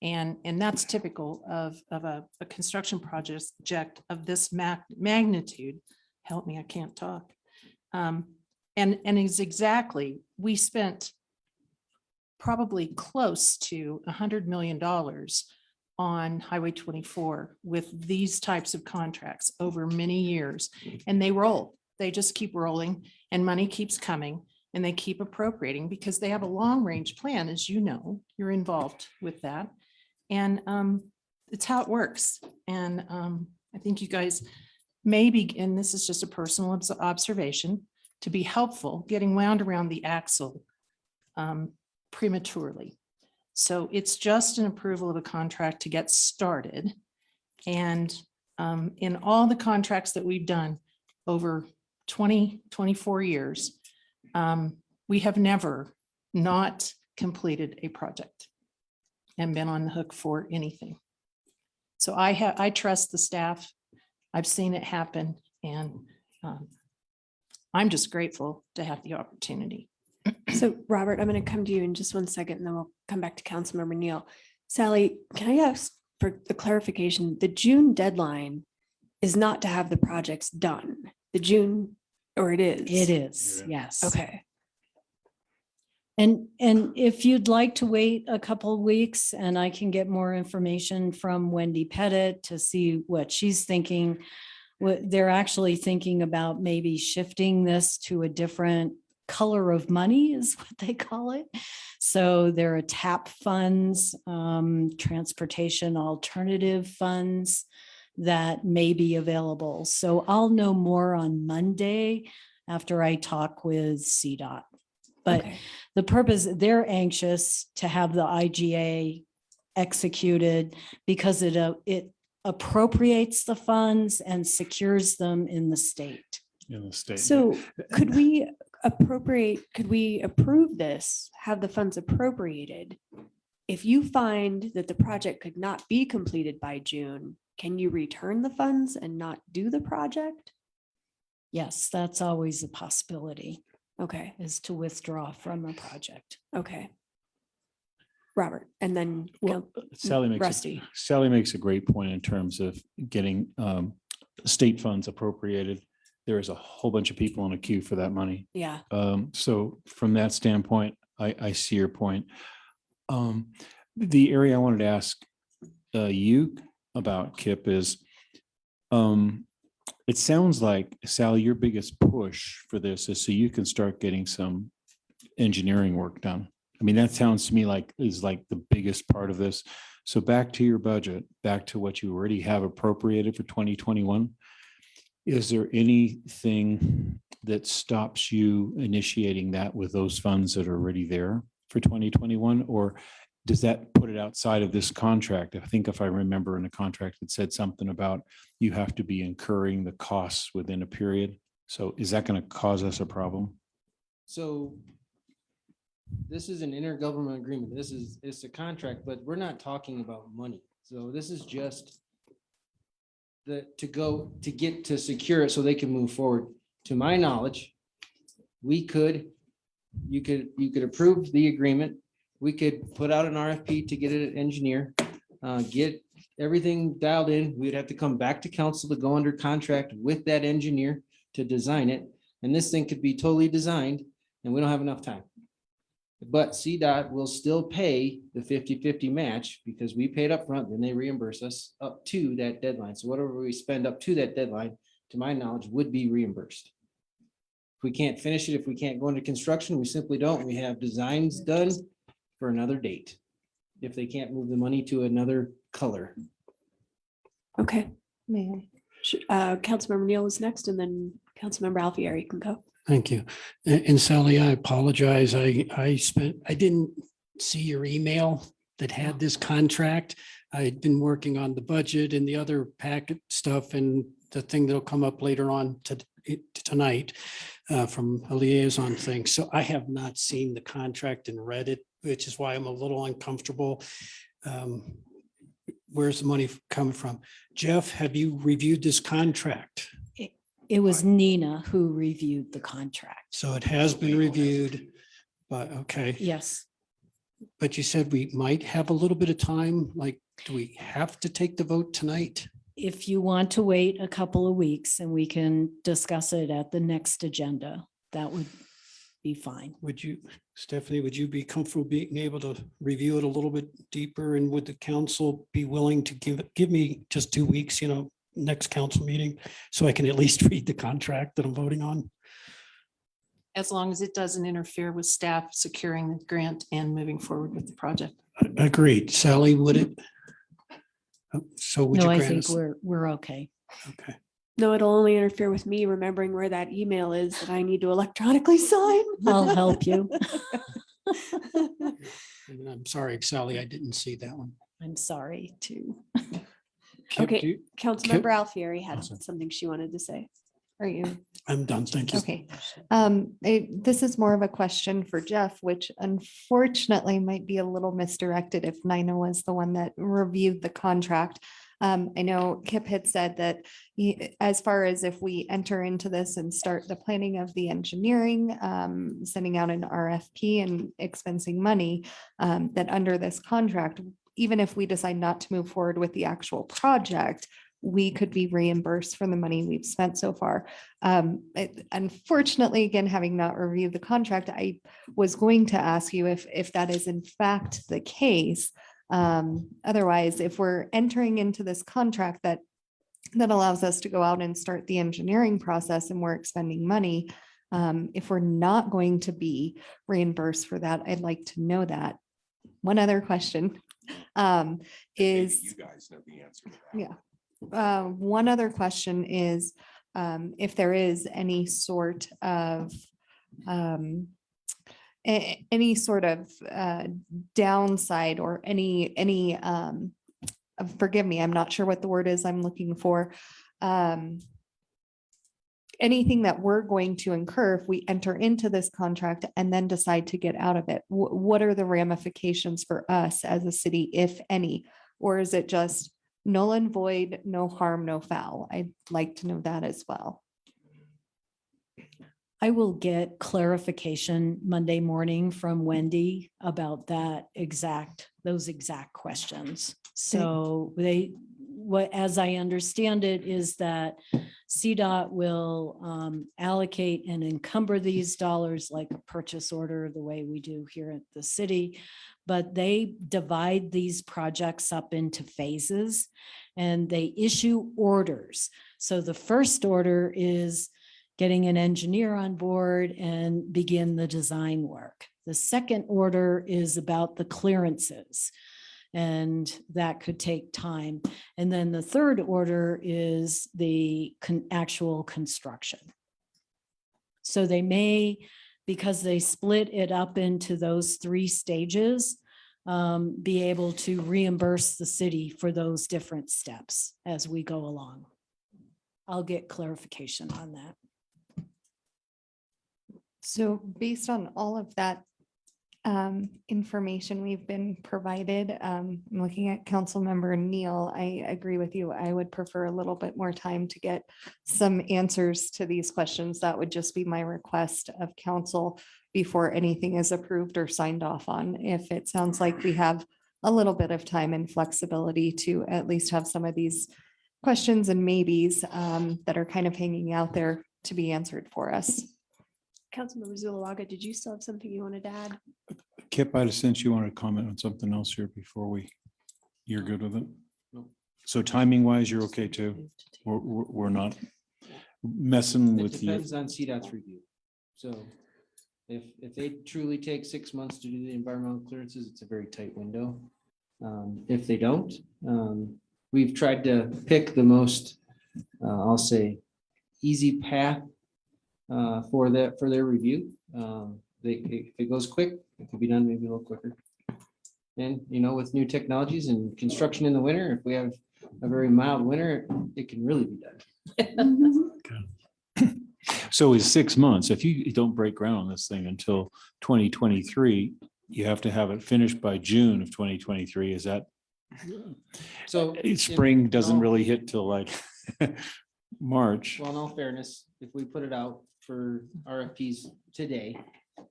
And that's typical of a construction project of this magnitude. Help me, I can't talk. And is exactly, we spent probably close to $100 million on Highway 24 with these types of contracts over many years. And they roll, they just keep rolling and money keeps coming and they keep appropriating because they have a long-range plan, as you know, you're involved with that. And it's how it works. And I think you guys maybe, and this is just a personal observation, to be helpful, getting wound around the axle prematurely. So it's just an approval of a contract to get started. And in all the contracts that we've done over 24 years, we have never not completed a project and been on the hook for anything. So I trust the staff. I've seen it happen and I'm just grateful to have the opportunity. So Robert, I'm going to come to you in just 1 second and then we'll come back to Councilmember Neal. Sally, can I ask for the clarification? The June deadline is not to have the projects done. The June, or it is? It is, yes. Okay. And if you'd like to wait a couple of weeks and I can get more information from Wendy Pettit to see what she's thinking, what they're actually thinking about maybe shifting this to a different color of money is what they call it. So there are TAP funds, transportation alternative funds that may be available. So I'll know more on Monday after I talk with CDOT. But Okay. the purpose, they're anxious to have the IGA executed because it appropriates the funds and secures them in the state. In the state. So could we approve this, have the funds appropriated? If you find that the project could not be completed by June, can you return the funds and not do the project? Yes, that's always a possibility, Okay, is to withdraw from a project. okay. Robert, and then Well, Sally Rusty. makes a great point in terms of getting state funds appropriated. There is a whole bunch of people in a queue for that money. Yeah, So from that standpoint, I see your point. The area I wanted to ask you about, Kip, is it sounds like, Sally, your biggest push for this is so you can start getting some engineering work done. I mean, that sounds to me like is like the biggest part of this. So back to your budget, back to what you already have appropriated for 2021. Is there anything that stops you initiating that with those funds that are already there for 2021? Or does that put it outside of this contract? I think if I remember in a contract, it said something about you have to be incurring the costs within a period. So is that going to cause us a problem? So this is an intergovernmental agreement. It's a contract, but we're not talking about money. So this is just to get to secure it so they can move forward. To my knowledge, we could You could approve the agreement. We could put out an RFP to get an engineer, get everything dialed in. We'd have to come back to council to go under contract with that engineer to design it. And this thing could be totally designed and we don't have enough time. But CDOT will still pay the 50-50 match because we paid up front, then they reimburse us up to that deadline. So whatever we spend up to that deadline, to my knowledge, would be reimbursed. If we can't finish it, if we can't go into construction, we simply don't. We have designs done for another date. If they can't move the money to another color. Okay. May Councilmember Neal is next and then Councilmember Alfieri can go. Thank you. And Sally, I apologize. I didn't see your email that had this contract. I'd been working on the budget and the other packet stuff and the thing that'll come up later on tonight from a liaison thing. So I have not seen the contract and read it, which is why I'm a little uncomfortable. Where's the money coming from? Jeff, have you reviewed this contract? It was Nina who reviewed the contract. So it has been reviewed, but okay. Yes. But you said we might have a little bit of time, like, do we have to take the vote tonight? If you want to wait a couple of weeks and we can discuss it at the next agenda, that would be fine. Would you, Stephanie, would you be comfortable being able to review it a little bit deeper? And would the council be willing to give me just 2 weeks, next council meeting, so I can at least read the contract that I'm voting on? As long as it doesn't interfere with staff securing the grant and moving forward with the project. Agreed. Sally, would it? So would you No, I grant think us? we're okay. Okay. No, it'll only interfere with me remembering where that email is that I need to electronically sign. I'll help you. And I'm sorry, Sally, I didn't see that one. I'm sorry too. Kip, do Okay, you- Councilmember Alfieri had something she wanted to say. Are you? I'm done. Thank you. Okay. This is more of a question for Jeff, which unfortunately might be a little misdirected if Nina was the one that reviewed the contract. I know Kip had said that as far as if we enter into this and start the planning of the engineering, sending out an RFP and expensing money, that under this contract, even if we decide not to move forward with the actual project, we could be reimbursed for the money we've spent so far. Unfortunately, again, having not reviewed the contract, I was going to ask you if that is in fact the case. Otherwise, if we're entering into this contract that allows us to go out and start the engineering process and we're expending money, if we're not going to be reimbursed for that, I'd like to know that. One other question is, you guys know the answer to that. yeah. One other question is if there is any sort of downside or any forgive me, I'm not sure what the word is I'm looking for. Anything that we're going to incur if we enter into this contract and then decide to get out of it. What are the ramifications for us as a city, if any? Or is it just null and void, no harm, no foul? I'd like to know that as well. I will get clarification Monday morning from Wendy about those exact questions. So as I understand it, is that CDOT will allocate and encumber these dollars like a purchase order, the way we do here at the city. But they divide these projects up into phases and they issue orders. So the first order is getting an engineer on board and begin the design work. The second order is about the clearances, and that could take time. And then the third order is the actual construction. So they may, because they split it up into those 3 stages, be able to reimburse the city for those different steps as we go along. I'll get clarification on that. So based on all of that, information we've been provided. I'm looking at Councilmember Neal. I agree with you. I would prefer a little bit more time to get some answers to these questions. That would just be my request of council before anything is approved or signed off on. If it sounds like we have a little bit of time and flexibility to at least have some of these questions and maybes that are kind of hanging out there to be answered for us. Councilmember Zulawaga, did you still have something you wanted to add? Kip, I just sense you wanted to comment on something else here before you're good with it? No. So timing wise, you're okay too? We're not messing It with you. depends on CDOT's review. So if they truly take 6 months to do the environmental clearances, it's a very tight window. If they don't, we've tried to pick the most, I'll say, easy path for their review. If it goes quick, it could be done maybe a little quicker. And, with new technologies and construction in the winter, if we have a very mild winter, it can really be done. So is 6 months, if you don't break ground on this thing until 2023, you have to have it finished by June of 2023. Is that? So Spring doesn't really hit till like March. Well, in all fairness, if we put it out for RFPs today,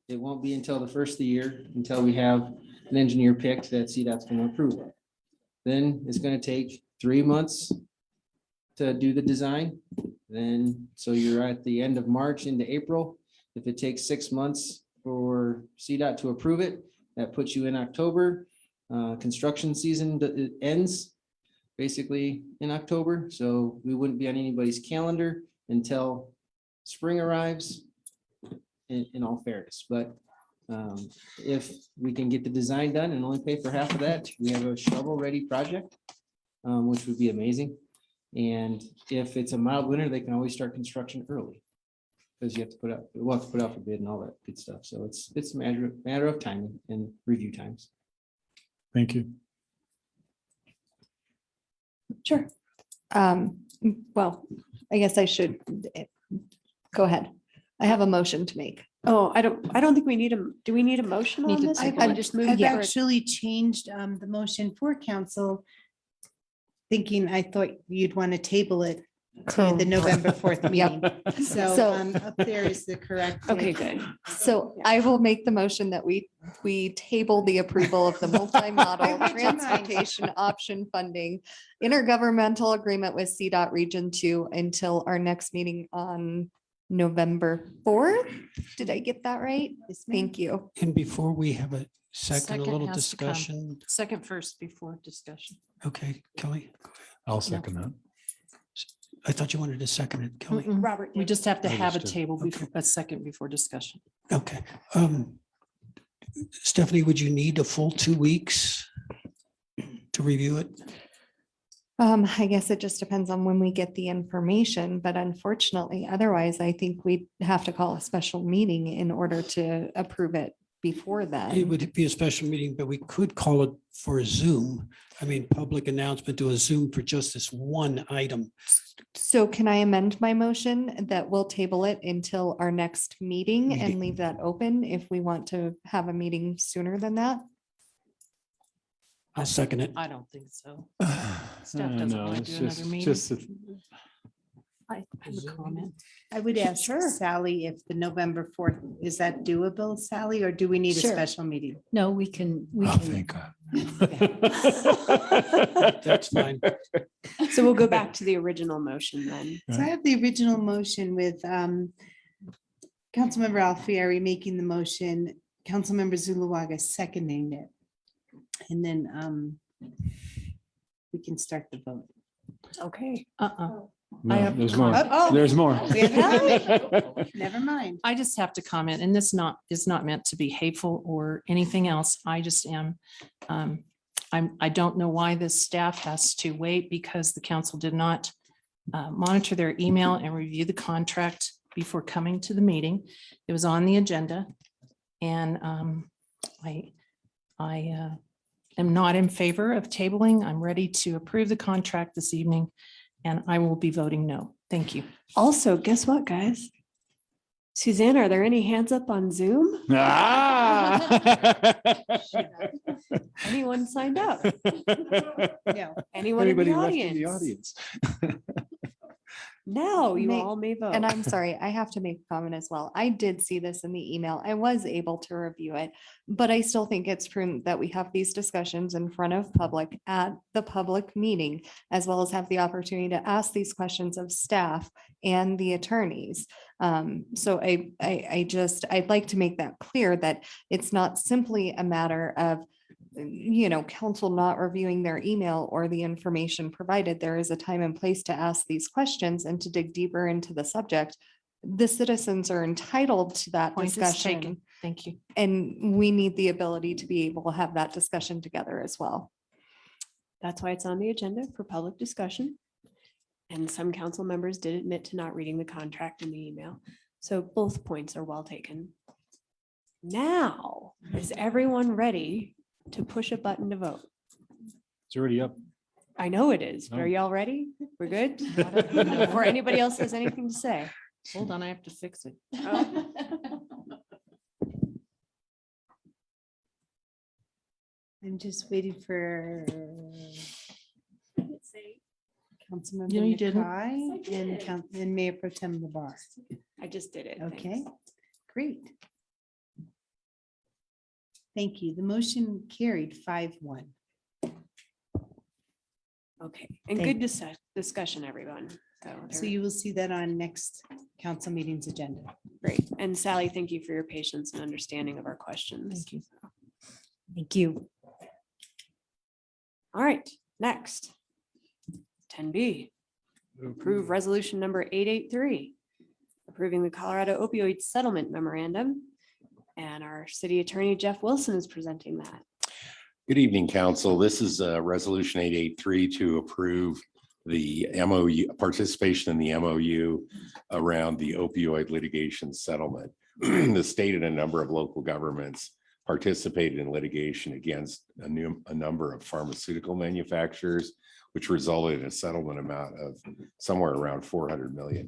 it won't be until the first of the year, until we have an engineer picked that CDOT's going to approve it. Then it's going to take 3 months to do the design. Then, so you're at the end of March into April. If it takes 6 months for CDOT to approve it, that puts you in October. Construction season it ends basically in October, so we wouldn't be on anybody's calendar until spring arrives, in all fairness. But if we can get the design done and only pay for half of that, we have a shovel-ready project, which would be amazing. And if it's a mild winter, they can always start construction early, because you have to we'll have to put out for bid and all that good stuff. So it's a matter of timing and review times. Thank you. Sure. Well, I guess I should go ahead. I have a motion to make. Oh, I don't think we need do we need a motion Need on to this? take Can a we just move I've forward? actually changed the motion for council, thinking I thought you'd want to table it to the November 4th meeting. So So- up there is the correct. Okay, date. good. So I will make the motion that we table the approval of the multi-model I read your mind. transportation option funding intergovernmental agreement with CDOT Region 2 until our next meeting on November 4th. Did I get that right? Yes, ma'am. Thank you. And before we have a second, a Second little has to come. discussion. Second first before discussion. Okay, Kelly, I'll second that. I thought you wanted to second it, Kelly. Mm-mm. Robert. We just have to have a Understood. table before, a second before discussion. Okay. Stephanie, would you need a full 2 weeks to review it? I guess it just depends on when we get the information, but unfortunately, otherwise, I think we'd have to call a special meeting in order to approve it before It then. would be a special meeting, but we could call it for a Zoom. I mean, public announcement to a Zoom for just this one item. So can I amend my motion that we'll table it until our next meeting and Meeting. leave that open if we want to have a meeting sooner than that? I'll second it. I don't think so. Staff doesn't No, wanna it's do another just- meeting. just that- I have a comment. I would ask Sure. Sally if the November 4th, is that doable, Sally, or do we need a Sure. special meeting? No, we can, Oh, thank God. That's fine. So we'll go back to the original motion then. So I have the original motion with Councilmember Alfieri making the motion, Councilmember Zulawaga seconding it. And then we can start the vote. Okay. No, have there's a more. comment. Oh, There's more. we have a comment. Never mind. I just have to comment, and this is not meant to be hateful or anything else. I just am. I don't know why this staff has to wait because the council did not monitor their email and review the contract before coming to the meeting. It was on the agenda. And I am not in favor of tabling. I'm ready to approve the contract this evening, and I will be voting no. Thank you. Also, guess what, guys? Suzanne, are there any hands up on Zoom? Ah. Anyone signed up? No. Anyone in the Anybody left in the audience? audience? Now you May- all may vote. And I'm sorry, I have to make a comment as well. I did see this in the email. I was able to review it, but I still think it's prudent that we have these discussions in front of public at the public meeting, as well as have the opportunity to ask these questions of staff and the attorneys. So I'd like to make that clear that it's not simply a matter of council not reviewing their email or the information provided. There is a time and place to ask these questions and to dig deeper into the subject. The citizens are entitled to that Point is discussion. taken. Thank you. And we need the ability to be able to have that discussion together as well. That's why it's on the agenda for public discussion. And some council members did admit to not reading the contract in the email. So both points are well taken. Now, is everyone ready to push a button to vote? It's already up. I know it is, but are Oh. y'all ready? We're good? Before anybody else has anything to say. Hold on, I have to fix it. I'm just waiting for Councilmember No, you didn't. Nakai and Mayor Pro Tem Labar. I just did it. Okay, thanks. great. Thank you. The motion carried 5-1. Okay, and Thank- good discussion, everyone. So you will see that on next council meeting's agenda. Great. And Sally, thank you for your patience and understanding of our questions. Thank you. Thank you. All right, next. 10B. Approve resolution number 883, approving the Colorado opioid settlement memorandum. And our city attorney, Jeff Wilson, is presenting that. Good evening, council. This is resolution 883 to approve the MOU, participation in the MOU around the opioid litigation settlement. The state and a number of local governments participated in litigation against a number of pharmaceutical manufacturers, which resulted in a settlement amount of somewhere around $400 million.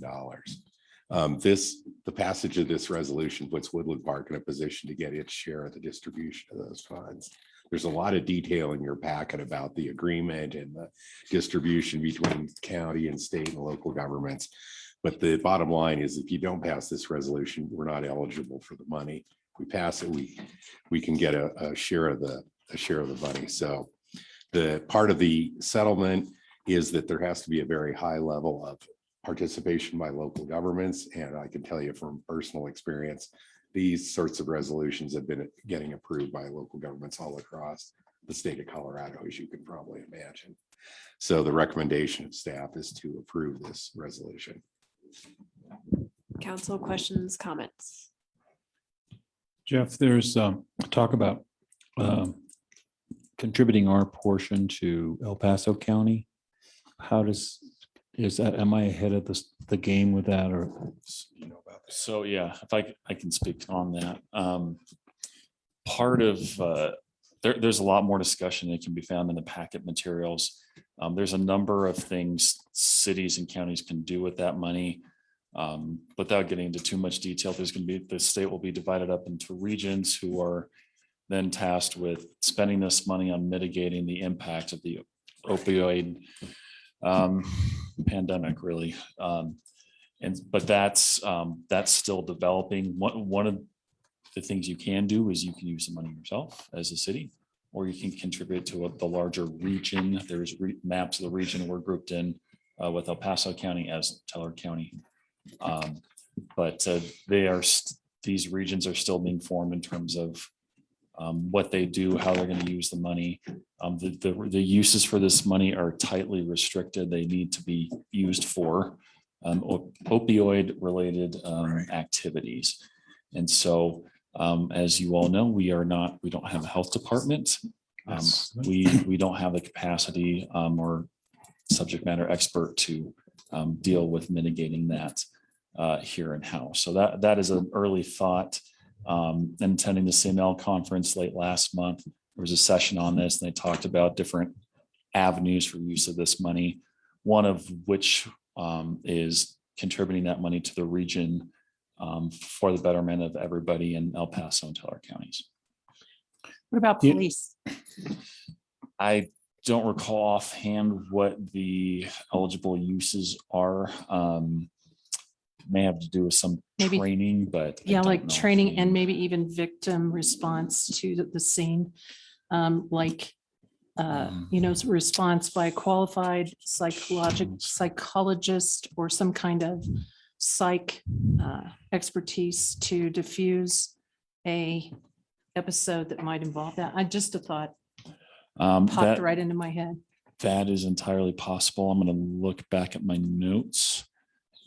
The passage of this resolution puts Woodland Park in a position to get its share of the distribution of those funds. There's a lot of detail in your packet about the agreement and the distribution between county and state and local governments. But the bottom line is, if you don't pass this resolution, we're not eligible for the money. If we pass it, we can get a share of the money. So the part of the settlement is that there has to be a very high level of participation by local governments. And I can tell you from personal experience, these sorts of resolutions have been getting approved by local governments all across the state of Colorado, as you can probably imagine. So the recommendation of staff is to approve this resolution. Council questions, comments? Jeff, there's talk about contributing our portion to El Paso County. Am I ahead of the game with that, or? So, yeah, if I can speak on that. Part of, there's a lot more discussion that can be found in the packet materials. There's a number of things cities and counties can do with that money. Without getting into too much detail, the state will be divided up into regions who are then tasked with spending this money on mitigating the impact of the opioid pandemic, really. But that's still developing. One of the things you can do is you can use the money yourself as a city, or you can contribute to the larger region. There's maps of the region we're grouped in with El Paso County as Teller County. But these regions are still being formed in terms of what they do, how they're going to use the money. The uses for this money are tightly restricted. They need to be used for opioid related activities. And so, as you all know, we don't have a health department. We don't have the capacity or subject matter expert to deal with mitigating that here in house. So that is an early thought. Attending the CML conference late last month, there was a session on this, and they talked about different avenues for use of this money. One of which is contributing that money to the region for the betterment of everybody in El Paso and Teller counties. What about Yeah. police? I don't recall offhand what the eligible uses are. May have to do with some Maybe- training, but. I Yeah, don't like know training offhand. and maybe even victim response to the scene. Like, response by a qualified psychologist or some kind of psych expertise to diffuse a episode that might involve that. I just a thought popped That- right into my head. That is entirely possible. I'm going to look back at my notes.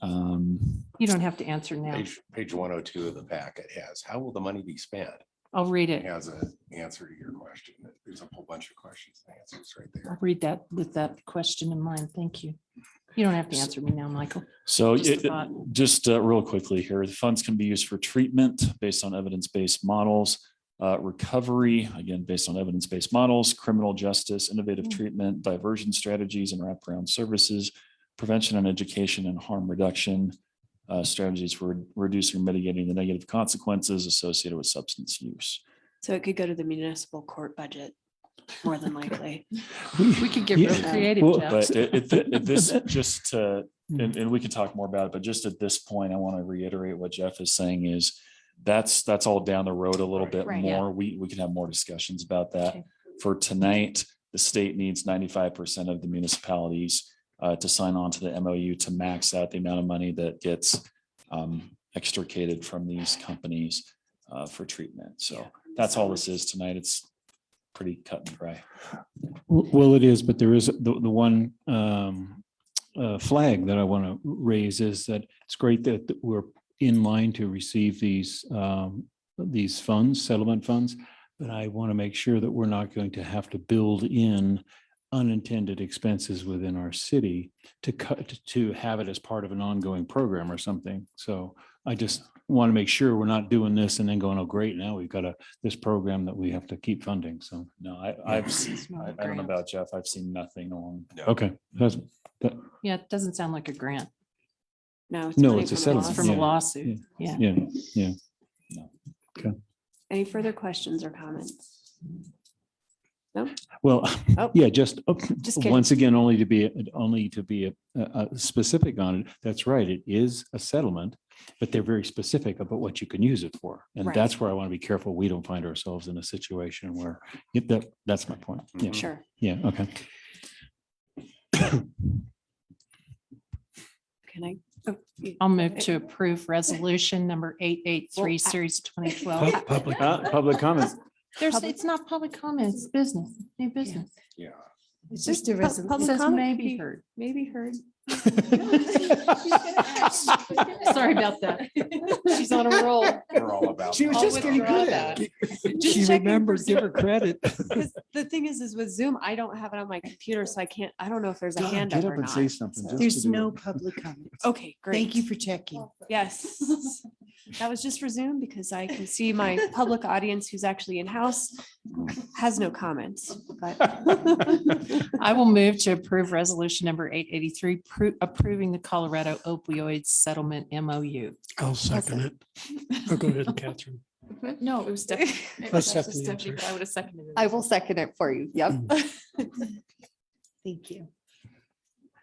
You don't have to answer now. Page 102 of the packet has, how will the money be spent? I'll read It it. has an answer to your question. There's a whole bunch of questions and answers right there. I'll read that with that question in mind. Thank you. You don't have to answer me now, Michael. So Just a thought. just real quickly here, the funds can be used for treatment based on evidence-based models, recovery, again, based on evidence-based models, criminal justice, innovative treatment, diversion strategies and wraparound services, prevention and education and harm reduction, strategies for reducing or mitigating the negative consequences associated with substance use. So it could go to the municipal court budget, more than likely. We could get real creative, Well, Jeff. But at this, just to, and we can talk more about it, but just at this point, I want to reiterate what Jeff is saying is that's all down the road a little bit Right, yeah. more. We can have more discussions about that. Okay. For tonight, the state needs 95% of the municipalities to sign on to the MOU to max out the amount of money that gets extricated from these companies for treatment. So that's all this is tonight. It's pretty cut and dry. Well, it is, but there is the one flag that I want to raise is that it's great that we're in line to receive these funds, settlement funds. But I want to make sure that we're not going to have to build in unintended expenses within our city to have it as part of an ongoing program or something. So I just want to make sure we're not doing this and then going, oh, great, now we've got this program that we have to keep funding. So, No, I don't know about Jeff. I've seen nothing along. okay. Yeah, it doesn't sound like a grant. No. No, money it's a from the settlement. From a Yeah. lawsuit. Yeah. Yeah. Any further questions or comments? No? Well, Oh. yeah, just Just kidding. once again, only to be specific on it. That's right. It is a settlement, but they're very specific about what you can use it for. And Right. that's where I want to be careful. We don't find ourselves in a situation where that's my point. Yeah. Sure. Yeah. Okay. Can I? I'll move to approve resolution number 883, Well, series 2012. Public comments. It's not public comment, it's business, new business. Yeah. It's just a Public resolution. It says comment may could be be- heard. Maybe heard. Sorry about that. She's on a roll. We're all about. She was I'll just getting withdraw good at that. it. Just She checking remembered, for give her credit. Because the thing is with Zoom, I don't have it on my computer, so I don't know if there's a hand up or not. something. So- There's no public comment. Okay, great. Thank you for checking. Yes. That was just for Zoom because I can see my public audience who's actually in-house has no comments, but. I will move to approve resolution number 883, approving the Colorado opioid settlement MOU. I'll second it. Oh, go ahead, Catherine. No, it was Stephanie. It That's was actually Stephanie, I'm Stephanie, but I would have seconded it. I will second it for you. Yep. Thank you.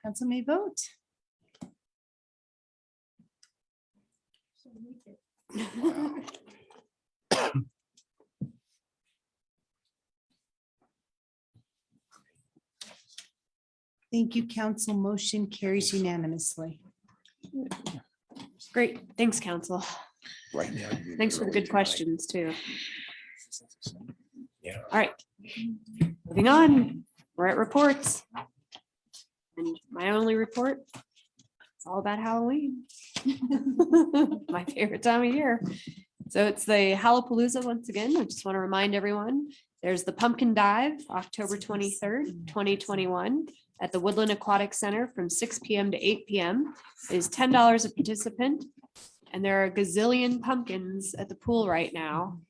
Council may vote. Thank you, council. Motion carries unanimously. Great, thanks, council. Right now. Thanks for the good questions too. Yeah. All right. Moving on, we're at reports. And my only report, it's all about Halloween. My favorite time of year. So it's the Hallapalooza once again. I just want to remind everyone, there's the Pumpkin Dive, October 23rd, 2021 at the Woodland Aquatic Center from 6 PM to 8 PM. It is $10 a participant. And there are a gazillion pumpkins at the pool right now.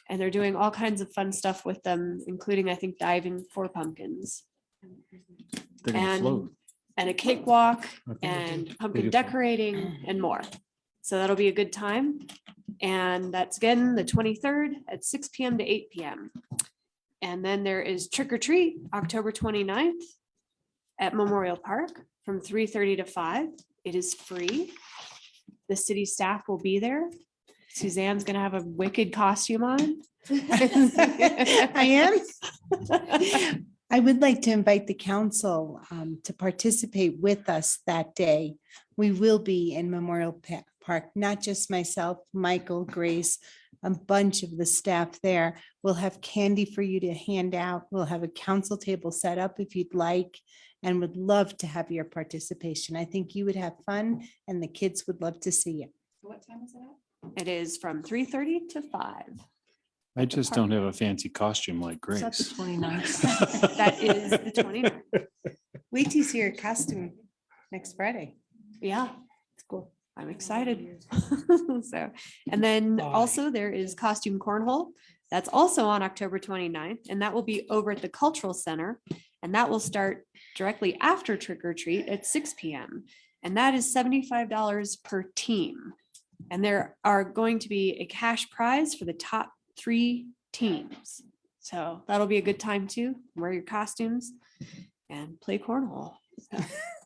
And they're doing all kinds of fun stuff with them, including, I think, diving for pumpkins. They're gonna float. And a cakewalk Okay. and They pumpkin do. decorating and more. So that'll be a good time. And that's again, the 23rd at 6 PM to 8 PM. And then there is trick or treat, October 29th at Memorial Park from 3:30 to 5. It is free. The city staff will be there. Suzanne's gonna have a wicked costume on. I am. I would like to invite the council to participate with us that day. We will be in Memorial Park, not just myself, Michael, Grace, a bunch of the staff there. We'll have candy for you to hand out. We'll have a council table set up if you'd like, and would love to have your participation. I think you would have fun and the kids would love to see you. What time is it? It is from 3:30 to 5. I just don't have a fancy costume like Is that the Grace. 29th? That is the 29th. Wait till you see your costume next Friday. Yeah, it's cool. I'm excited. So, and then also there is costume cornhole. That's also on October 29th, and that will be over at the Cultural Center. And that will start directly after trick or treat at 6 PM. And that is $75 per team. And there are going to be a cash prize for the top 3 teams. So that'll be a good time too. Wear your costumes and play cornhole.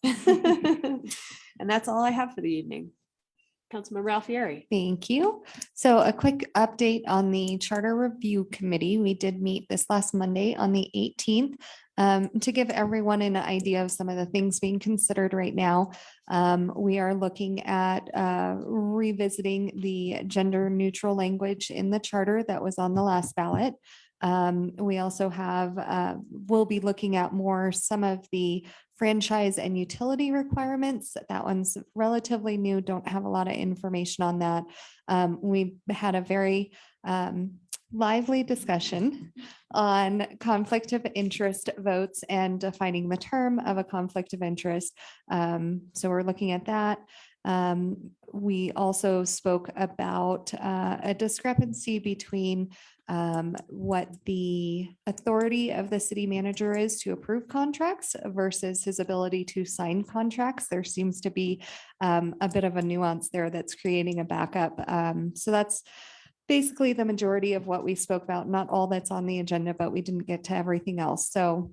And that's all I have for the evening. Councilmember Alfieri. Thank you. So a quick update on the Charter Review Committee. We did meet this last Monday on the 18th to give everyone an idea of some of the things being considered right now. We are looking at revisiting the gender neutral language in the charter that was on the last ballot. We also have, we'll be looking at more some of the franchise and utility requirements. That one's relatively new, don't have a lot of information on that. We had a very lively discussion on conflict of interest votes and defining the term of a conflict of interest. So we're looking at that. We also spoke about a discrepancy between what the authority of the city manager is to approve contracts versus his ability to sign contracts. There seems to be a bit of a nuance there that's creating a backup. So that's basically the majority of what we spoke about, not all that's on the agenda, but we didn't get to everything else. So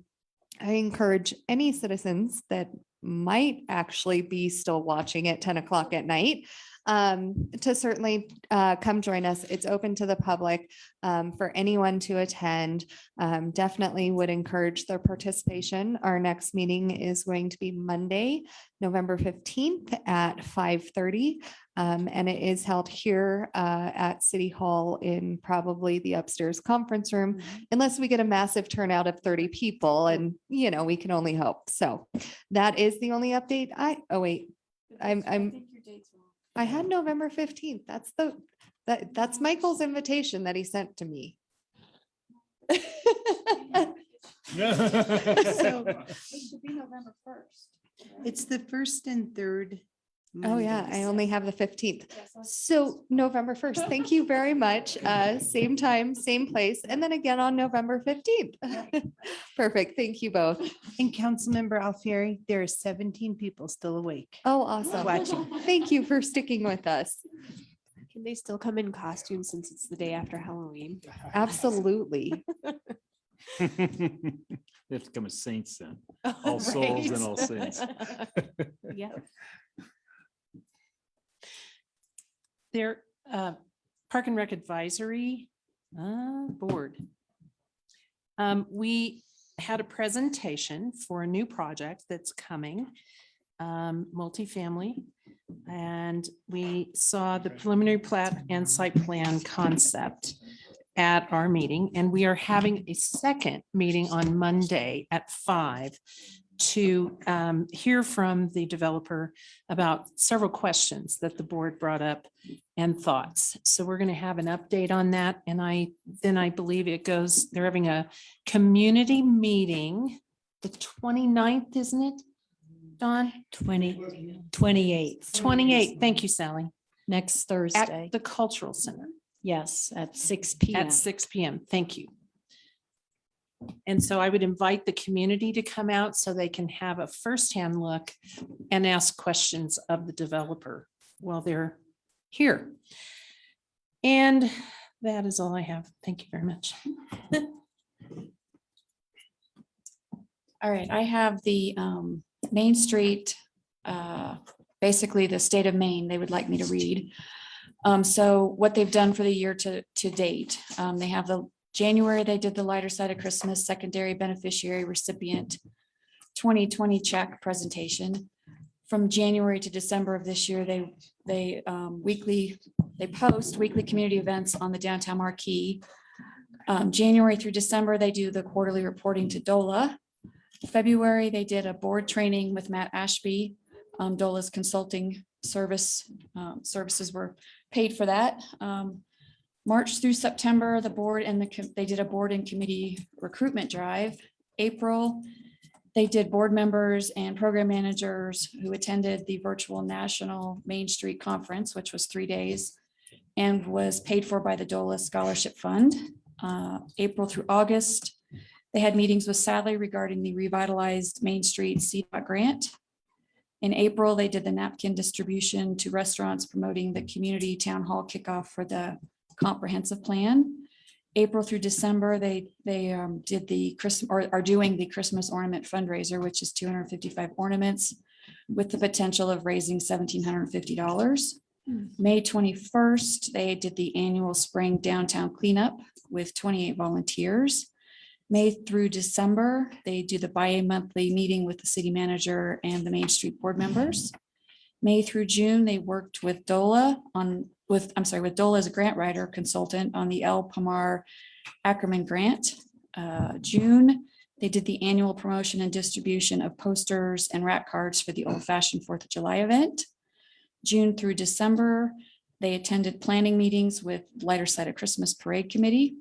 I encourage any citizens that might actually be still watching at 10 o'clock at night to certainly come join us. It's open to the public for anyone to attend. Definitely would encourage their participation. Our next meeting is going to be Monday, November 15th at 5:30. And it is held here at City Hall in probably the upstairs conference room, unless we get a massive turnout of 30 people and, you know, we can only hope. So that is the only update. I had November 15th. That's Michael's invitation that he sent to me. So It should be November 1st. it's the first and third. Oh, yeah, I Mondays. only have the 15th. So November 1st. Thank you very much. Same time, same place, and then again on November 15th. Perfect. Thank you both. And Councilmember Alfieri, there are 17 people still awake. Oh, awesome. Watching. Thank you for sticking with us. Can they still come in costume since it's the day after Halloween? Absolutely. They have to come as saints then. All souls and all saints. Yeah. Their Park and Rec Advisory Board. We had a presentation for a new project that's coming, multifamily. And we saw the preliminary plat and site plan concept at our meeting. And we are having a second meeting on Monday at 5 to hear from the developer about several questions that the board brought up and thoughts. So we're going to have an update on that. And I believe it goes, they're having a community meeting the 29th, isn't it? Dawn? 28th. 28th. Thank you, Sally. Next Thursday. At the Cultural Center. Yes, at 6 PM. At 6 PM. Thank you. And so I would invite the community to come out so they can have a firsthand look and ask questions of the developer while they're here. And that is all I have. Thank you very much. All right, I have the Main Street, basically the state of Maine, they would like me to read. So what they've done for the year to date, they have the January, they did the lighter side of Christmas secondary beneficiary recipient 2020 check presentation. From January to December of this year, they post weekly community events on the downtown marquee. January through December, they do the quarterly reporting to DOLA. February, they did a board training with Matt Ashby. DOLA's consulting services were paid for that. March through September, the board and they did a board and committee recruitment drive. April, they did board members and program managers who attended the virtual National Main Street Conference, which was 3 days and was paid for by the DOLA Scholarship Fund. April through August, they had meetings with Sally regarding the revitalized Main Street CDOT grant. In April, they did the napkin distribution to restaurants promoting the community town hall kickoff for the comprehensive plan. April through December, they did the Christmas, or are doing the Christmas ornament fundraiser, which is 255 ornaments with the potential of raising $1,750. May 21st, they did the annual spring downtown cleanup with 28 volunteers. May through December, they do the bi-monthly meeting with the city manager and the Main Street board members. May through June, they worked with DOLA with DOLA as a grant writer consultant on the El Pomar Ackerman grant. June, they did the annual promotion and distribution of posters and rat cards for the old fashioned 4th of July event. June through December, they attended planning meetings with Lighter Side of Christmas Parade Committee,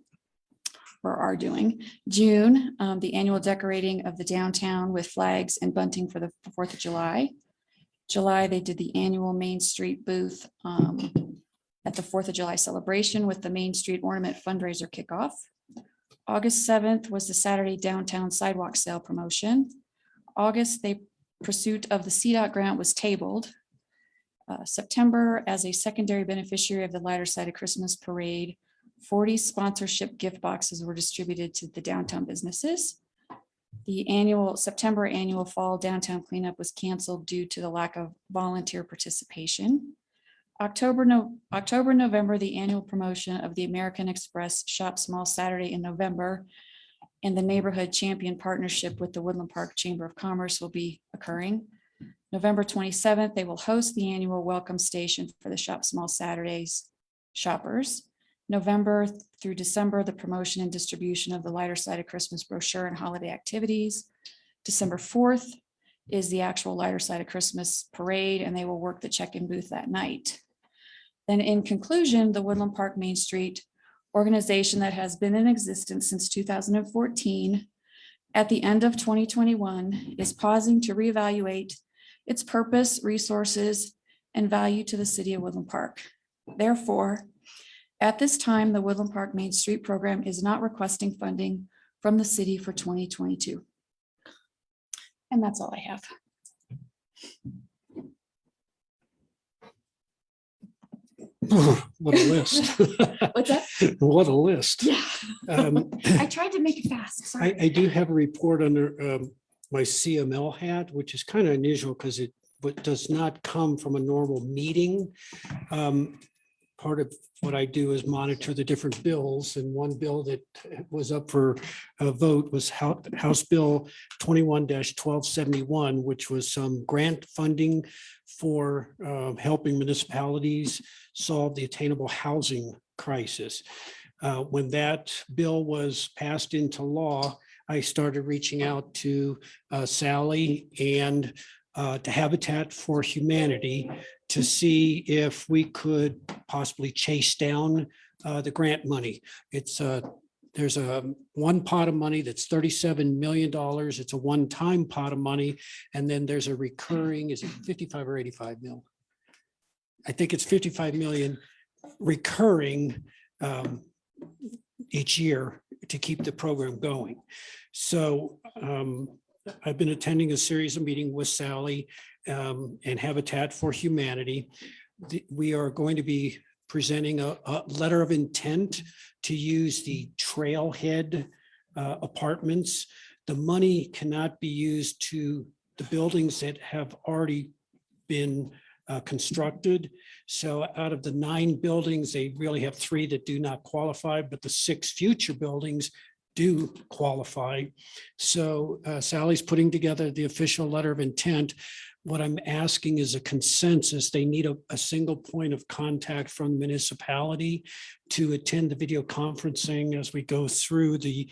or are doing. June, the annual decorating of the downtown with flags and bunting for the 4th of July. July, they did the annual Main Street booth at the 4th of July celebration with the Main Street Ornament fundraiser kickoff. August 7th was the Saturday downtown sidewalk sale promotion. August, pursuit of the CDOT grant was tabled. September, as a secondary beneficiary of the Lighter Side of Christmas Parade, 40 sponsorship gift boxes were distributed to the downtown businesses. The September annual fall downtown cleanup was canceled due to the lack of volunteer participation. October, November, the annual promotion of the American Express Shop Small Saturday in November and the Neighborhood Champion Partnership with the Woodland Park Chamber of Commerce will be occurring. November 27th, they will host the annual welcome station for the Shop Small Saturdays shoppers. November through December, the promotion and distribution of the Lighter Side of Christmas brochure and holiday activities. December 4th is the actual Lighter Side of Christmas parade, and they will work the check-in booth that night. Then in conclusion, the Woodland Park Main Street organization that has been in existence since 2014, at the end of 2021, is pausing to reevaluate its purpose, resources, and value to the city of Woodland Park. Therefore, at this time, the Woodland Park Main Street program is not requesting funding from the city for 2022. And that's all I have. What a list. What's that? What a list. Yeah. Um, I tried to make it fast. Sorry. I do have a report under my CML hat, which is kind of unusual because it does not come from a normal meeting. Part of what I do is monitor the different bills, and one bill that was up for a vote was House Bill 21-1271, which was some grant funding for helping municipalities solve the attainable housing crisis. When that bill was passed into law, I started reaching out to Sally and to Habitat for Humanity to see if we could possibly chase down the grant money. There's one pot of money that's $37 million. It's a one-time pot of money. And then there's a recurring, is it 55 or 85 mil? I think it's 55 million recurring each year to keep the program going. So I've been attending a series of meetings with Sally and Habitat for Humanity. we are going to be presenting a letter of intent to use the trailhead apartments. The money cannot be used to the buildings that have already been constructed. So out of the 9 buildings, they really have 3 that do not qualify, but the 6 future buildings do qualify. So Sally's putting together the official letter of intent. What I'm asking is a consensus. They need a single point of contact from the municipality to attend the video conferencing as we go through the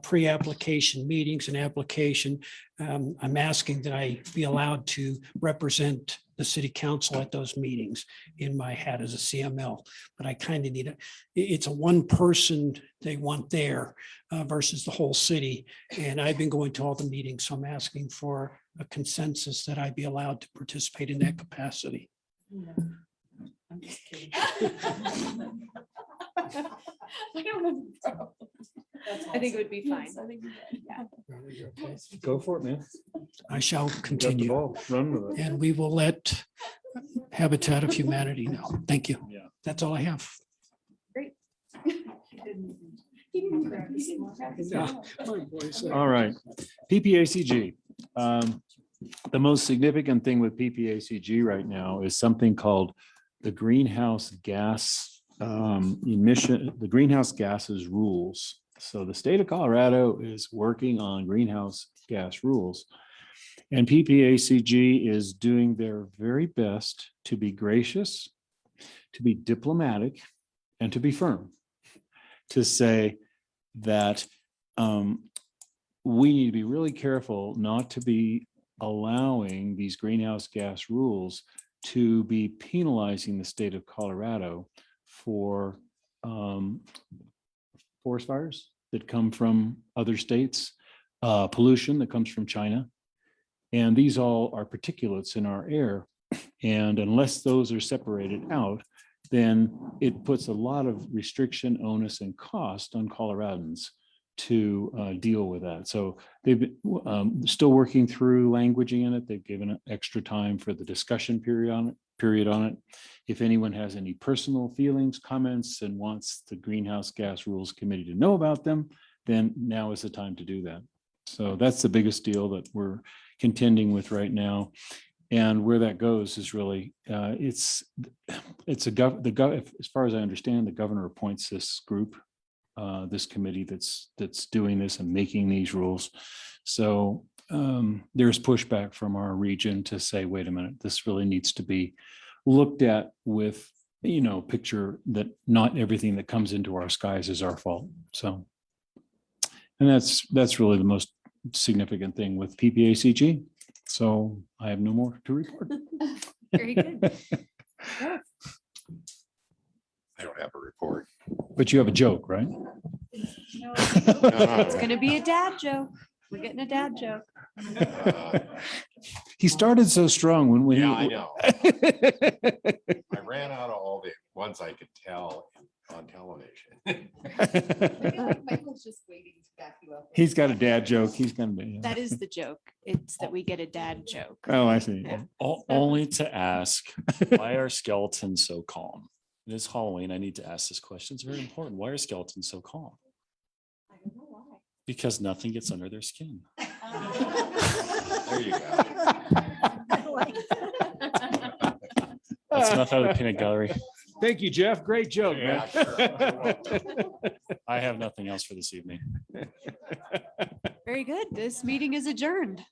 pre-application meetings and application. I'm asking that I be allowed to represent the city council at those meetings in my hat as a CML, but I kind of need it's a one person they want there versus the whole city. And I've been going to all the meetings, so I'm asking for a consensus that I be allowed to participate in that capacity. I'm just kidding. I think it would be fine. Go for it, man. I shall You got the continue. ball. Run with it. And we will let Habitat of Humanity know. Thank you. Yeah. That's all I have. All right, PPACG. The most significant thing with PPACG right now is something called the greenhouse gas emission, the greenhouse gases rules. So the state of Colorado is working on greenhouse gas rules. And PPACG is doing their very best to be gracious, to be diplomatic, and to be firm. To say that we need to be really careful not to be allowing these greenhouse gas rules to be penalizing the state of Colorado for forest fires that come from other states, pollution that comes from China. And these all are particulates in our air. And unless those are separated out, then it puts a lot of restriction, onus, and cost on Coloradans to deal with that. So they've been still working through languaging in it. They've given extra time for the discussion period on it. If anyone has any personal feelings, comments, and wants the Greenhouse Gas Rules Committee to know about them, then now is the time to do that. So that's the biggest deal that we're contending with right now. And where that goes is really, as far as I understand, the governor appoints this group, this committee that's doing this and making these rules. So there's pushback from our region to say, wait a minute, this really needs to be looked at with, picture that not everything that comes into our skies is our fault. So, and that's really the most significant thing with PPACG. So I have no more to report. Very good. I don't have a report. But you have a joke, right? It's gonna be a dad joke. We're getting a dad joke. He started so strong when Yeah, I know. I ran out of all the ones I could tell on television. Michael's just waiting to back you up. He's got a dad joke. He's gonna be. That is the joke. It's that we get a dad joke. Oh, I see. Yeah. Only to ask, why are skeletons so calm? It is Halloween. I need to ask this question. It's very important. Why are skeletons so calm? I don't know why. Because nothing gets under their skin. There you go. That's enough out of the peanut gallery. Thank you, Jeff. Great joke, Yeah, man. I have nothing else for this evening. Very good. This meeting is adjourned.